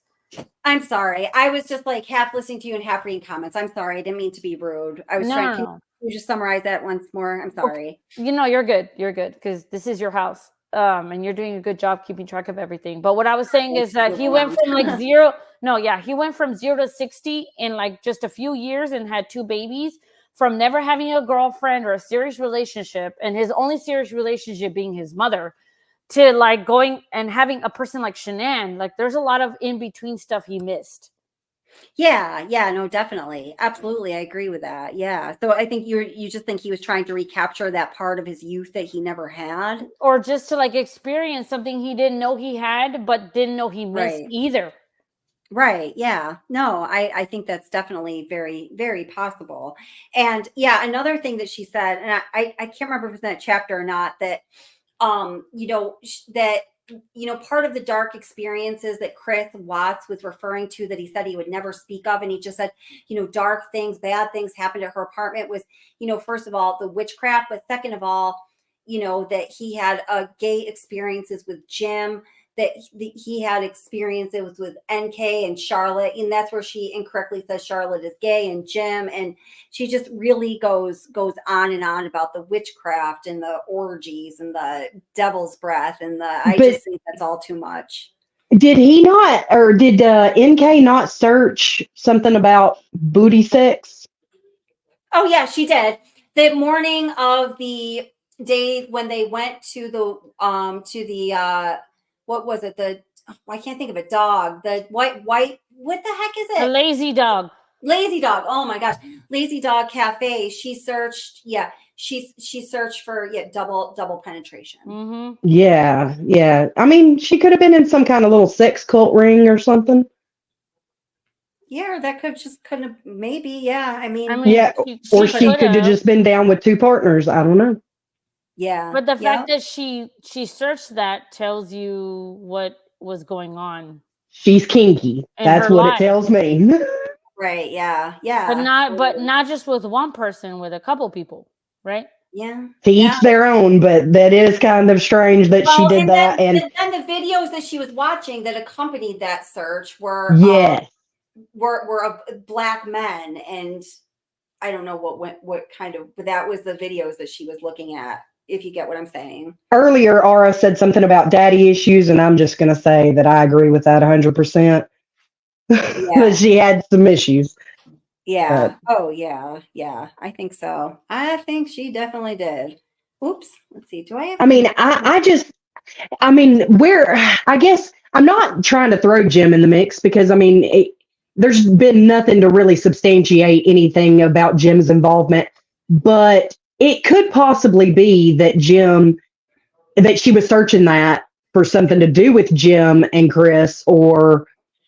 Speaker 4: I'm sorry. I was just like half listening to you and half reading comments. I'm sorry. I didn't mean to be rude. I was trying to. Can you just summarize that once more? I'm sorry.
Speaker 8: You're good. You're good because this is your house, and you're doing a good job keeping track of everything. But what I was saying is that he went from like zero. No, yeah, he went from 0 to 60 in like just a few years and had 2 babies. From never having a girlfriend or a serious relationship, and his only serious relationship being his mother, to like going and having a person like Shanann. Like there's a lot of in between stuff he missed.
Speaker 4: Yeah, no, definitely. Absolutely. I agree with that. Yeah. So I think you just think he was trying to recapture that part of his youth that he never had.
Speaker 8: Or just to like experience something he didn't know he had, but didn't know he missed either.
Speaker 4: Right. Yeah. No, I think that's definitely very, very possible. And yeah, another thing that she said, and I can't remember if it's in that chapter or not, that, part of the dark experiences that Chris Watts was referring to that he said he would never speak of. And he just said, dark things, bad things happened at her apartment was, first of all, the witchcraft, but second of all, that he had gay experiences with Jim, that he had experiences with NK and Charlotte. And that's where she incorrectly says Charlotte is gay and Jim. And she just really goes on and on about the witchcraft and the orgies and the devil's breath. And I just think that's all too much.
Speaker 10: Did he not, or did NK not search something about booty sex?
Speaker 4: Oh yeah, she did. The morning of the day when they went to the what was it? I can't think of a dog. The white, what the heck is it?
Speaker 8: A lazy dog.
Speaker 4: Lazy dog. Oh my gosh. Lazy Dog Cafe. She searched. Yeah. She searched for double penetration.
Speaker 8: Mm-hmm.
Speaker 10: Yeah. I mean, she could have been in some kind of little sex cult ring or something.
Speaker 4: Yeah, that could just kind of maybe. Yeah, I mean,
Speaker 10: Yeah, or she could have
Speaker 8: could've.
Speaker 10: just been down with two partners. I don't know.
Speaker 4: yeah.
Speaker 8: But the fact
Speaker 4: Yep.
Speaker 8: that she searched that tells you what was going on
Speaker 10: She's kinky.
Speaker 8: in
Speaker 10: That's
Speaker 8: her
Speaker 10: what it
Speaker 8: life.
Speaker 10: tells me.
Speaker 4: Right. Yeah. Yeah.
Speaker 8: But not just with one person, with a couple people, right?
Speaker 4: Yeah.
Speaker 10: To
Speaker 4: Yeah.
Speaker 10: each their own, but that is kind of strange that she
Speaker 4: Well,
Speaker 10: did
Speaker 4: and
Speaker 10: that. And
Speaker 4: then the videos that she was watching that accompanied that search were
Speaker 10: yes,
Speaker 4: of black men, and I don't know what kind of, but that was the videos that she was looking at. If you get what I'm saying.
Speaker 10: earlier Aura said something about daddy issues, and I'm just going to say that I agree with that 100%.
Speaker 4: Yeah.
Speaker 10: That she had some issues.
Speaker 4: Yeah. Oh, yeah. Yeah. I think so. I think she definitely did. Oops. Let's see. Do I have?
Speaker 10: I mean, I mean, I guess I'm not trying to throw Jim in the mix because I mean, there's been nothing to really substantiate anything about Jim's involvement, but it could possibly be that she was searching that for something to do with Jim and Chris or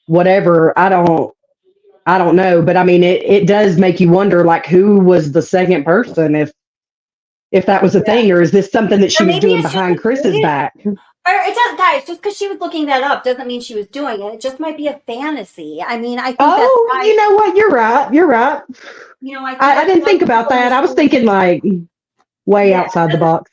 Speaker 10: whatever. I don't know, but I mean, it does make you wonder, like, who was the second person if that was a thing, or is this something that she
Speaker 4: Or
Speaker 10: was
Speaker 4: maybe
Speaker 10: doing
Speaker 4: it's just
Speaker 10: behind Chris's back?
Speaker 4: Or it doesn't, guys. Just because she was looking that up doesn't mean she was doing it. It just might be a fantasy. I mean, I think that's why,
Speaker 10: You know what? You're right. You're right.
Speaker 4: you know,
Speaker 10: I didn't think about that. I was thinking like way
Speaker 4: Yeah.
Speaker 10: outside the box.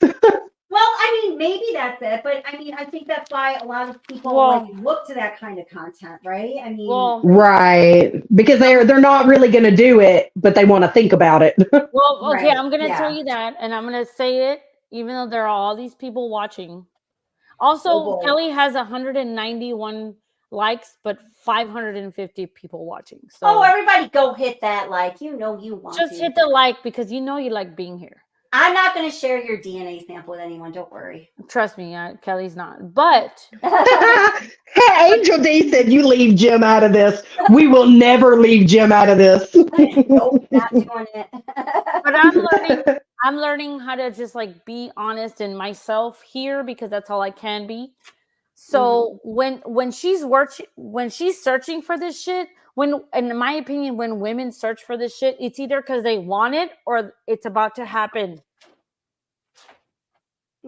Speaker 4: Well, I mean, maybe that's it, but I mean, I think that's why a lot of people
Speaker 8: Well-
Speaker 4: like look to that kind of content, right? I mean,
Speaker 8: Well,
Speaker 10: Right. Because they're not really going to do it, but they want to think about it.
Speaker 8: well, okay,
Speaker 4: Right,
Speaker 8: I'm gonna
Speaker 4: yeah.
Speaker 8: tell you that, and I'm gonna say it, even though there are all these people watching. Also,
Speaker 4: Oh, boy.
Speaker 8: Kelly has 191 likes, but 550 people watching. So
Speaker 4: Oh, everybody go hit that like. You know you want
Speaker 8: just
Speaker 4: to.
Speaker 8: hit the like because you know you like being here.
Speaker 4: I'm not going to share your DNA sample with anyone. Don't worry.
Speaker 8: Trust me, Kelly's not. But
Speaker 10: Hey, Angel D said, "You leave Jim out of this. We will never leave Jim out of this."
Speaker 4: Nope, not doing it.
Speaker 8: but I'm learning how to just like be honest in myself here because that's all I can be. So when she's searching for this shit, in my opinion, when women search for this shit, it's either because they want it or it's about to happen.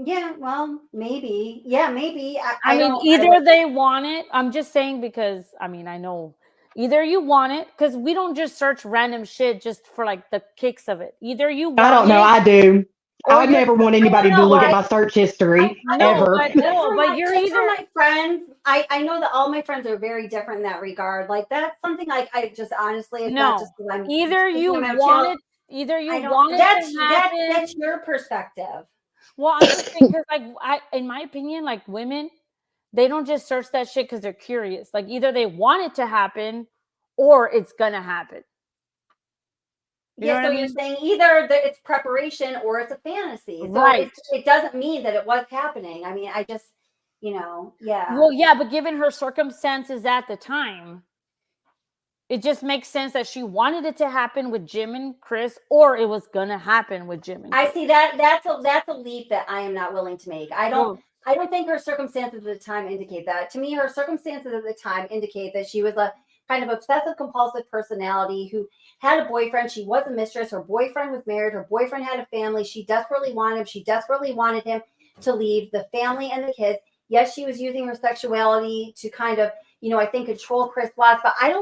Speaker 4: Yeah, well, maybe. Yeah, maybe.
Speaker 8: I mean, either they want it. I'm just saying because I mean, I know either you want it because we don't just search random shit just for like the kicks of it. Either you want
Speaker 10: I don't know.
Speaker 8: it,
Speaker 10: I do.
Speaker 8: or
Speaker 10: I never want anybody to look at my search history ever.
Speaker 8: but you're
Speaker 4: Tips
Speaker 8: either
Speaker 4: for my friends. I know that all my friends are very different in that regard. Like that's something like I just honestly, it's not just because I'm
Speaker 8: either you
Speaker 4: speaking about
Speaker 8: want
Speaker 4: you.
Speaker 8: it, either you
Speaker 4: I don't-
Speaker 8: want it
Speaker 4: that's
Speaker 8: to happen.
Speaker 4: that's your perspective.
Speaker 8: Well, I'm just saying because, like, in my opinion, like women, they don't just search that shit because they're curious. Like, either they want it to happen, or it's gonna happen.
Speaker 4: Yeah, so you're saying either it's preparation or it's a fantasy. So
Speaker 8: Right.
Speaker 4: it doesn't mean that it was happening. I mean, I just, yeah.
Speaker 8: Well, yeah, but given her circumstances at the time, it just makes sense that she wanted it to happen with Jim and Chris, or it was gonna happen with Jim and Chris.
Speaker 4: I see that's a leap that I am not willing to make. I don't think her circumstances at the time indicate that. To me, her circumstances at the time indicate that she was a kind of obsessive compulsive personality who had a boyfriend. She was a mistress. Her boyfriend was married. Her boyfriend had a family. She desperately wanted him. She desperately wanted him to leave the family and the kids. Yes, she was using her sexuality to kind of, I think control Chris Watts, but I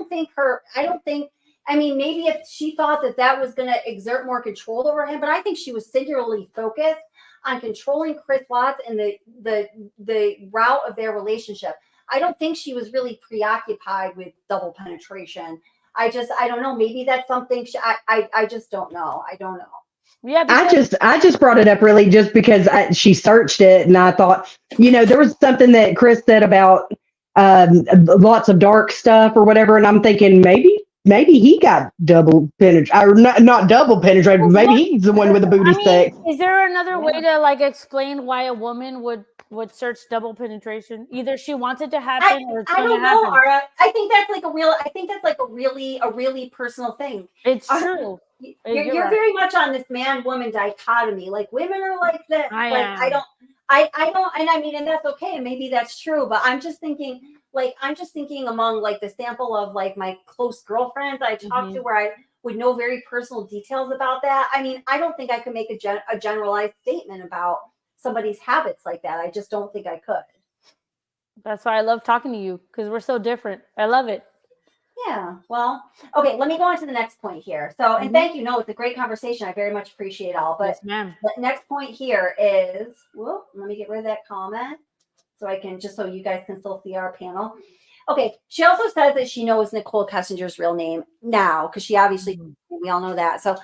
Speaker 4: mean, maybe if she thought that was going to exert more control over him, but I think she was singularly focused on controlling Chris Watts and the route of their relationship. I don't think she was really preoccupied with double penetration. I don't know. Maybe that's something I just don't know. I don't know.
Speaker 8: Yeah,
Speaker 10: I just brought it up really just because she searched it and I thought, there was something that Chris said about lots of dark stuff or whatever, and I'm thinking maybe he got double penetrated, or not double penetrated, but maybe he's the one with the booty stick.
Speaker 8: Is there another way to like explain why a woman would search double penetration? Either she wants it to happen or it's going to happen.
Speaker 4: I don't know, Ara. I think that's like a really personal thing.
Speaker 8: It's true.
Speaker 4: You're very much on this man-woman dichotomy. Like women are like this.
Speaker 8: I
Speaker 4: don't, and I mean, and that's okay. And maybe that's true. But I'm just thinking, like, I'm just thinking among like the sample of like my close girlfriends I talked to where I would know very personal details about that. I mean, I don't think I could make a generalized statement about somebody's habits like that. I just don't think I could.
Speaker 8: That's why I love talking to you, because we're so different. I love it.
Speaker 4: Yeah. Well, okay, let me go on to the next point here. So, and thank you. No, it's a great conversation. I very much appreciate it all. But
Speaker 8: Yes, ma'am.
Speaker 4: the next point here is, whoop, let me get rid of that comment so I can, just so you guys can still see our panel. Okay. She also says that she knows Nicole Kessinger's real name now, because she obviously, we all know that. So,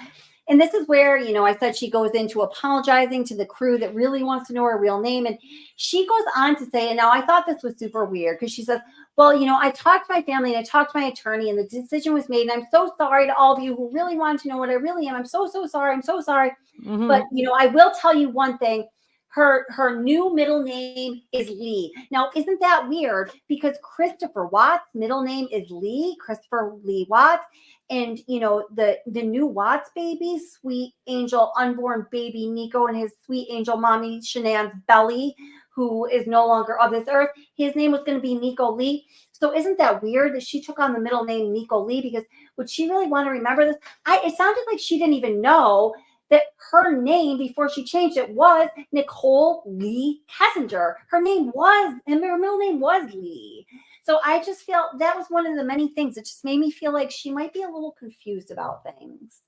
Speaker 4: and this is where, you know, I said she goes into apologizing to the crew that really wants to know her real name. And she goes on to say, and now I thought this was super weird because she says, well, you know, I talked to my family and I talked to my attorney and the decision was made. And I'm so sorry to all of you who really want to know what I really am. I'm so sorry. I'm so sorry. But, you know, I will tell you one thing. Her new middle name is Lee. Now, isn't that weird? Because Christopher Watts' middle name is Lee, Christopher Lee Watts. And, you know, the new Watts baby, sweet angel, unborn baby Nico and his sweet angel mommy, Shanann's belly, who is no longer of this earth, his name was going to be Nico Lee. So isn't that weird that she took on the middle name Nico Lee? Because would she really want to remember this? It sounded like she didn't even know that her name before she changed it was Nicole Lee Kessinger. Her middle name was Lee. So I just felt that was one of the many things that just made me feel like she might be a little confused about things.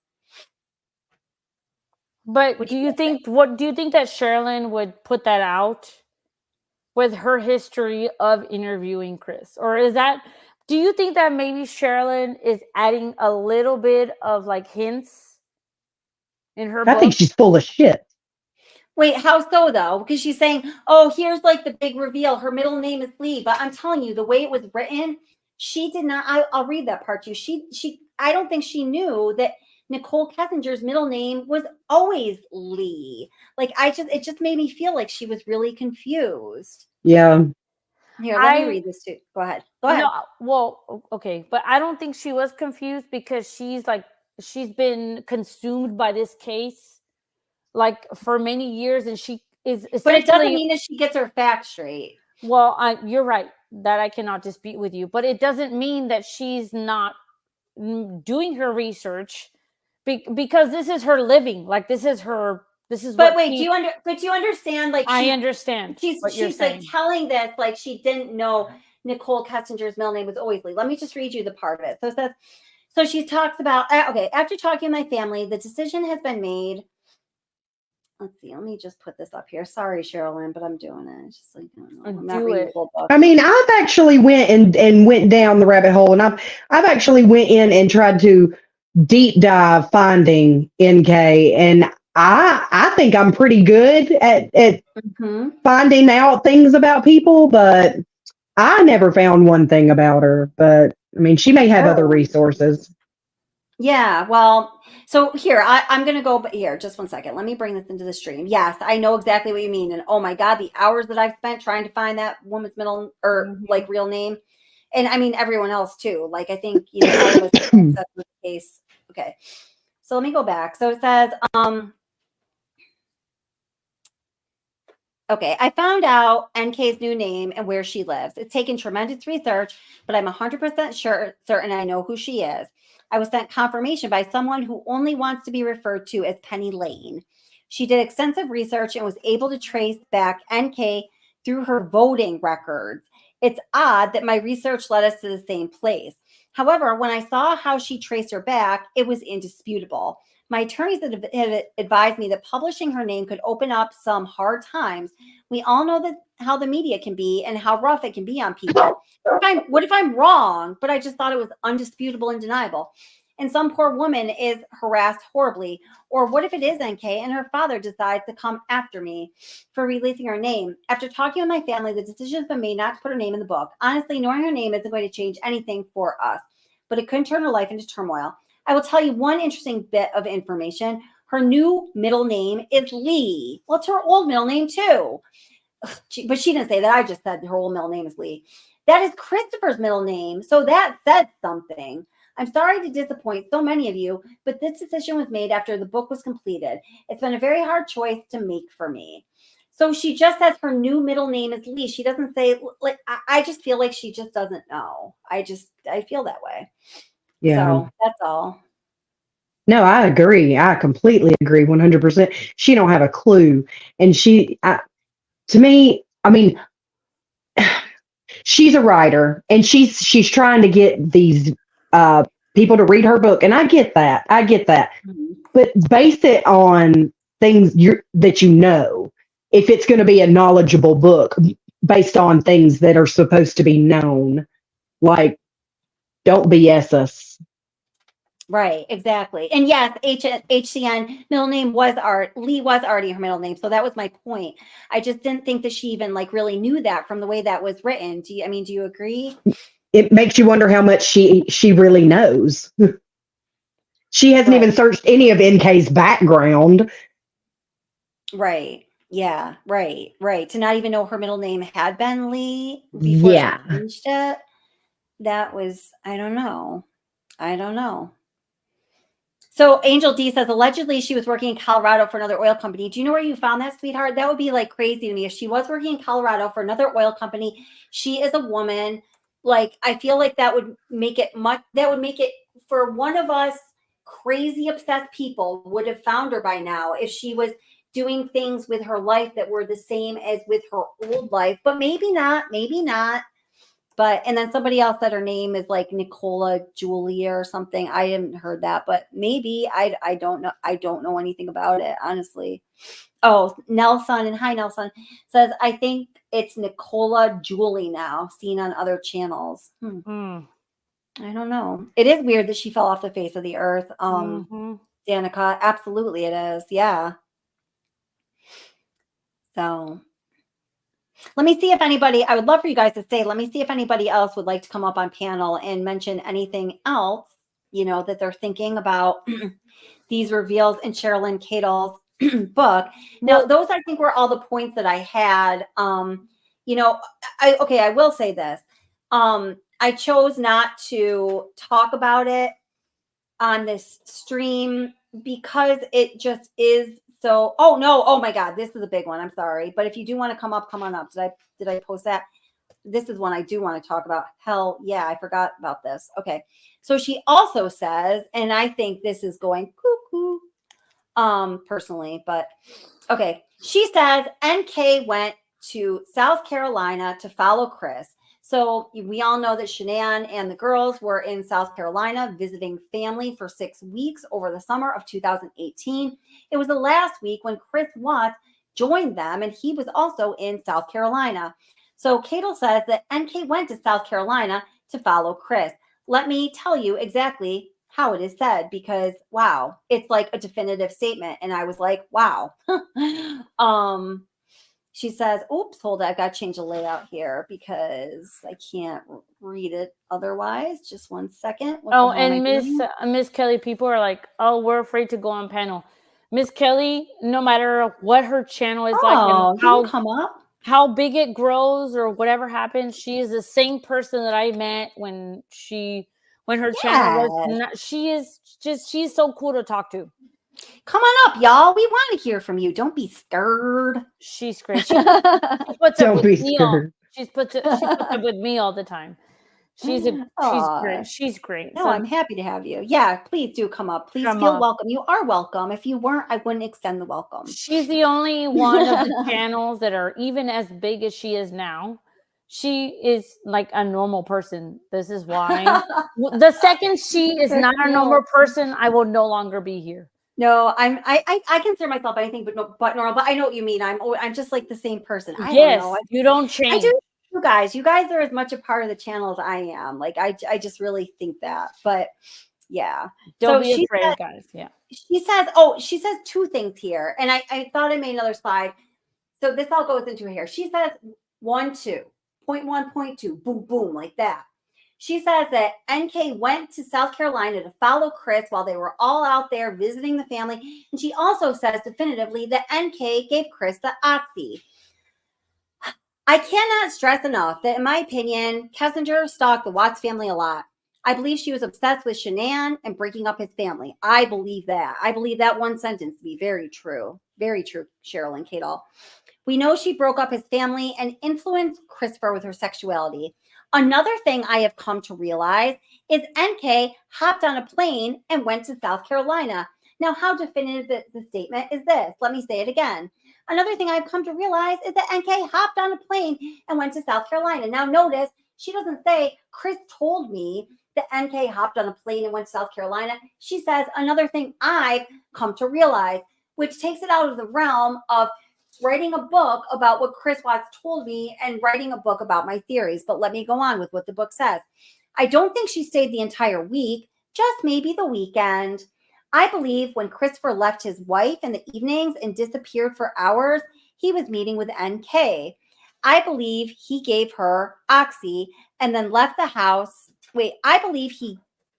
Speaker 8: But do you think that Cherlyn would put that out with her history of interviewing Chris? Or do you think that maybe Cherlyn is adding a little bit of like hints in her book?
Speaker 10: I think she's full of shit.
Speaker 4: Wait, how so though? Because she's saying, oh, here's like the big reveal. Her middle name is Lee. But I'm telling you, the way it was written, she did not. I'll read that part to you. I don't think she knew that Nicole Kessinger's middle name was always Lee. Like it just made me feel like she was really confused.
Speaker 10: Yeah.
Speaker 4: Here, let me read this too. Go ahead.
Speaker 8: No, well, okay, but I don't think she was confused because she's been consumed by this case like for many years, and she is.
Speaker 4: But it doesn't mean that she gets her facts straight.
Speaker 8: Well, you're right that I cannot dispute with you, but it doesn't mean that she's not doing her research because this is her living. Like this is her.
Speaker 4: But wait, do you understand? Like
Speaker 8: I understand.
Speaker 4: She's like telling this like she didn't know Nicole Kessinger's middle name was always Lee. Let me just read you the part of it. So it says, so she talks about okay. After talking to my family, the decision has been made. Let's see. Let me just put this up here. Sorry, Cherlyn, but I'm doing it. It's just like I'm not reading the full book.
Speaker 10: I mean, I've actually went and went down the rabbit hole, and I've actually went in and tried to deep dive finding NK, and I think I'm pretty good at finding out things about people, but I never found one thing about her. But I mean, she may have other resources.
Speaker 4: Yeah, well, so here, I'm going to go here. Just one second. Let me bring this into the stream. Yes, I know exactly what you mean. And oh my God, the hours that I've spent trying to find that woman's middle or like real name. And I mean, everyone else too. Like, I think, you know, all of us that's the case. Okay. So let me go back. So it says, okay, I found out NK's new name and where she lives. It's taken tremendous research, but I'm 100% certain I know who she is. I was sent confirmation by someone who only wants to be referred to as Penny Lane. She did extensive research and was able to trace back NK through her voting records. It's odd that my research led us to the same place. However, when I saw how she traced her back, it was indisputable. My attorneys had advised me that publishing her name could open up some hard times. We all know that how the media can be and how rough it can be on people. What if I'm wrong, but I just thought it was undisputable and deniable? And some poor woman is harassed horribly. Or what if it is NK and her father decides to come after me for releasing her name? After talking with my family, the decision has been made not to put her name in the book. Honestly, knowing her name isn't going to change anything for us, but it could turn her life into turmoil. I will tell you one interesting bit of information. Her new middle name is Lee. Well, it's her old middle name too. But she didn't say that. I just said her old middle name is Lee. That is Christopher's middle name. So that said something. I'm sorry to disappoint so many of you, but this decision was made after the book was completed. It's been a very hard choice to make for me. So she just says her new middle name is Lee. She doesn't say, like, I just feel like she just doesn't know. I feel that way.
Speaker 10: Yeah.
Speaker 4: So that's all.
Speaker 10: No, I agree. I completely agree 100%. She don't have a clue. And to me, I mean, she's a writer and she's trying to get these people to read her book. And I get that.
Speaker 4: Mhm.
Speaker 10: But base it on things that you know. If it's going to be a knowledgeable book based on things that are supposed to be known, like don't BS us.
Speaker 4: Right, exactly. And yes, HCN middle name was Lee was already her middle name. So that was my point. I just didn't think that she even like really knew that from the way that was written. Do you agree?
Speaker 10: It makes you wonder how much she really knows. She hasn't
Speaker 4: Right.
Speaker 10: even searched any of NK's background.
Speaker 4: Right. Yeah. Right. To not even know her middle name had been Lee before she
Speaker 10: Yeah.
Speaker 4: changed it. That was, I don't know. So Angel D says allegedly she was working in Colorado for another oil company. Do you know where you found that, sweetheart? That would be like crazy to me. If she was working in Colorado for another oil company, she is a woman. Like, I feel like that would make it for one of us crazy obsessed people would have found her by now if she was doing things with her life that were the same as with her old life, but maybe not. But, and then somebody else said her name is like Nicola Julia or something. I haven't heard that, but maybe I don't know. I don't know anything about it, honestly. Oh, Nelson, and hi, Nelson, says, I think it's Nicola Julie now, seen on other channels. I don't know. It is weird that she fell off the face of the earth. Danica, absolutely it is. Yeah. So let me see if anybody, I would love for you guys to say, let me see if anybody else would like to come up on panel and mention anything else, that they're thinking about these reveals in Cherlyn Cadel's book. Now, those I think were all the points that I had. I will say this. I chose not to talk about it on this stream because it just is so. Oh no! Oh my God! This is a big one. I'm sorry, but if you do want to come on up. Did I post that? This is one I do want to talk about. Hell yeah, I forgot about this. Okay, so she also says, and I think this is going cuckoo, personally, but okay. She says NK went to South Carolina to follow Chris. So we all know that Shanann and the girls were in South Carolina visiting family for 6 weeks over the summer of 2018. It was the last week when Chris Watts joined them, and he was also in South Carolina. So Cadel says that NK went to South Carolina to follow Chris. Let me tell you exactly how it is said, because wow, it's like a definitive statement. And I was like, wow. She says, oops, hold on, I got to change the layout here because I can't read it otherwise. Just 1 second.
Speaker 8: And Miss Kelly, people are like, oh, we're afraid to go on panel. Miss Kelly, no matter what her channel is like and how big it grows or whatever happens, she is the same person that I met when her channel was not, she's so cool to talk to.
Speaker 4: Come on up, y'all. We want to hear from you. Don't be scared.
Speaker 8: She's great. She puts up with me all the time. She's great. She's great.
Speaker 4: No, I'm happy to have you. Yeah, please do come up. Please feel welcome. You are welcome. If you weren't, I wouldn't extend the welcome.
Speaker 8: She's the only one of the channels that are even as big as she is now. She is like a normal person. This is why. The second she is not a normal person, I will no longer be here.
Speaker 4: No, I consider myself anything but normal. But I know what you mean. I'm just like the same person. I
Speaker 8: don't
Speaker 4: know.
Speaker 8: You don't change.
Speaker 4: I do. You guys are as much a part of the channel as I am. Like I just really think that. But yeah,
Speaker 8: don't be afraid, guys. Yeah.
Speaker 4: She says 2 things here, and I thought I made another slide. So this all goes into here. She says 1, 2, point 1, point 2, boom, boom, like that. She says that NK went to South Carolina to follow Chris while they were all out there visiting the family. And she also says definitively that NK gave Chris the oxy. I cannot stress enough that, in my opinion, Kessinger stalked the Watts family a lot. I believe she was obsessed with Shanann and breaking up his family. I believe that. I believe that one sentence to be very true. Very true, Cherlyn, Cadel. We know she broke up his family and influenced Christopher with her sexuality. Another thing I have come to realize is NK hopped on a plane and went to South Carolina. Now, how definitive the statement is this? Let me say it again. Another thing I've come to realize is that NK hopped on a plane and went to South Carolina. Now, notice she doesn't say, Chris told me that NK hopped on a plane and went to South Carolina. She says, another thing I've come to realize, which takes it out of the realm of writing a book about what Chris Watts told me and writing a book about my theories. But let me go on with what the book says. I don't think she stayed the entire week, just maybe the weekend. I believe when Christopher left his wife in the evenings and disappeared for hours, he was meeting with NK. I believe he gave her Oxy and then left the house. Wait, I believe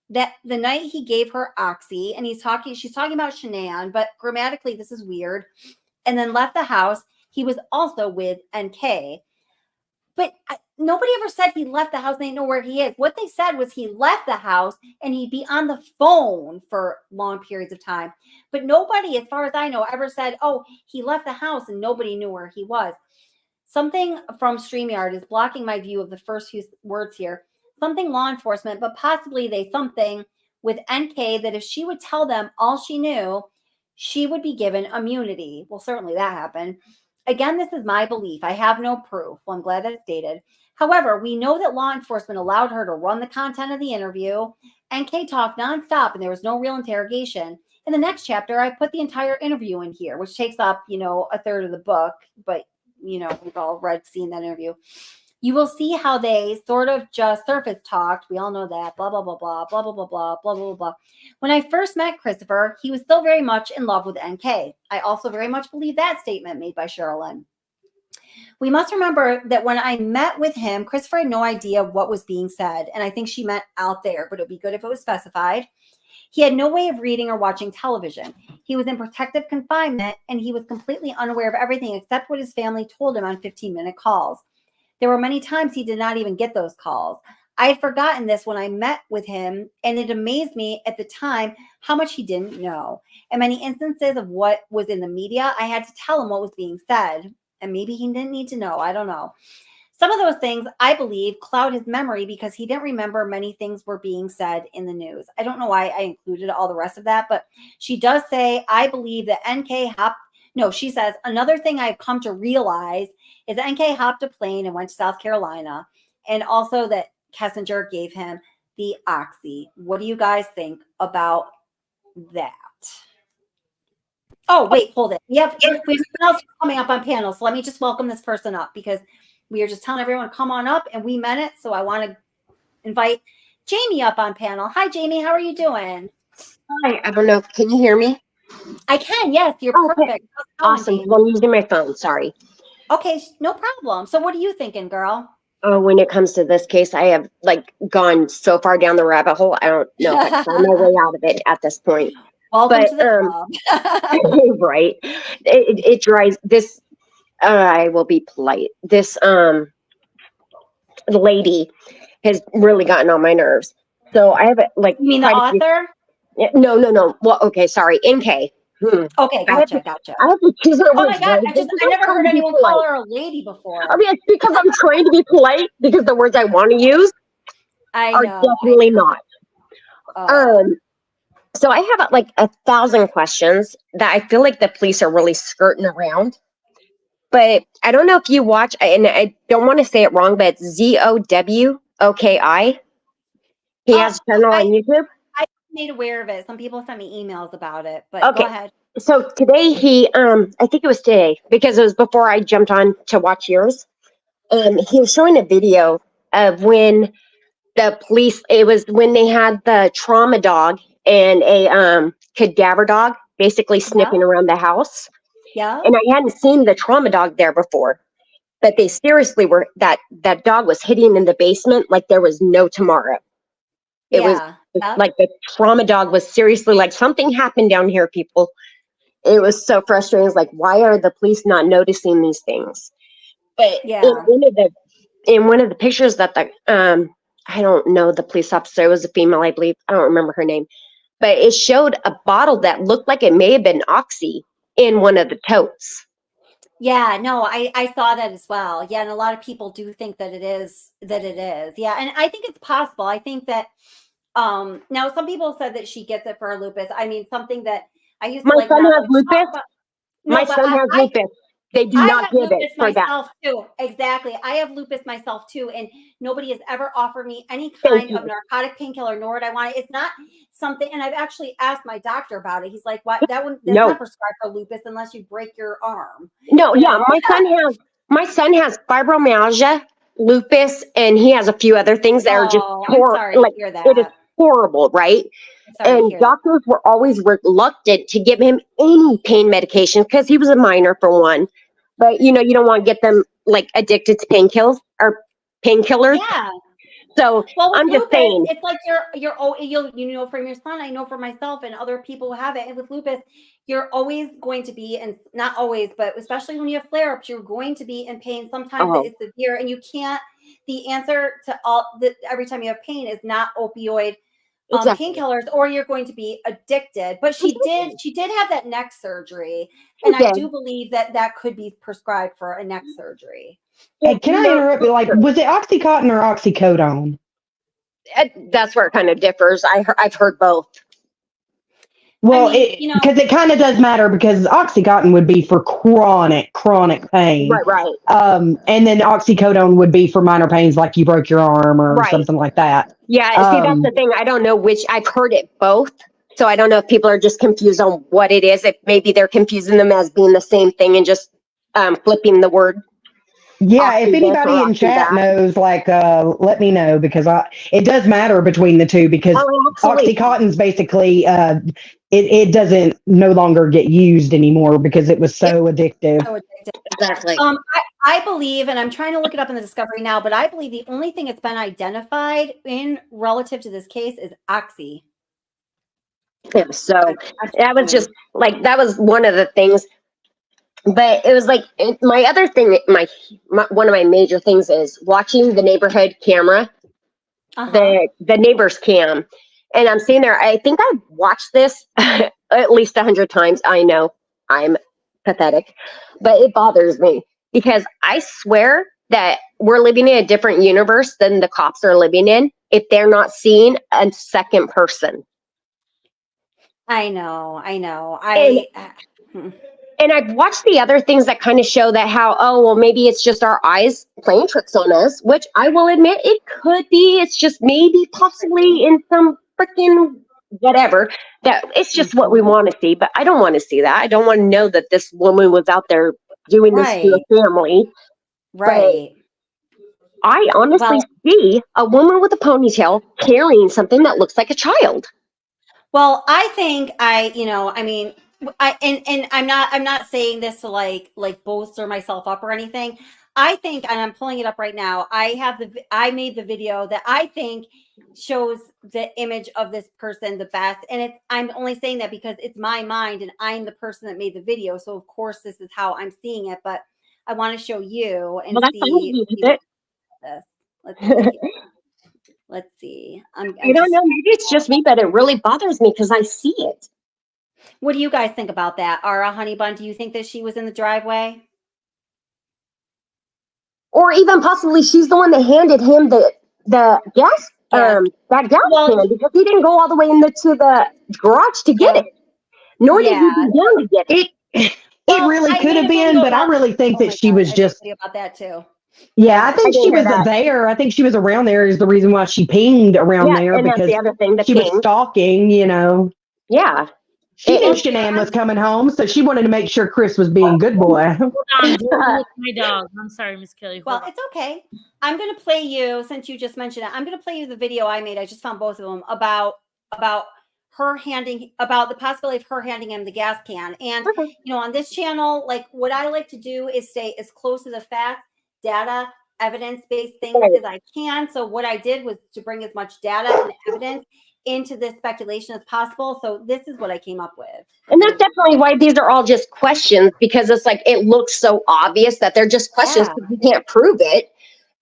Speaker 4: that the night he gave her Oxy, and she's talking about Shanann, but grammatically this is weird, and then left the house, he was also with NK. But nobody ever said he left the house and they know where he is. What they said was he left the house and he'd be on the phone for long periods of time. But nobody, as far as I know, ever said, oh, he left the house and nobody knew where he was. Something from StreamYard is blocking my view of the first few words here. Something law enforcement, but possibly something with NK that if she would tell them all she knew, she would be given immunity. Well, certainly that happened. Again, this is my belief. I have no proof. Well, I'm glad that it's dated. However, we know that law enforcement allowed her to run the content of the interview. NK talked nonstop and there was no real interrogation. In the next chapter, I put the entire interview in here, which takes up, a third of the book. But, we've all seen that interview. You will see how they sort of just surface talked. We all know that. Blah, blah, blah, blah, blah, blah, blah, blah, blah, blah, blah. When I first met Christopher, he was still very much in love with NK. I also very much believe that statement made by Cherlyn. We must remember that when I met with him, Christopher had no idea what was being said. And I think she meant out there, but it would be good if it was specified. He had no way of reading or watching television. He was in protective confinement, and he was completely unaware of everything except what his family told him on 15-minute calls. There were many times he did not even get those calls. I had forgotten this when I met with him, and it amazed me at the time how much he didn't know. In many instances of what was in the media, I had to tell him what was being said, and maybe he didn't need to know. I don't know. Some of those things, I believe, cloud his memory because he didn't remember many things were being said in the news. I don't know why I included all the rest of that, but she does say, I believe that she says, another thing I've come to realize is that NK hopped a plane and went to South Carolina, and also that Kessinger gave him the Oxy. What do you guys think about that? Oh, wait, hold it. We have someone else coming up on panel, so let me just welcome this person up because we are just telling everyone to come on up, and we meant it, so I want to invite Jamie up on panel. Hi, Jamie. How are you doing?
Speaker 11: Hi. I don't know. Can you hear me?
Speaker 4: I can. Yes, you're perfect.
Speaker 11: Awesome. I'm using my phone. Sorry.
Speaker 4: Okay, no problem. So what are you thinking, girl?
Speaker 11: Oh, when it comes to this case, I have gone so far down the rabbit hole. I don't know if I can find my way out of it at this point.
Speaker 4: Welcome to the
Speaker 11: club. Right. It drives this. I will be polite. This lady has really gotten on my nerves. So I have
Speaker 4: You mean the author?
Speaker 11: No. Well, okay, sorry. NK.
Speaker 4: Okay, gotcha.
Speaker 11: I have to choose my
Speaker 4: Oh
Speaker 11: words.
Speaker 4: my God,
Speaker 11: right?
Speaker 4: I never heard anyone call her a lady before.
Speaker 11: I mean, it's because I'm trying to be polite because the words I want to use are definitely not. So I have 1,000 questions that I feel like the police are really skirting around. But I don't know if you watch, and I don't want to say it wrong, but it's ZOWOKI. He has a channel on YouTube.
Speaker 4: I made aware of it. Some people sent me emails about it, but go ahead.
Speaker 11: So today I think it was today because it was before I jumped on to watch yours. He was showing a video of when the police, it was when they had the trauma dog and a cadaver dog basically sniffing around the house.
Speaker 4: Yeah.
Speaker 11: And I hadn't seen the trauma dog there before, but they seriously were, that dog was hidden in the basement like there was no tomorrow. It was like the trauma dog was seriously like, something happened down here, people. It was so frustrating. It's like, why are the police not noticing these things? But in one of the pictures that the I don't know the police officer. It was a female, I believe. I don't remember her name. But it showed a bottle that looked like it may have been Oxy in one of the totes.
Speaker 4: Yeah, no, I saw that as well. Yeah, and a lot of people do think that it is. Yeah, and I think it's possible. I think that now some people said that she gets it for her lupus. I mean, something that I used to
Speaker 11: My
Speaker 4: like
Speaker 11: son
Speaker 4: not
Speaker 11: has
Speaker 4: like
Speaker 11: lupus.
Speaker 4: talk about. No,
Speaker 11: My
Speaker 4: but
Speaker 11: son has lupus. They do
Speaker 4: I
Speaker 11: not
Speaker 4: have
Speaker 11: give
Speaker 4: lupus
Speaker 11: it for that.
Speaker 4: myself too. Exactly. I have lupus myself too. And nobody has ever offered me any
Speaker 11: Thank
Speaker 4: kind
Speaker 11: you.
Speaker 4: of narcotic painkiller, nor would I want it. It's not something, and I've actually asked my doctor about it. He's like, what? That's
Speaker 11: No.
Speaker 4: not prescribed for lupus unless you break your arm.
Speaker 11: No,
Speaker 4: You
Speaker 11: yeah,
Speaker 4: know?
Speaker 11: my son has fibromyalgia, lupus, and he has a few other things that are just
Speaker 4: I'm sorry to hear
Speaker 11: it is
Speaker 4: that.
Speaker 11: horrible, right?
Speaker 4: I'm sorry to
Speaker 11: And
Speaker 4: hear that.
Speaker 11: doctors were always reluctant to give him any pain medication because he was a minor for one. But you don't want to get them like addicted to painkillers.
Speaker 4: Yeah.
Speaker 11: So
Speaker 4: Well, with
Speaker 11: I'm just
Speaker 4: lupus,
Speaker 11: saying.
Speaker 4: it's like you'll from your son. I know for myself and other people who have it. And with lupus, you're always going to be, and not always, but especially when you have flare-ups, you're going to be in pain. Sometimes
Speaker 11: Oh.
Speaker 4: it's severe, and you can't. The answer to every time you have pain is not opioid
Speaker 11: Exactly.
Speaker 4: painkillers, or you're going to be addicted. But she did have that neck surgery,
Speaker 11: She
Speaker 4: and I
Speaker 11: did.
Speaker 4: do believe that could be prescribed for a neck surgery.
Speaker 10: Hey, can I interrupt you? Like, was it Oxycontin or oxycodone?
Speaker 11: That's where it kind of differs. I've heard both.
Speaker 10: Well, because it kind of does matter, because Oxycontin would be for chronic pain.
Speaker 11: Right.
Speaker 10: And then oxycodone would be for minor pains, like you broke your arm or something like that.
Speaker 11: Yeah, see, that's the thing. I don't know which. I've heard it both. So I don't know if people are just confused on what it is. If maybe they're confusing them as being the same thing and just flipping the word.
Speaker 10: Yeah, if anybody in chat knows, like, let me know, because it does matter between the two, because Oxycontin's basically, it doesn't no longer get used anymore because it was so addictive.
Speaker 11: Exactly.
Speaker 4: I believe, and I'm trying to look it up in the discovery now, but I believe the only thing that's been identified in relative to this case is Oxy.
Speaker 11: Yeah, so that was just like, that was one of the things. But it was like my other thing, my one of my major things is watching the neighborhood camera, the neighbor's cam. And I'm sitting there, I think I've watched this at least 100 times. I know I'm pathetic, but it bothers me because I swear that we're living in a different universe than the cops are living in if they're not seeing a second person.
Speaker 4: I know.
Speaker 11: And I've watched the other things that kind of show that how, maybe it's just our eyes playing tricks on us, which I will admit it could be. It's just maybe possibly in some freaking whatever, that it's just what we want to see. But I don't want to see that. I don't want to know that this woman was out there doing this to a family.
Speaker 4: Right.
Speaker 11: But I honestly see a woman with a ponytail carrying something that looks like a child.
Speaker 4: Well, I think I'm not saying this to like bolster myself up or anything. I think, and I'm pulling it up right now, I made the video that I think shows the image of this person the best. And I'm only saying that because it's my mind and I'm the person that made the video. So of course this is how I'm seeing it, but I want to show you and see this. Let's see.
Speaker 11: I don't know. Maybe it's just me, but it really bothers me because I see it.
Speaker 4: What do you guys think about that? Ara Honey Bun, do you think that she was in the driveway?
Speaker 11: Or even possibly she's the one that handed him the gas, that gas can, because he didn't go all the way into the garage to get it. Nor did he go down to get it.
Speaker 10: It really could have been, but I really think that she was just
Speaker 4: about that too.
Speaker 10: Yeah, I think she was there. I think she was around there is the reason why she pinged around there,
Speaker 11: and
Speaker 10: because
Speaker 11: that's the other thing,
Speaker 10: she was stalking,
Speaker 11: Yeah.
Speaker 10: She knew Shanann was coming home, so she wanted to make sure Chris was being good boy.
Speaker 8: Hold on, with my dog. I'm sorry, Miss Kelly.
Speaker 4: Well, it's okay. I'm going to play you, since you just mentioned it, I'm going to play you the video I made. I just found both of them about the possibility of her handing him the gas can. And, on this channel, like what I like to do is stay as close to the facts, data, evidence-based things as I can. So what I did was to bring as much data and evidence into this speculation as possible. So this is what I came up with.
Speaker 11: And that's definitely why these are all just questions, because it's like, it looks so obvious that they're just questions because we can't prove it.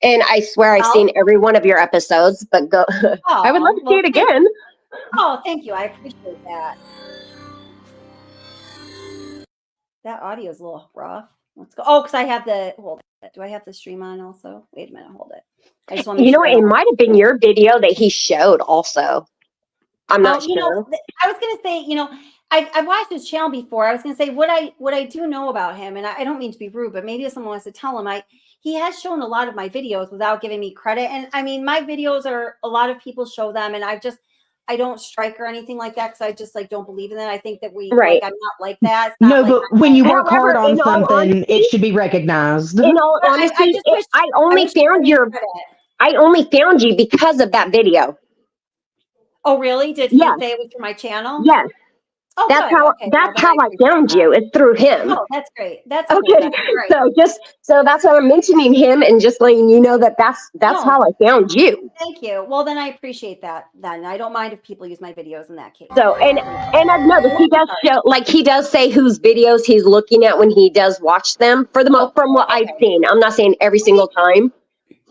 Speaker 11: And I swear I've seen every one of your episodes, but go. I would love to see it again.
Speaker 4: Oh, thank you. I appreciate that. That audio is a little rough. Let's go. Oh, because I have the hold it. Do I have the stream on also? Wait a minute, hold it. I just want to make sure.
Speaker 11: It might have been your video that he showed also. I'm not sure.
Speaker 4: I was gonna say, I've watched his channel before. I was gonna say what I do know about him, and I don't mean to be rude, but maybe if someone wants to tell him, he has shown a lot of my videos without giving me credit. And I mean, my videos are a lot of people show them, and I don't strike or anything like that because I just don't believe in that. I think that I'm not like that.
Speaker 10: No, but when you work hard on something, it should be recognized.
Speaker 11: In all honesty, I only found you because of that video.
Speaker 4: Oh, really? Did he say it was for my channel?
Speaker 11: Yes.
Speaker 4: Oh,
Speaker 11: that's
Speaker 4: good.
Speaker 11: how
Speaker 4: Okay.
Speaker 11: that's how I found you. It's through him.
Speaker 4: Oh, that's great. That's
Speaker 11: okay.
Speaker 4: Cool.
Speaker 11: So that's why I'm mentioning him and just letting you know that's how I found you.
Speaker 4: Thank you. Well, then I appreciate that. Then I don't mind if people use my videos in that case.
Speaker 11: So and I've noticed he does show he does say whose videos he's looking at when he does watch them. For the most, from what I've seen, I'm not saying every single time.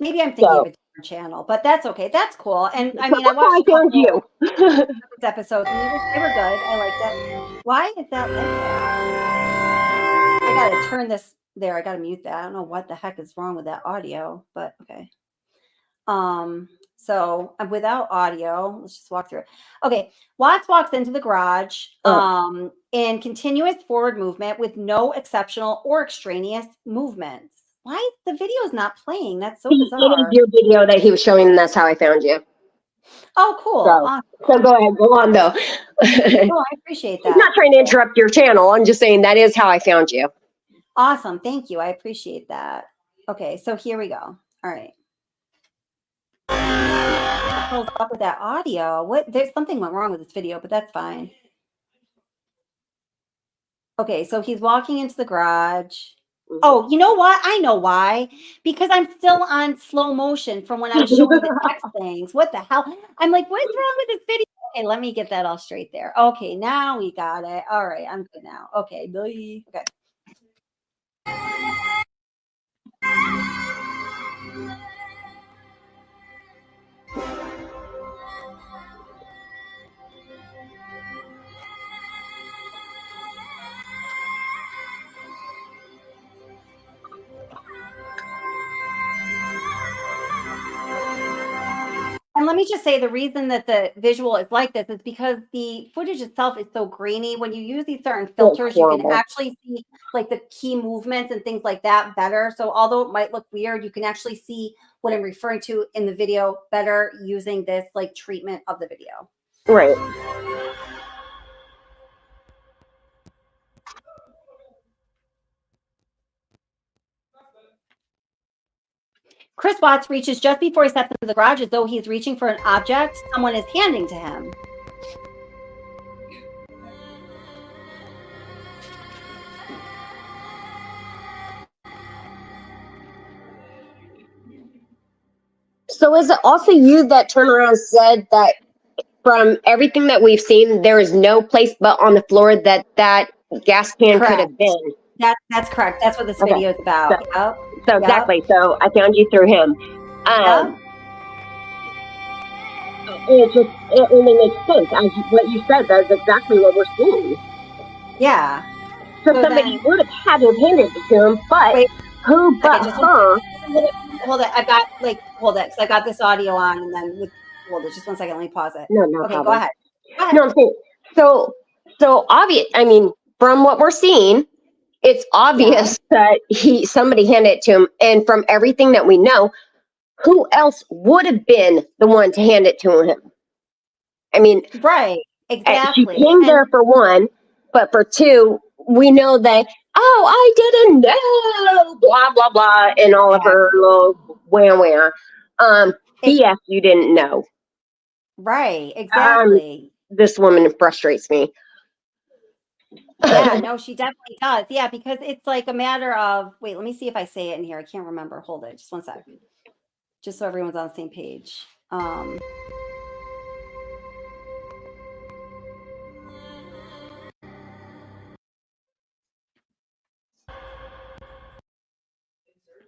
Speaker 4: Maybe I'm thinking of a different channel, but that's okay. That's cool. And I mean, I watched
Speaker 11: you.
Speaker 4: episodes and they were good. I liked that. Why is that like that? I gotta turn this there. I gotta mute that. I don't know what the heck is wrong with that audio, but okay. So without audio, let's just walk through it. Okay. Watts walks into the garage in continuous forward movement with no exceptional or extraneous movements. Why is the video is not playing? That's so bizarre.
Speaker 11: It is your video that he was showing, and that's how I found you.
Speaker 4: Oh, cool.
Speaker 11: So go ahead, go on though.
Speaker 4: I appreciate that.
Speaker 11: I'm not trying to interrupt your channel. I'm just saying that is how I found you.
Speaker 4: Awesome. Thank you. I appreciate that. Okay, so here we go. All right. Hold up with that audio. There's something went wrong with this video, but that's fine. Okay, so he's walking into the garage. Oh, you know what? I know why. Because I'm still on slow motion from when I was showing the text things. What the hell? I'm like, what's wrong with this video? Okay, let me get that all straight there. Okay, now we got it. All right, I'm good now. Okay, bye. Okay. And let me just say the reason that the visual is like this is because the footage itself is so grainy. When you use these certain filters, you can actually see like the key movements and things like that better. So although it might look weird, you can actually see what I'm referring to in the video better using this like treatment of the video.
Speaker 11: Right.
Speaker 4: Chris Watts reaches just before he steps into the garage as though he's reaching for an object someone is handing to him.
Speaker 11: So is it also you that turned around and said that from everything that we've seen, there is no place but on the floor that gas can could have been?
Speaker 4: That's correct. That's what this video is about.
Speaker 11: So exactly. So I found you through him. It only makes sense. As what you said, that's exactly what we're seeing.
Speaker 4: Yeah.
Speaker 11: So somebody would have had to have handed it to him, but who but her?
Speaker 4: Hold it. I've got hold it. So I got this audio on, and then hold it. Just 1 second. Let me pause it.
Speaker 11: No
Speaker 4: okay,
Speaker 11: problem.
Speaker 4: Go ahead.
Speaker 11: No, I'm saying so obvious. I mean, from what we're seeing, it's obvious that somebody handed it to him, and from everything that we know, who else would have been the one to hand it to him? I mean,
Speaker 4: right, exactly.
Speaker 11: She came there for one, but for two, we know that, I didn't know, blah, blah, blah, and all of her little wah. BS, you didn't know.
Speaker 4: Right, exactly.
Speaker 11: This woman frustrates me.
Speaker 4: Yeah, no, she definitely does. Yeah, because it's like a matter of, wait, let me see if I say it in here. I can't remember. Hold it. Just 1 second. Just so everyone's on the same page.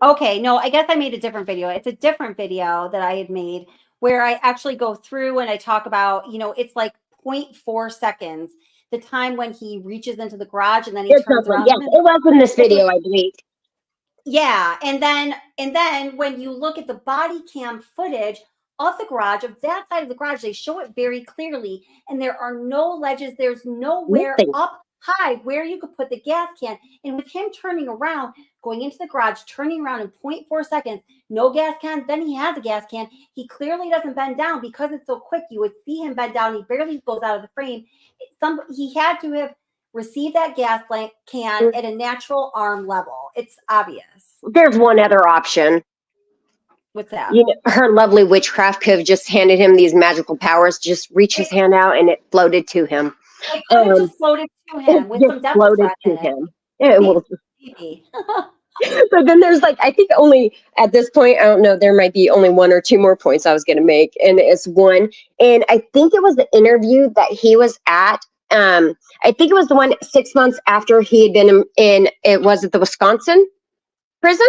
Speaker 4: Okay, no, I guess I made a different video. It's a different video that I had made where I actually go through and I talk about, it's like 0.4 seconds, the time when he reaches into the garage and then he turns around.
Speaker 11: Yes, it was in this video, I believe.
Speaker 4: Yeah, and then when you look at the body cam footage of the garage, of that side of the garage, they show it very clearly, and there are no ledges. There's nowhere up high where you could put the gas can. And with him turning around, going into the garage, turning around in 0.4 seconds, no gas can, then he has a gas can. He clearly doesn't bend down because it's so quick. You would see him bend down. He barely goes out of the frame. He had to have received that gas can at a natural arm level. It's obvious.
Speaker 11: There's one other option.
Speaker 4: What's that?
Speaker 11: Her lovely witchcraft could have just handed him these magical powers, just reach his hand out and it floated to him.
Speaker 4: It could have just floated to him with some depth
Speaker 11: floated
Speaker 4: threat
Speaker 11: to
Speaker 4: in
Speaker 11: him.
Speaker 4: Maybe.
Speaker 11: But then there's I think only at this point, I don't know, there might be only one or two more points I was going to make. And it's one. And I think it was the interview that he was at. I think it was the one 6 months after he had been was it the Wisconsin prison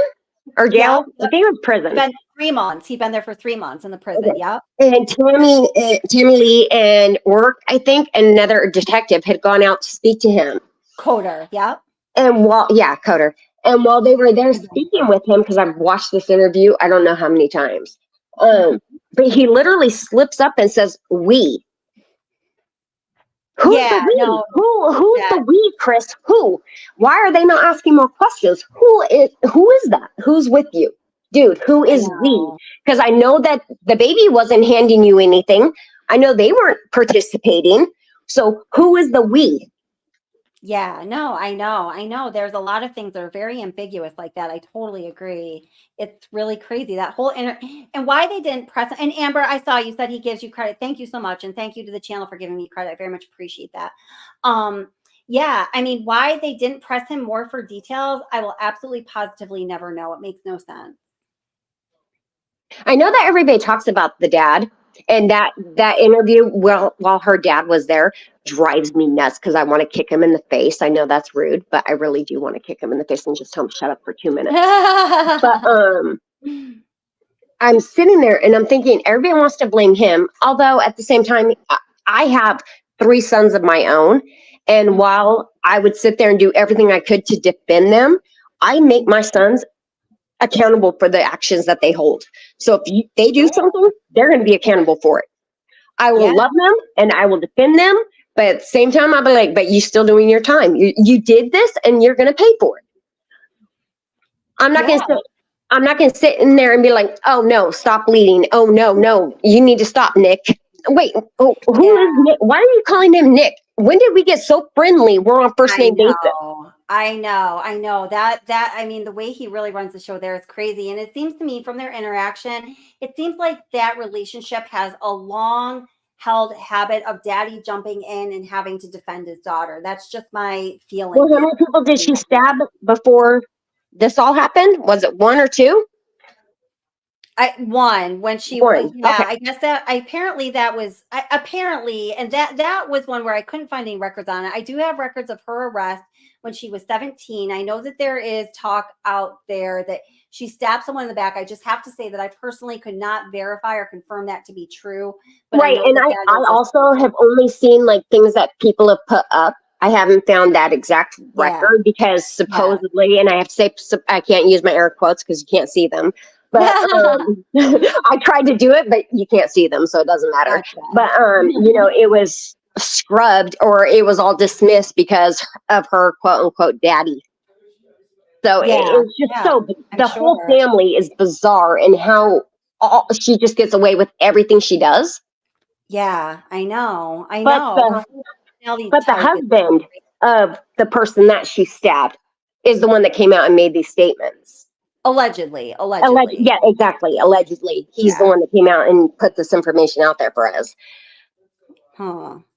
Speaker 11: or jail?
Speaker 4: Yeah.
Speaker 11: I think it was prison.
Speaker 4: He'd been 3 months. He'd been there for 3 months in the prison.
Speaker 11: Okay.
Speaker 4: Yep.
Speaker 11: And Tammy Lee and Work, I think, and another detective had gone out to speak to him.
Speaker 4: Coder. Yep.
Speaker 11: And Coder. And while they were there speaking with him, because I've watched this interview, I don't know how many times, but he literally slips up and says, "We." Who's the we?
Speaker 4: No.
Speaker 11: Who's the we, Chris? Who? Why are they not asking more questions? Who is that? Who's with you? Dude, who is we? Because I know that the baby wasn't handing you anything. I know they weren't participating. So who is the we?
Speaker 4: Yeah, no, I know. There's a lot of things that are very ambiguous like that. I totally agree. It's really crazy, that whole and why they didn't press. And Amber, I saw you said he gives you credit. Thank you so much. And thank you to the channel for giving me credit. I very much appreciate that. Yeah, I mean, why they didn't press him more for details, I will absolutely positively never know. It makes no sense.
Speaker 11: I know that everybody talks about the dad, and that interview while her dad was there drives me nuts because I want to kick him in the face. I know that's rude, but I really do want to kick him in the face and just tell him shut up for 2 minutes. But I'm sitting there and I'm thinking everybody wants to blame him, although at the same time I have 3 sons of my own, and while I would sit there and do everything I could to defend them, I make my sons accountable for the actions that they hold. So if they do something, they're going to be accountable for it. I will love them and I will defend them, but at the same time, I'll be like, but you still doing your time. You did this and you're going to pay for it. I'm not going to sit in there and be like, oh no, stop bleeding. Oh no, you need to stop, Nick. Wait, who is Nick? Why are you calling him Nick? When did we get so friendly? We're on first name basis.
Speaker 4: I know that I mean, the way he really runs the show there is crazy. And it seems to me from their interaction, it seems like that relationship has a long held habit of daddy jumping in and having to defend his daughter. That's just my feeling.
Speaker 11: Well, how many people did she stab before this all happened? Was it 1 or 2?
Speaker 4: One when she
Speaker 11: okay.
Speaker 4: I guess that apparently that was and that was one where I couldn't find any records on it. I do have records of her arrest when she was 17. I know that there is talk out there that she stabbed someone in the back. I just have to say that I personally could not verify or confirm that to be true. But
Speaker 11: right, and I also have only seen like things that people have put up. I haven't found that exact record because supposedly, and I have to say I can't use my air quotes because you can't see them. But I tried to do it, but you can't see them, so it doesn't matter. But it was scrubbed or it was all dismissed because of her quote unquote daddy. So it's just the whole family is bizarre and how she just gets away with everything she does.
Speaker 4: Yeah, I know.
Speaker 11: But the husband of the person that she stabbed is the one that came out and made these statements.
Speaker 4: Allegedly.
Speaker 11: Yeah, exactly. Allegedly. He's the one that came out and put this information out there for us.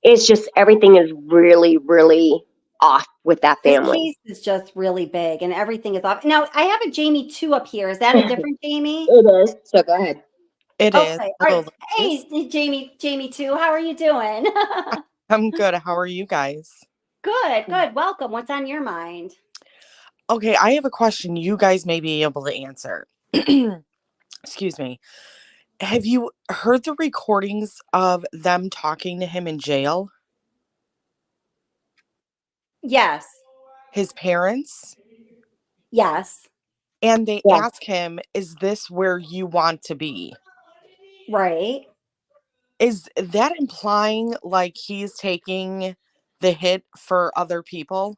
Speaker 11: It's just everything is really, really off with that family.
Speaker 4: This case is just really big and everything is off. Now, I have a Jamie 2 up here. Is that a different Jamie?
Speaker 11: It is. So go ahead.
Speaker 12: It is.
Speaker 4: Right. Hey, Jamie 2, how are you doing?
Speaker 12: I'm good. How are you guys?
Speaker 4: Good. Welcome. What's on your mind?
Speaker 12: Okay, I have a question you guys may be able to answer. Excuse me. Have you heard the recordings of them talking to him in jail?
Speaker 4: Yes.
Speaker 12: His parents?
Speaker 4: Yes.
Speaker 12: And they
Speaker 11: Yeah.
Speaker 12: ask him, is this where you want to be?
Speaker 4: Right.
Speaker 12: Is that implying like he's taking the hit for other people?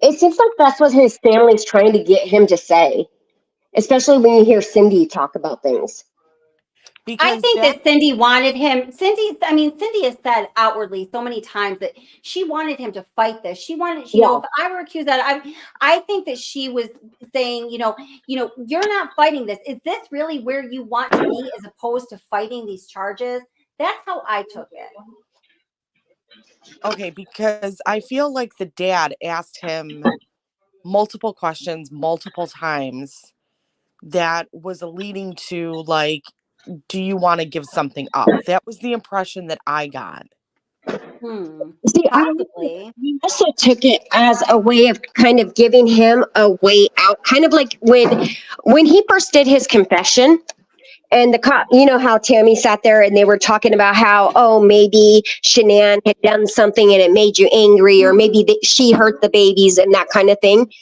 Speaker 11: It seems like that's what his family's trying to get him to say, especially when you hear Cindy talk about things.
Speaker 4: I
Speaker 12: Because
Speaker 4: think that Cindy wanted him. Cindy has said outwardly so many times that she wanted him to fight this. She wanted,
Speaker 11: Yeah.
Speaker 4: if I were accused of that, I think that she was saying, you're not fighting this. Is this really where you want to be as opposed to fighting these charges? That's how I took it.
Speaker 12: Okay, because I feel like the dad asked him multiple questions multiple times that was leading to like, do you want to give something up? That was the impression that I got.
Speaker 11: See,
Speaker 4: Possibly.
Speaker 11: I also took it as a way of kind of giving him a way out, kind of like when he first did his confession. And the cop, you know how Tammy sat there and they were talking about how, oh, maybe Shanann had done something and it made you angry, or maybe she hurt the babies and that kind of thing.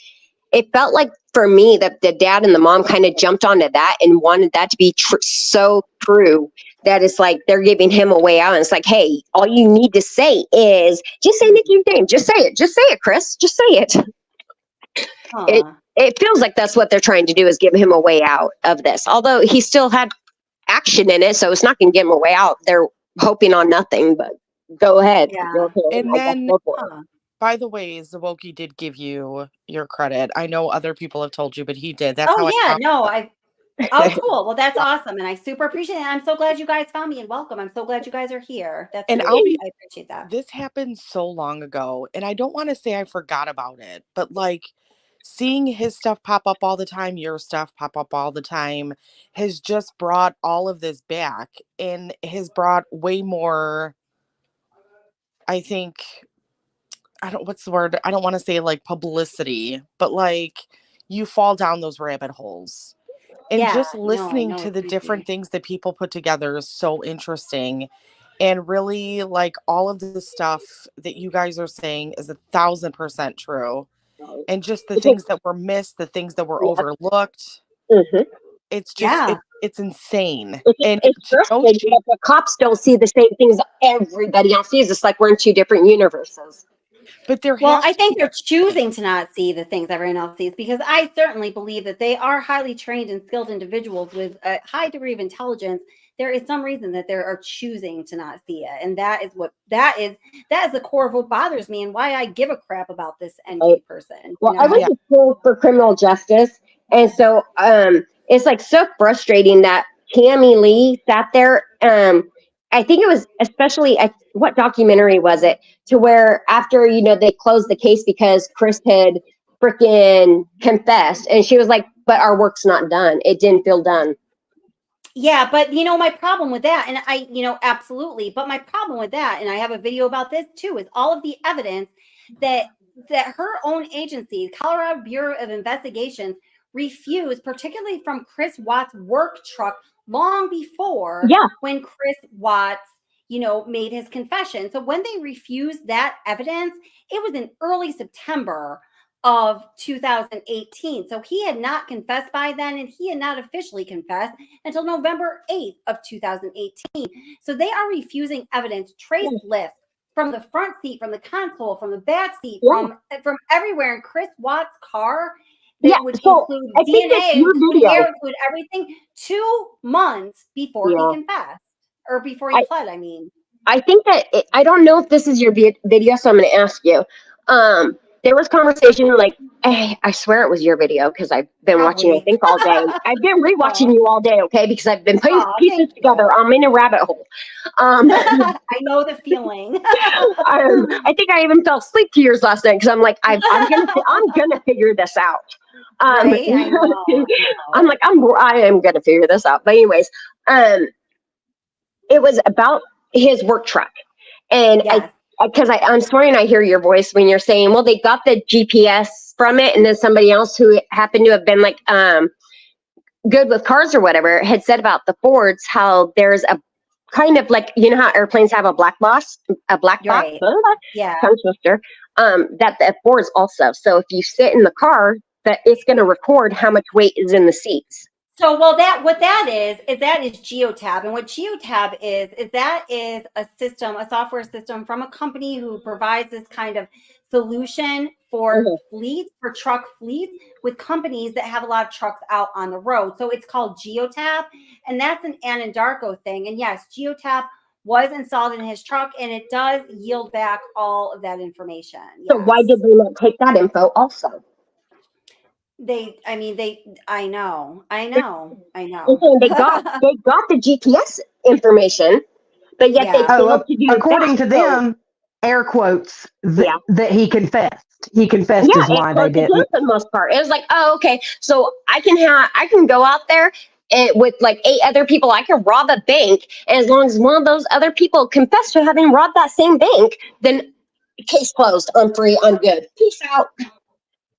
Speaker 11: It felt like for me that the dad and the mom kind of jumped onto that and wanted that to be so true that it's like they're giving him a way out. And it's like, hey, all you need to say is just say Nikki's name. Just say it. Just say it, Chris. Just say it. It feels like that's what they're trying to do, is give him a way out of this. Although he still had action in it, so it's not going to give him a way out. They're hoping on nothing, but go ahead.
Speaker 4: Yeah.
Speaker 12: And then, by the way, Zawoki did give you your credit. I know other people have told you, but he did. That's how
Speaker 4: cool. Well, that's awesome. And I super appreciate it. I'm so glad you guys found me and welcome. I'm so glad you guys are here. I appreciate that.
Speaker 12: This happened so long ago, and I don't want to say I forgot about it, but like seeing his stuff pop up all the time, your stuff pop up all the time, has just brought all of this back and has brought way more, I think, what's the word? I don't want to say like publicity, but like you fall down those rabbit holes. And just listening to the different things that people put together is so interesting. And really, like, all of the stuff that you guys are saying is 1,000% true. And just the things that were missed, the things that were overlooked. It's just, it's insane.
Speaker 11: It's frustrating that the cops don't see the same things everybody else sees. It's like we're in two different universes.
Speaker 12: But
Speaker 4: I think they're choosing to not see the things everyone else sees, because I certainly believe that they are highly trained and skilled individuals with a high degree of intelligence. There is some reason that they are choosing to not see it, and that is the core of what bothers me and why I give a crap about this NK person.
Speaker 11: Well, I went to school for criminal justice, and so it's like so frustrating that Tammy Lee sat there. I think it was especially what documentary was it, to where after they closed the case because Chris had freaking confessed, and she was like, "But our work's not done. It didn't feel done."
Speaker 4: Yeah, but my problem with that, and I, absolutely, but my problem with that, and I have a video about this too, is all of the evidence that her own agency, Colorado Bureau of Investigations, refused, particularly from Chris Watts' work truck long before when Chris Watts, made his confession. So when they refused that evidence, it was in early September of 2018. So he had not confessed by then, and he had not officially confessed until November 8th of 2018. So they are refusing evidence, trace lists from the front seat, from the console, from the back seat, from everywhere in Chris Watts' car. That would include DNA, include hair, include everything, 2 months before he confessed, or before he pled, I mean.
Speaker 11: I think that, I don't know if this is your video, so I'm going to ask you. There was conversation, like, I swear it was your video, because I've been watching, I think, all day. I've been rewatching you all day, okay, because I've been putting pieces together. I'm in a rabbit hole.
Speaker 4: I know the feeling.
Speaker 11: I think I even fell asleep to yours last night, because I'm like, I'm gonna figure this out.
Speaker 4: Right? I know.
Speaker 11: I'm like, I am gonna figure this out. But anyways, it was about his work truck, and because I'm swearing I hear your voice when you're saying, well, they got the GPS from it, and then somebody else who happened to have been like good with cars or whatever had said about the Fords how there's a kind of like, you know how airplanes have a black box,
Speaker 4: Right. Yeah.
Speaker 11: tongue twister, that the Fords also. So if you sit in the car, that it's going to record how much weight is in the seats.
Speaker 4: So, well, what that is Geotab, and what Geotab is that is a system, a software system from a company who provides this kind of solution for fleets, for truck fleets, with companies that have a lot of trucks out on the road. So it's called Geotab, and that's an Anadarko thing. And yes, Geotab was installed in his truck, and it does yield back all of that information.
Speaker 11: So why did they not take that info also?
Speaker 4: I know.
Speaker 11: They got the GPS information, but yet they failed to do
Speaker 10: according to them, air quotes, that he confessed. He confessed is why they didn't.
Speaker 11: For the most part, it was like, oh, okay, so I can go out there with like 8 other people. I can rob a bank, and as long as one of those other people confess to having robbed that same bank, then case closed. I'm free. I'm good. Peace out.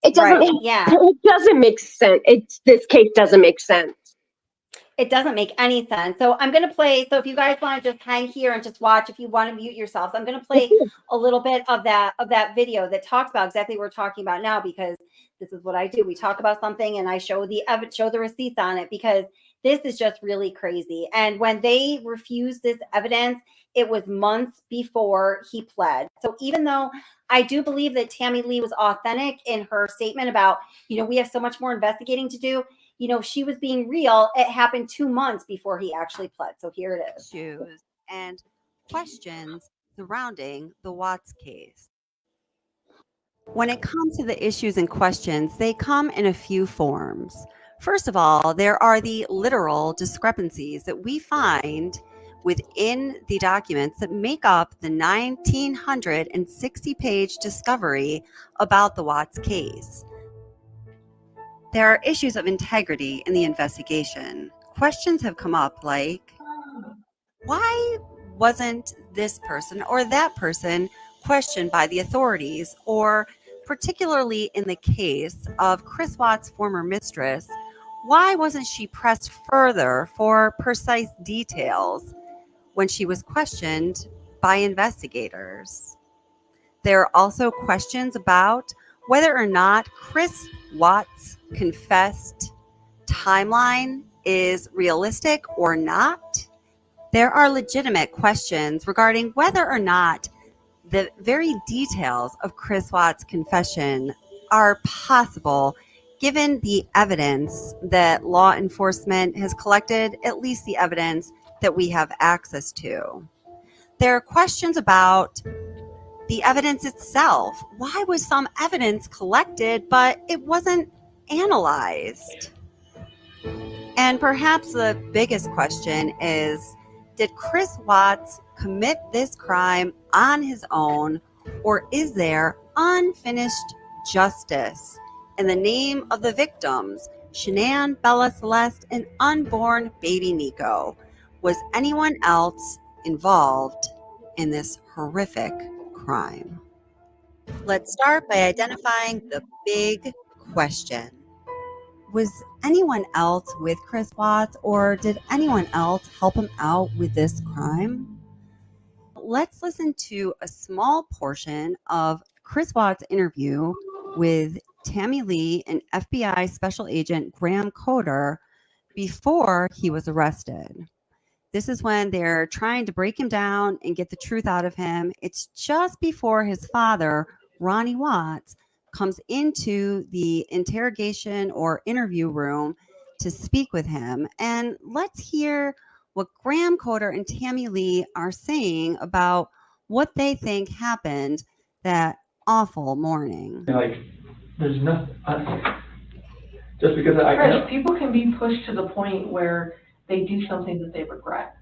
Speaker 11: It doesn't. It doesn't make sense. This case doesn't make sense.
Speaker 4: It doesn't make any sense. So I'm going to play. So if you guys want to just hang here and just watch, if you want to mute yourselves, I'm going to play a little bit of that video that talks about exactly what we're talking about now, because this is what I do. We talk about something and I show the receipts on it, because this is just really crazy. And when they refused this evidence, it was months before he pled. So even though I do believe that Tammy Lee was authentic in her statement about, we have so much more investigating to do, she was being real. It happened 2 months before he actually pled. So here it is.
Speaker 5: Issues and questions surrounding the Watts case. When it comes to the issues and questions, they come in a few forms. First of all, there are the literal discrepancies that we find within the documents that make up the 1,960-page discovery about the Watts case. There are issues of integrity in the investigation. Questions have come up like, why wasn't this person or that person questioned by the authorities? Or particularly in the case of Chris Watts' former mistress, why wasn't she pressed further for precise details when she was questioned by investigators? There are also questions about whether or not Chris Watts' confessed timeline is realistic or not. There are legitimate questions regarding whether or not the very details of Chris Watts' confession are possible, given the evidence that law enforcement has collected, at least the evidence that we have access to. There are questions about the evidence itself. Why was some evidence collected, but it wasn't analyzed? And perhaps the biggest question is, did Chris Watts commit this crime on his own, or is there unfinished justice in the name of the victims, Shanann, Bella Celeste, and unborn baby Nico? Was anyone else involved in this horrific crime? Let's start by identifying the big question. Was anyone else with Chris Watts, or did anyone else help him out with this crime? Let's listen to a small portion of Chris Watts' interview with Tammy Lee and FBI Special Agent Graham Coder before he was arrested. This is when they're trying to break him down and get the truth out of him. It's just before his father, Ronnie Watts, comes into the interrogation or interview room to speak with him. And let's hear what Graham Coder and Tammy Lee are saying about what they think happened that awful morning.
Speaker 13: Like, there's nothing, just because
Speaker 14: Chris, people can be pushed to the point where they do something that they regret.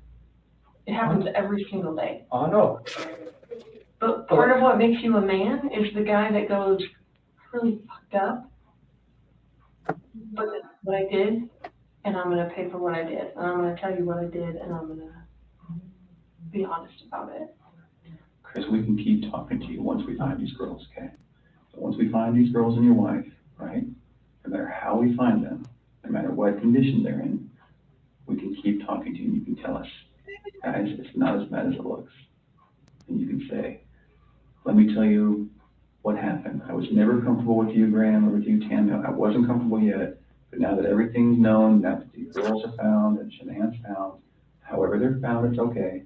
Speaker 14: It happens every single day.
Speaker 13: I know.
Speaker 14: But part of what makes you a man is the guy that goes, really fucked up, but this is what I did, and I'm going to pay for what I did, and I'm going to tell you what I did, and I'm going to be honest about it.
Speaker 6: Chris, we can keep talking to you once we find these girls, okay?
Speaker 13: So once we find these girls and your wife, right, no matter how we find them, no matter what condition they're in, we can keep talking to you and you can tell us, guys, it's not as bad as it looks. And you can say, let me tell you what happened. I was never comfortable with you, Graham, or with you, Tammy. I wasn't comfortable yet, but now that everything's known, now that the girls are found and Shanann's found, however they're found, it's okay.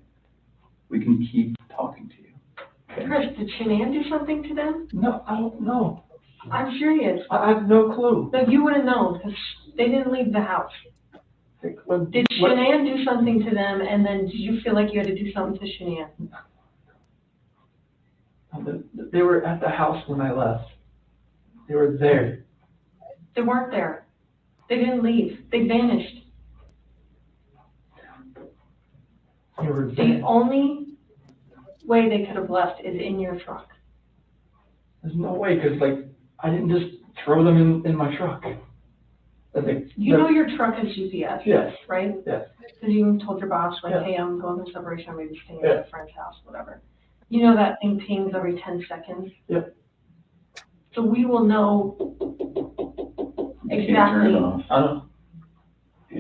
Speaker 13: We can keep talking to you. Okay?
Speaker 14: Chris, did Shanann do something to them?
Speaker 13: No, I don't know.
Speaker 14: I'm serious.
Speaker 13: I have no clue.
Speaker 14: No, you would have known because they didn't leave the house. Did Shanann do something to them, and then did you feel like you had to do something to Shanann?
Speaker 13: They were at the house when I left. They were there.
Speaker 14: They weren't there. They didn't leave. They vanished.
Speaker 13: They were
Speaker 14: The
Speaker 13: there.
Speaker 14: only way they could have left is in your truck.
Speaker 13: There's no way, because, like, I didn't just throw them in my truck.
Speaker 14: You know your truck has GPS,
Speaker 13: Yes.
Speaker 14: right?
Speaker 13: Yes.
Speaker 14: Because you even told your boss, like,
Speaker 13: Yeah.
Speaker 14: hey, I'm going to separation, I'm maybe staying
Speaker 13: Yeah.
Speaker 14: at a friend's house, whatever. You know that thing pings every 10 seconds?
Speaker 13: Yep.
Speaker 14: So we will know
Speaker 13: You can't turn it
Speaker 14: exactly
Speaker 13: off. I don't.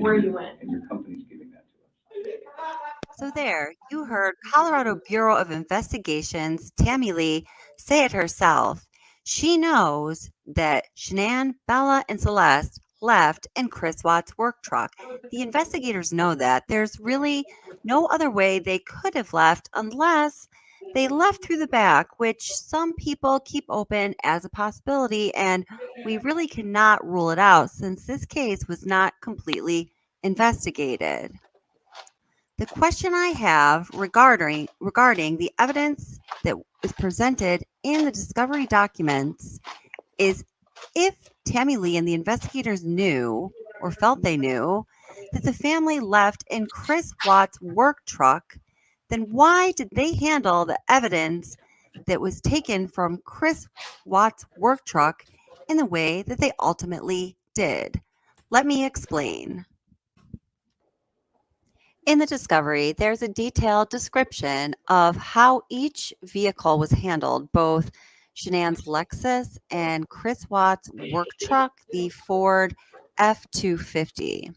Speaker 14: where you went.
Speaker 13: And your company's giving that to us.
Speaker 5: So there, you heard Colorado Bureau of Investigations Tammy Lee say it herself. She knows that Shanann, Bella, and Celeste left in Chris Watt's work truck. The investigators know that. There's really no other way they could have left unless they left through the back, which some people keep open as a possibility, and we really cannot rule it out since this case was not completely investigated. The question I have regarding the evidence that is presented in the discovery documents is if Tammy Lee and the investigators knew or felt they knew that the family left in Chris Watt's work truck, then why did they handle the evidence that was taken from Chris Watt's work truck in the way that they ultimately did? Let me explain. In the discovery, there's a detailed description of how each vehicle was handled, both Shanann's Lexus and Chris Watt's work truck, the Ford F-250.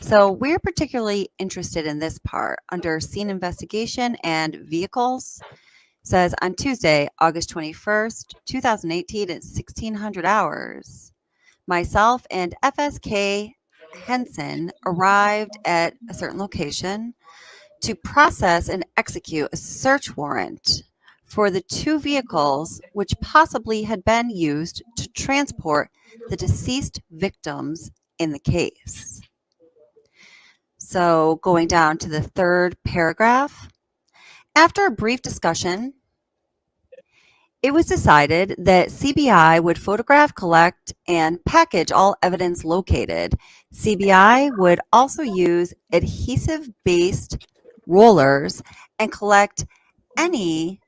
Speaker 5: So we're particularly interested in this part under scene investigation and vehicles. It says on Tuesday, August 21st, 2018 at 1600 hours, myself and FSK Henson arrived at a certain location to process and execute a search warrant for the two vehicles which possibly had been used to transport the deceased victims in the case. So going down to the third paragraph, after a brief discussion, it was decided that CBI would photograph, collect, and package all evidence located. CBI would also use adhesive-based rollers and collect any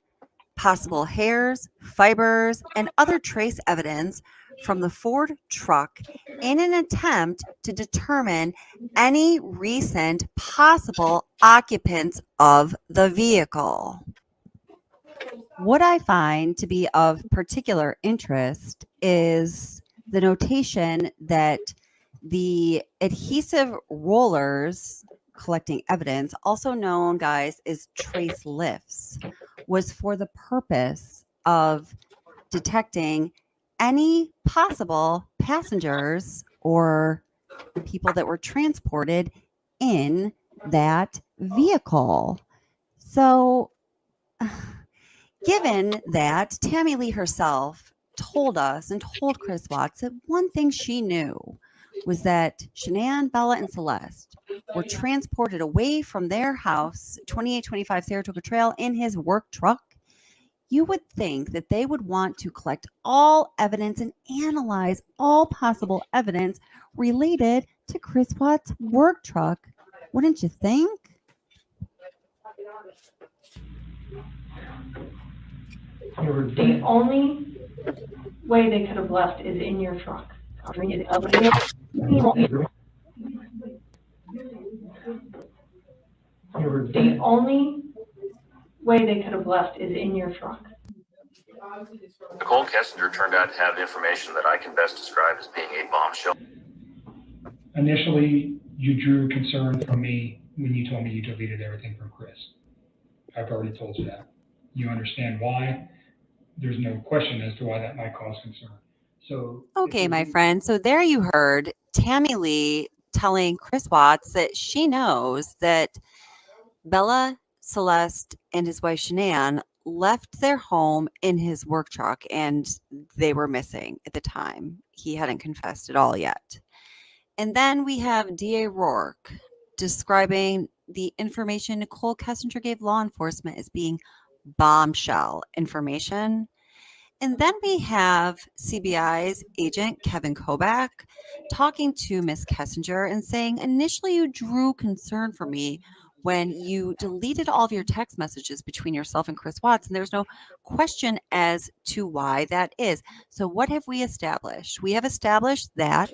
Speaker 5: possible hairs, fibers, and other trace evidence from the Ford truck in an attempt to determine any recent possible occupants of the vehicle. What I find to be of particular interest is the notation that the adhesive rollers collecting evidence, also known, guys, as trace lifts, was for the purpose of detecting any possible passengers or people that were transported in that vehicle. So, given that Tammy Lee herself told us and told Chris Watts that one thing she knew was that Shanann, Bella, and Celeste were transported away from their house, 2825 Saratoga Trail, in his work truck, you would think that they would want to collect all evidence and analyze all possible evidence related to Chris Watts' work truck. Wouldn't you think?
Speaker 14: The only way they could have left is in your truck. The only way they could have left is in your truck.
Speaker 15: Nicole Kessinger turned out to have information that I can best describe as being a bombshell.
Speaker 1: Initially, you drew concern from me when you told me you deleted everything from Chris. I've already told you that. You understand why. There's no question as to why that might cause concern. So,
Speaker 5: Okay, my friend. So there you heard Tammy Lee telling Chris Watts that she knows that Bella, Celeste, and his wife Shanann left their home in his work truck and they were missing at the time. He hadn't confessed at all yet. And then we have DA Rourke describing the information Nicole Kessinger gave law enforcement as being bombshell information. And then we have CBI's agent Kevin Kobach talking to Miss Kessinger and saying, initially you drew concern for me when you deleted all of your text messages between yourself and Chris Watts, and there's no question as to why that is. So what have we established? We have established that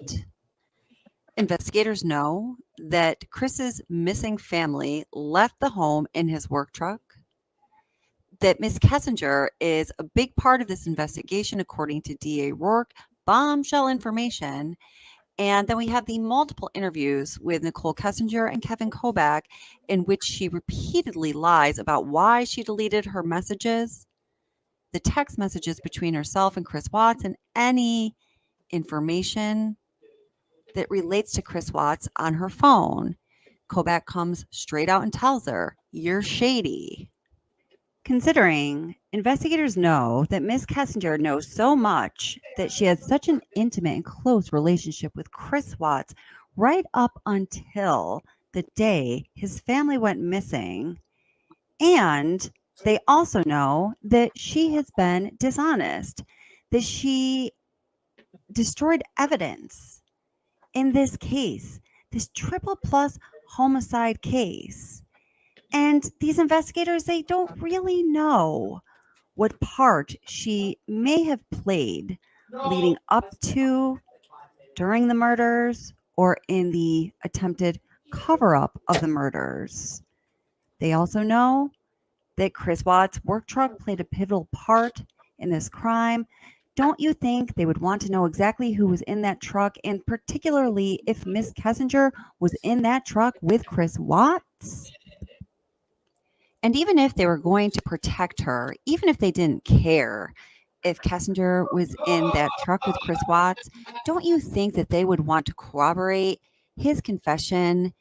Speaker 5: investigators know that Chris's missing family left the home in his work truck, that Miss Kessinger is a big part of this investigation, according to DA Rourke, bombshell information. And then we have the multiple interviews with Nicole Kessinger and Kevin Kobach, in which she repeatedly lies about why she deleted her messages, the text messages between herself and Chris Watts, and any information that relates to Chris Watts on her phone. Kobach comes straight out and tells her, "You're shady." Considering investigators know that Miss Kessinger knows so much that she had such an intimate and close relationship with Chris Watts right up until the day his family went missing, and they also know that she has been dishonest, that she destroyed evidence in this case, this triple plus homicide case. And these investigators, they don't really know what part she may have played leading up to, during the murders, or in the attempted cover-up of the murders. They also know that Chris Watts' work truck played a pivotal part in this crime. Don't you think they would want to know exactly who was in that truck, and particularly if Miss Kessinger was in that truck with Chris Watts? And even if they were going to protect her, even if they didn't care if Kessinger was in that truck with Chris Watts, don't you think that they would want to corroborate his confession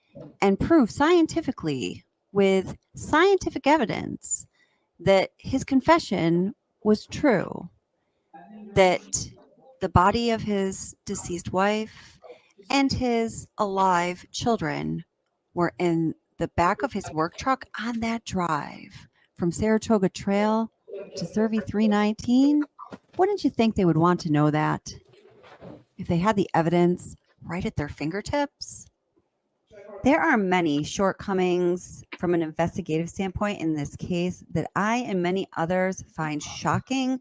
Speaker 5: and prove scientifically, with scientific evidence, that his confession was true, that the body of his deceased wife and his alive children were in the back of his work truck on that drive from Saratoga Trail to Cervi 319? Wouldn't you think they would want to know that if they had the evidence right at their fingertips? There are many shortcomings from an investigative standpoint in this case that I and many others find shocking,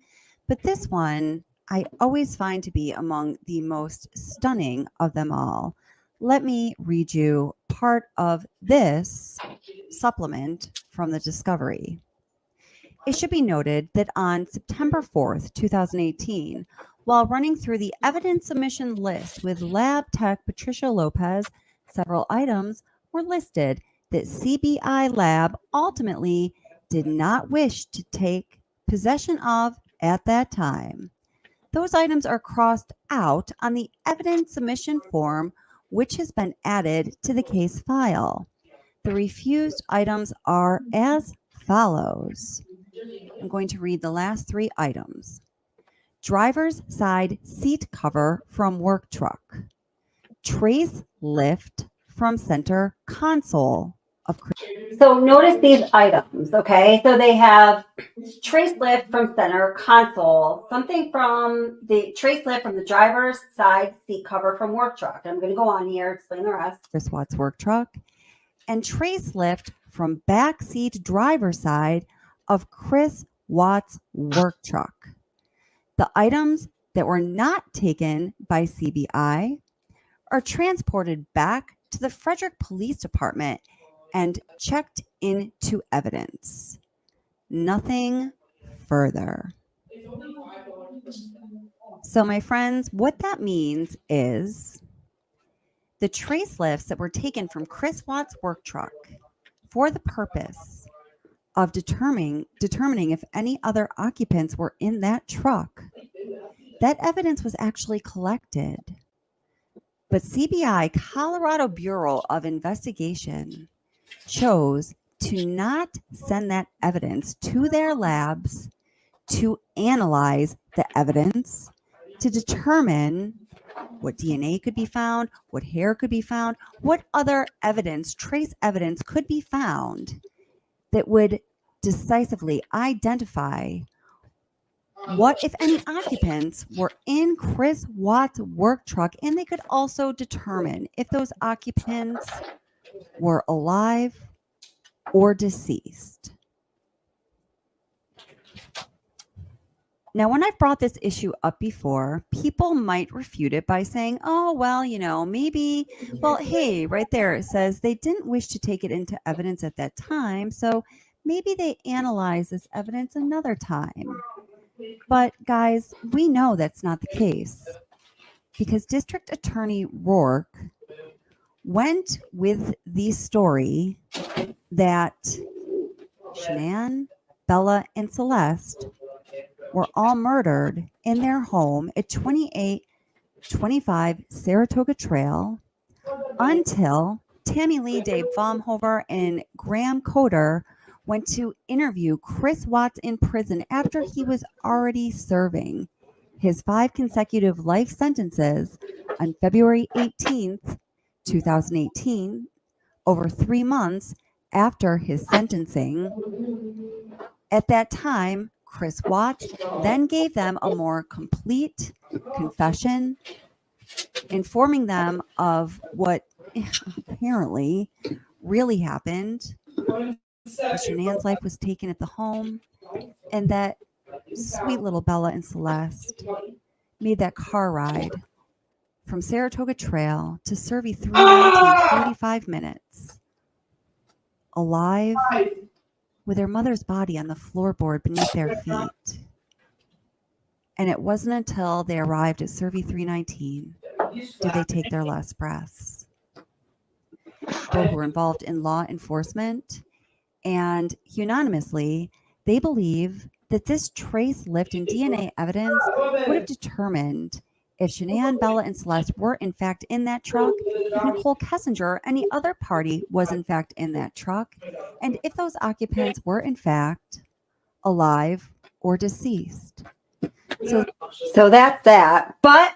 Speaker 5: but this one I always find to be among the most stunning of them all. Let me read you part of this supplement from the discovery. It should be noted that on September 4th, 2018, while running through the evidence submission list with lab tech Patricia Lopez, several items were listed that CBI Lab ultimately did not wish to take possession of at that time. Those items are crossed out on the evidence submission form, which has been added to the case file. The refused items are as follows. I'm going to read the last three items. Driver's side seat cover from work truck. Trace lift from center console of. So notice these items, okay? So they have trace lift from center console, something from the trace lift from the driver's side seat cover from work truck. I'm going to go on here, explain the rest. Chris Watts' work truck. And trace lift from back seat driver side of Chris Watts' work truck. The items that were not taken by CBI are transported back to the Frederick Police Department and checked into evidence. Nothing further. So, my friends, what that means is the trace lifts that were taken from Chris Watt's work truck for the purpose of determining if any other occupants were in that truck. That evidence was actually collected. But CBI, Colorado Bureau of Investigation, chose to not send that evidence to their labs to analyze the evidence to determine what DNA could be found, what hair could be found, what other evidence, trace evidence could be found that would decisively identify what, if any, occupants were in Chris Watt's work truck, and they could also determine if those occupants were alive or deceased. Now, when I've brought this issue up before, people might refute it by saying, oh, well, maybe, well, hey, right there, it says they didn't wish to take it into evidence at that time, so maybe they analyze this evidence another time. But guys, we know that's not the case, because District Attorney Rourke went with the story that Shanann, Bella, and Celeste were all murdered in their home at 2825 Saratoga Trail until Tammy Lee, Dave Baumhover, and Graham Coder went to interview Chris Watts in prison after he was already serving his 5 consecutive life sentences on February 18th, 2018, over 3 months after his sentencing. At that time, Chris Watts then gave them a more complete confession, informing them of what apparently really happened. Shanann's life was taken at the home, and that sweet little Bella and Celeste made that car ride from Saratoga Trail to Cervi 319, 45 minutes, alive, with their mother's body on the floorboard beneath their feet. And it wasn't until they arrived at Cervi 319 did they take their last breaths. Both were involved in law enforcement, and unanimously, they believe that this trace lift in DNA evidence would have determined if Shanann, Bella, and Celeste were in fact in that truck, if Nicole Kessinger or any other party was in fact in that truck, and if those occupants were in fact alive or deceased.
Speaker 4: So that's that. But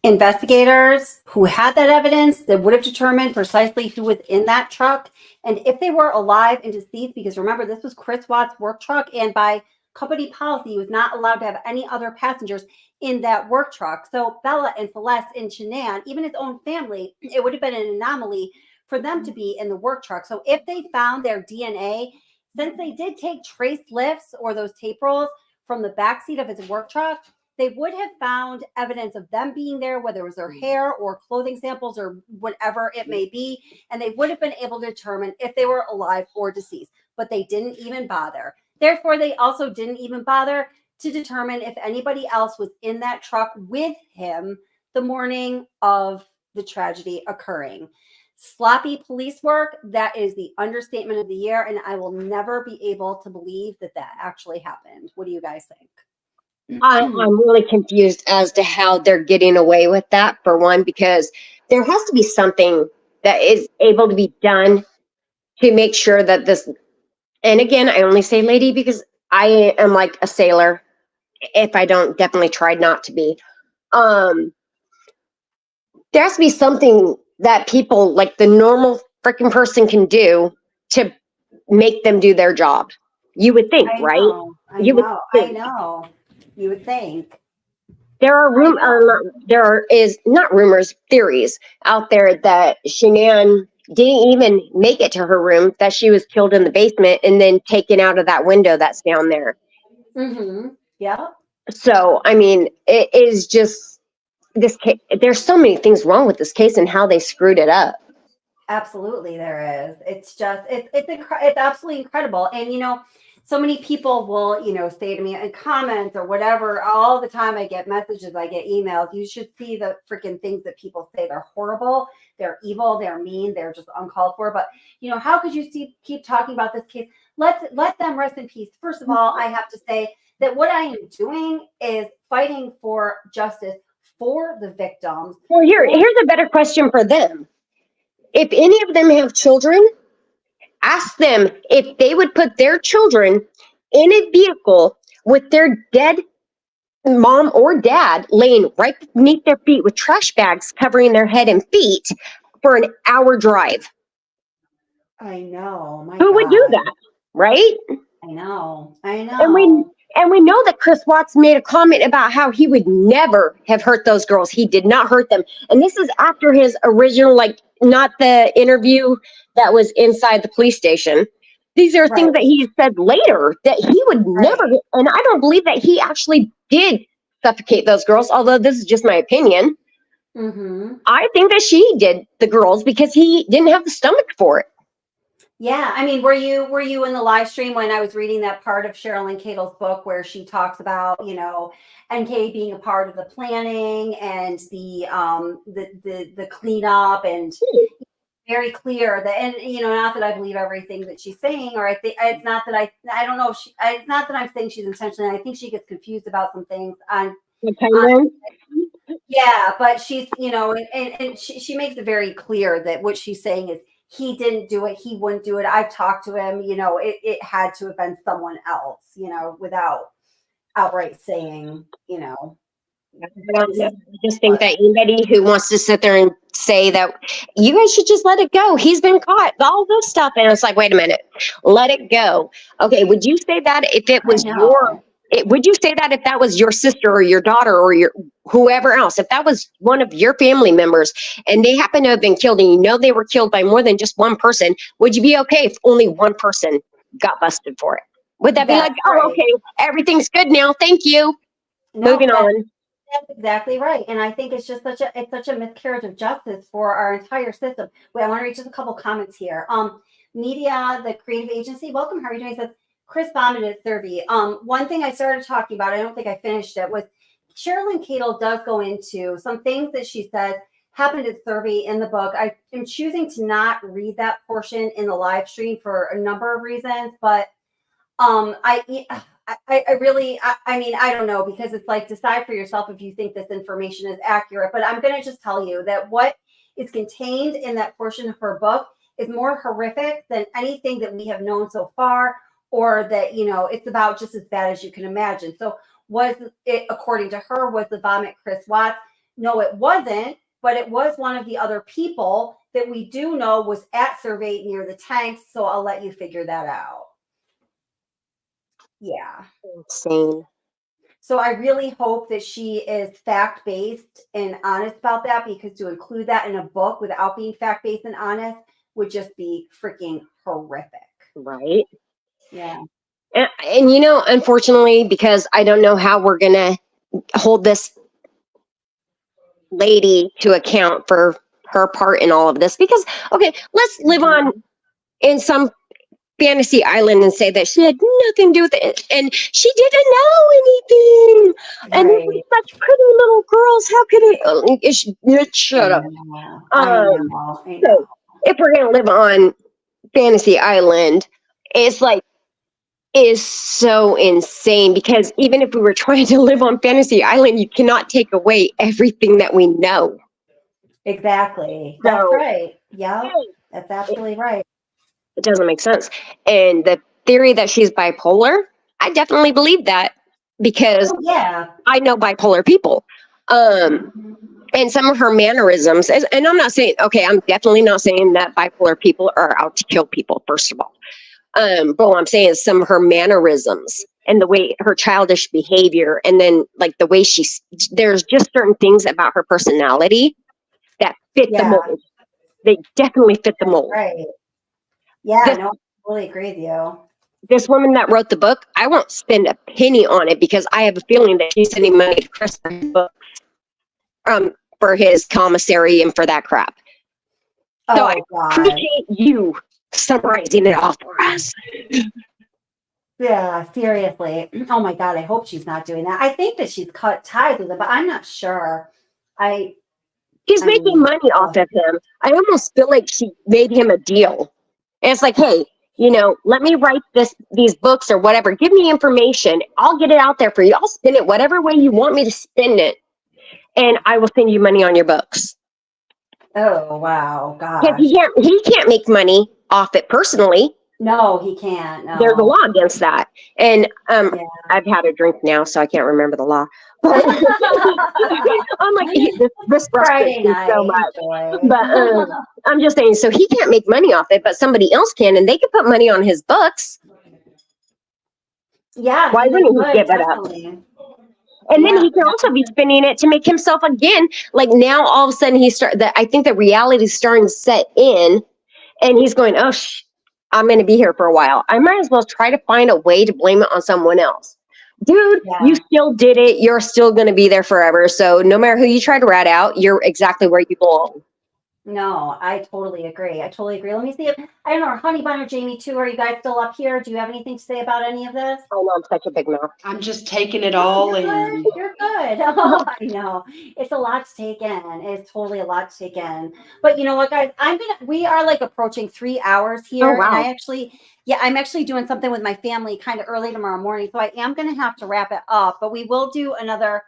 Speaker 4: investigators who had that evidence that would have determined precisely who was in that truck and if they were alive and deceased, because remember, this was Chris Watt's work truck, and by company policy, he was not allowed to have any other passengers in that work truck. So Bella and Celeste and Shanann, even his own family, it would have been an anomaly for them to be in the work truck. So if they found their DNA, since they did take trace lifts or those tape rolls from the backseat of his work truck, they would have found evidence of them being there, whether it was their hair or clothing samples or whatever it may be, and they would have been able to determine if they were alive or deceased. But they didn't even bother. Therefore, they also didn't even bother to determine if anybody else was in that truck with him the morning of the tragedy occurring. Sloppy police work, that is the understatement of the year, and I will never be able to believe that that actually happened. What do you guys think?
Speaker 11: I'm really confused as to how they're getting away with that, for one, because there has to be something that is able to be done to make sure that this, and again, I only say lady because I am like a sailor. If I don't, definitely try not to be. There has to be something that people, like the normal freaking person, can do to make them do their job. You would think, right?
Speaker 4: I know. You would think.
Speaker 11: There is not rumors, theories out there that Shanann didn't even make it to her room, that she was killed in the basement and then taken out of that window that's down there.
Speaker 4: Mm-hmm. Yeah.
Speaker 11: So, I mean, it is just this case. There's so many things wrong with this case and how they screwed it up.
Speaker 4: Absolutely, there is. It's just it's absolutely incredible. And so many people will, say to me in comments or whatever, all the time I get messages, I get emails. You should see the freaking things that people say. They're horrible. They're evil. They're mean. They're just uncalled for. But, how could you keep talking about this case? Let them rest in peace. First of all, I have to say that what I am doing is fighting for justice for the victims.
Speaker 11: Well, here's a better question for them. If any of them have children, ask them if they would put their children in a vehicle with their dead mom or dad laying right beneath their feet with trash bags covering their head and feet for an hour drive.
Speaker 4: I know.
Speaker 11: Who would do that, right?
Speaker 4: I know.
Speaker 11: And we know that Chris Watts made a comment about how he would never have hurt those girls. He did not hurt them. And this is after his original, not the interview that was inside the police station. These are things that he said later that he would never, and I don't believe that he actually did suffocate those girls, although this is just my opinion.
Speaker 4: Mm-hmm.
Speaker 11: I think that she did the girls because he didn't have the stomach for it.
Speaker 4: Yeah, I mean, were you in the live stream when I was reading that part of Cherlyn Cadel's book where she talks about, NK being a part of the planning and the cleanup, and very clear that, and not that I believe everything that she's saying, or I think it's not that I don't know if it's not that I'm saying she's intentionally. I think she gets confused about some things yeah, but she's and she makes it very clear that what she's saying is, he didn't do it. He wouldn't do it. I've talked to him. It had to have been someone else, without outright saying,
Speaker 11: I just think that anybody who wants to sit there and say that you guys should just let it go. He's been caught, all this stuff. And it's like, wait a minute, let it go. Okay. Would you say that if it was would you say that if that was your sister or your daughter or your whoever else, if that was one of your family members and they happen to have been killed and they were killed by more than just one person, would you be okay if only one person got busted for it? Would that be like, okay, everything's good now. Thank you. Moving on.
Speaker 4: That's exactly right. And I think it's just such a miscarriage of justice for our entire system. Wait, I want to read just a couple comments here. Media, the creative agency, welcome. How are you doing? Says Chris vomited at Cervi. One thing I started talking about, I don't think I finished it, was Cherlyn Cadel does go into some things that she said happened at Cervi in the book. I am choosing to not read that portion in the live stream for a number of reasons, but I mean, I don't know, because it's like, decide for yourself if you think this information is accurate, but I'm going to just tell you that what is contained in that portion of her book is more horrific than anything that we have known so far, or that, it's about just as bad as you can imagine. So was it, according to her, was the vomit Chris Watts? No, it wasn't, but it was one of the other people that we do know was at Cervi near the tanks. So I'll let you figure that out. Yeah.
Speaker 11: Insane.
Speaker 4: So I really hope that she is fact-based and honest about that, because to include that in a book without being fact-based and honest would just be freaking horrific.
Speaker 11: Right.
Speaker 4: Yeah.
Speaker 11: And unfortunately, because I don't know how we're going to hold this lady to account for her part in all of this, because, okay, let's live on in some fantasy island and say that she had nothing to do with it and she didn't know anything. And they were such pretty little girls. How could it? Shut up.
Speaker 4: I know.
Speaker 11: So if we're going to live on fantasy island, it's like, is so insane, because even if we were trying to live on fantasy island, you cannot take away everything that we know.
Speaker 4: Exactly. That's right. Yeah, that's absolutely right.
Speaker 11: It doesn't make sense. And the theory that she's bipolar, I definitely believe that, because I know bipolar people. And some of her mannerisms, and I'm not saying, I'm definitely not saying that bipolar people are out to kill people, first of all. But what I'm saying is some of her mannerisms and the way her childish behavior, and then like the way there's just certain things about her personality that fit the mold. They definitely fit the mold.
Speaker 4: Right. Yeah, I totally agree with you.
Speaker 11: This woman that wrote the book, I won't spend a penny on it, because I have a feeling that she's sending money to Chris for his books, for his commissary and for that crap. So I appreciate you summarizing it all for us.
Speaker 4: Yeah, seriously. Oh my God, I hope she's not doing that. I think that she's cut ties with him, but I'm not sure.
Speaker 11: She's
Speaker 4: I
Speaker 11: making
Speaker 4: mean,
Speaker 11: money off of him. I almost feel like she made him a deal. And it's like, hey, let me write these books or whatever. Give me information. I'll get it out there for you. I'll spin it whatever way you want me to spin it. And I will send you money on your books.
Speaker 4: oh wow,
Speaker 11: Because
Speaker 4: gosh.
Speaker 11: he can't make money off it personally.
Speaker 4: No, he can't. No.
Speaker 11: There's a law against that. And I've had a drink now, so I can't remember the law. I'm like, this frustrates
Speaker 4: Friday
Speaker 11: me so
Speaker 4: night.
Speaker 11: much. But I'm just saying, so he can't make money off it, but somebody else can, and they can put money on his books.
Speaker 4: Yeah.
Speaker 11: Why wouldn't he give it up? And then he can also be spending it to make himself again. Like now, all of a sudden, I think the reality is starting to set in, and he's going, "Oh, I'm going to be here for a while. I might as well try to find a way to blame it on someone else." Dude, you still did it. You're still going to be there forever. So no matter who you try to rat out, you're exactly where you belong.
Speaker 4: No, I totally agree. Let me see if I don't know, Honey Bun or Jamie too. Are you guys still up here? Do you have anything to say about any of this?
Speaker 11: I know I'm such a big mouth.
Speaker 10: I'm just taking it all in.
Speaker 4: You're good. Oh, I know. It's a lot to take in. It's totally a lot to take in. But you know what, guys? We are like approaching 3 hours here.
Speaker 11: Oh, wow.
Speaker 4: And I'm actually doing something with my family kind of early tomorrow morning. So I am going to have to wrap it up. But we will do another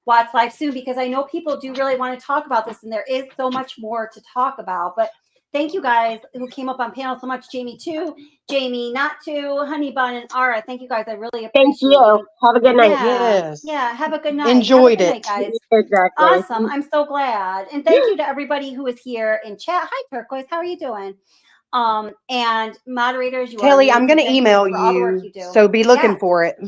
Speaker 4: Watts Live soon because I know people do really want to talk about this. And there is so much more to talk about. But thank you guys who came up on panel so much. Jamie too, Jamie not too, Honey Bun and Ara. Thank you guys. I really appreciate
Speaker 11: Thank you. Have a good night.
Speaker 4: Yeah, have a good night.
Speaker 10: Enjoyed
Speaker 4: have a good
Speaker 10: it.
Speaker 4: night, guys.
Speaker 11: Exactly.
Speaker 4: Awesome. I'm so glad. And thank you to everybody who is here in chat. Hi, Turquoise. How are you doing? And moderators,
Speaker 10: Kelly, I'm going to email you, so be looking for it.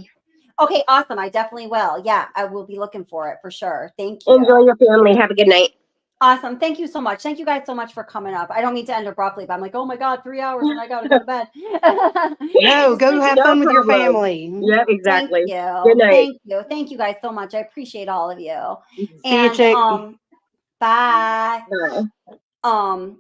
Speaker 4: Okay, awesome. I definitely will. Yeah, I will be looking for it for sure. Thank you.
Speaker 11: Enjoy your family. Have a good night.
Speaker 4: Awesome. Thank you so much. Thank you guys so much for coming up. I don't mean to end abruptly, but I'm like, oh my God, 3 hours and I got to go to bed.
Speaker 10: No, go have fun with your family.
Speaker 11: Yeah, exactly.
Speaker 4: Thank you.
Speaker 11: Good night.
Speaker 4: Thank you. Thank you guys so much. I appreciate all of you.
Speaker 10: See you, chick.
Speaker 4: Bye.
Speaker 11: Bye.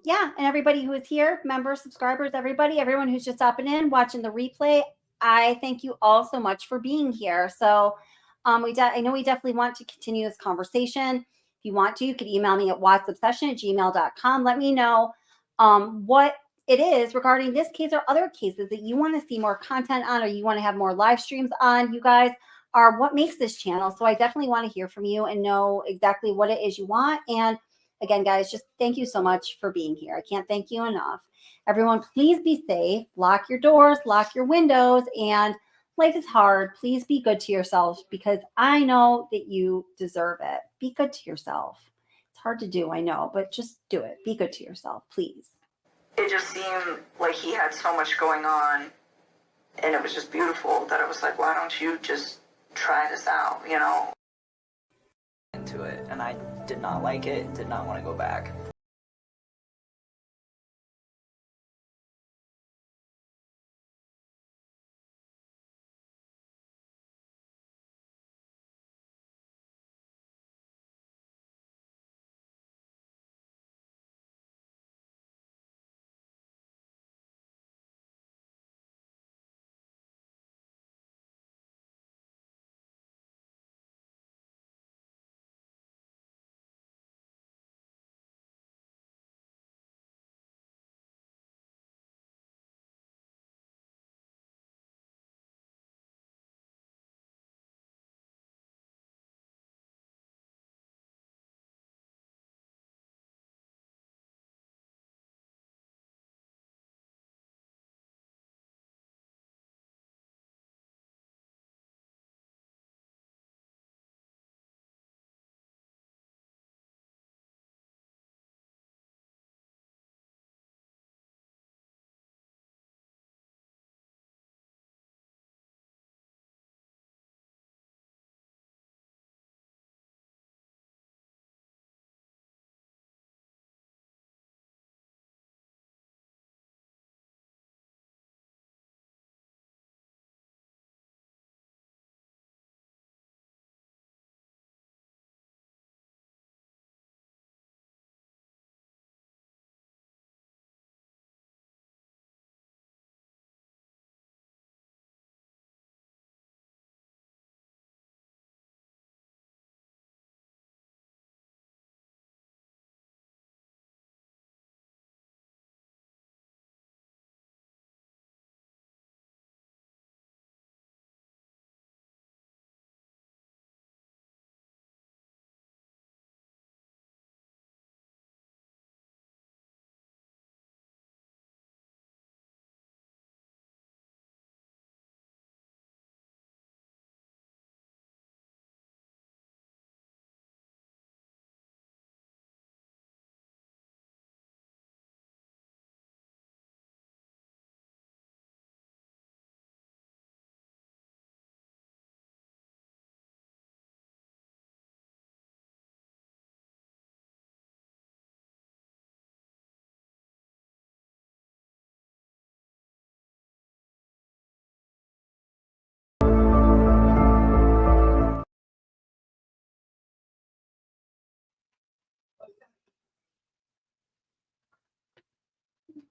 Speaker 4: Yeah, and everybody who is here, members, subscribers, everyone who's just stopping in, watching the replay, I thank you all so much for being here. So I know we definitely want to continue this conversation. If you want to, you could email me at wattsobsession@gmail.com. Let me know what it is regarding this case or other cases that you want to see more content on, or you want to have more live streams on. You guys are what makes this channel. So I definitely want to hear from you and know exactly what it is you want. And again, guys, just thank you so much for being here. I can't thank you enough. Everyone, please be safe. Lock your doors, lock your windows, and life is hard. Please be good to yourselves because I know that you deserve it. Be good to yourself. It's hard to do, I know, but just do it. Be good to yourself, please.
Speaker 2: It just seemed like he had so much going on, and it was just beautiful that I was like, why don't you just try this out, Into it, and I did not like it, did not want to go back.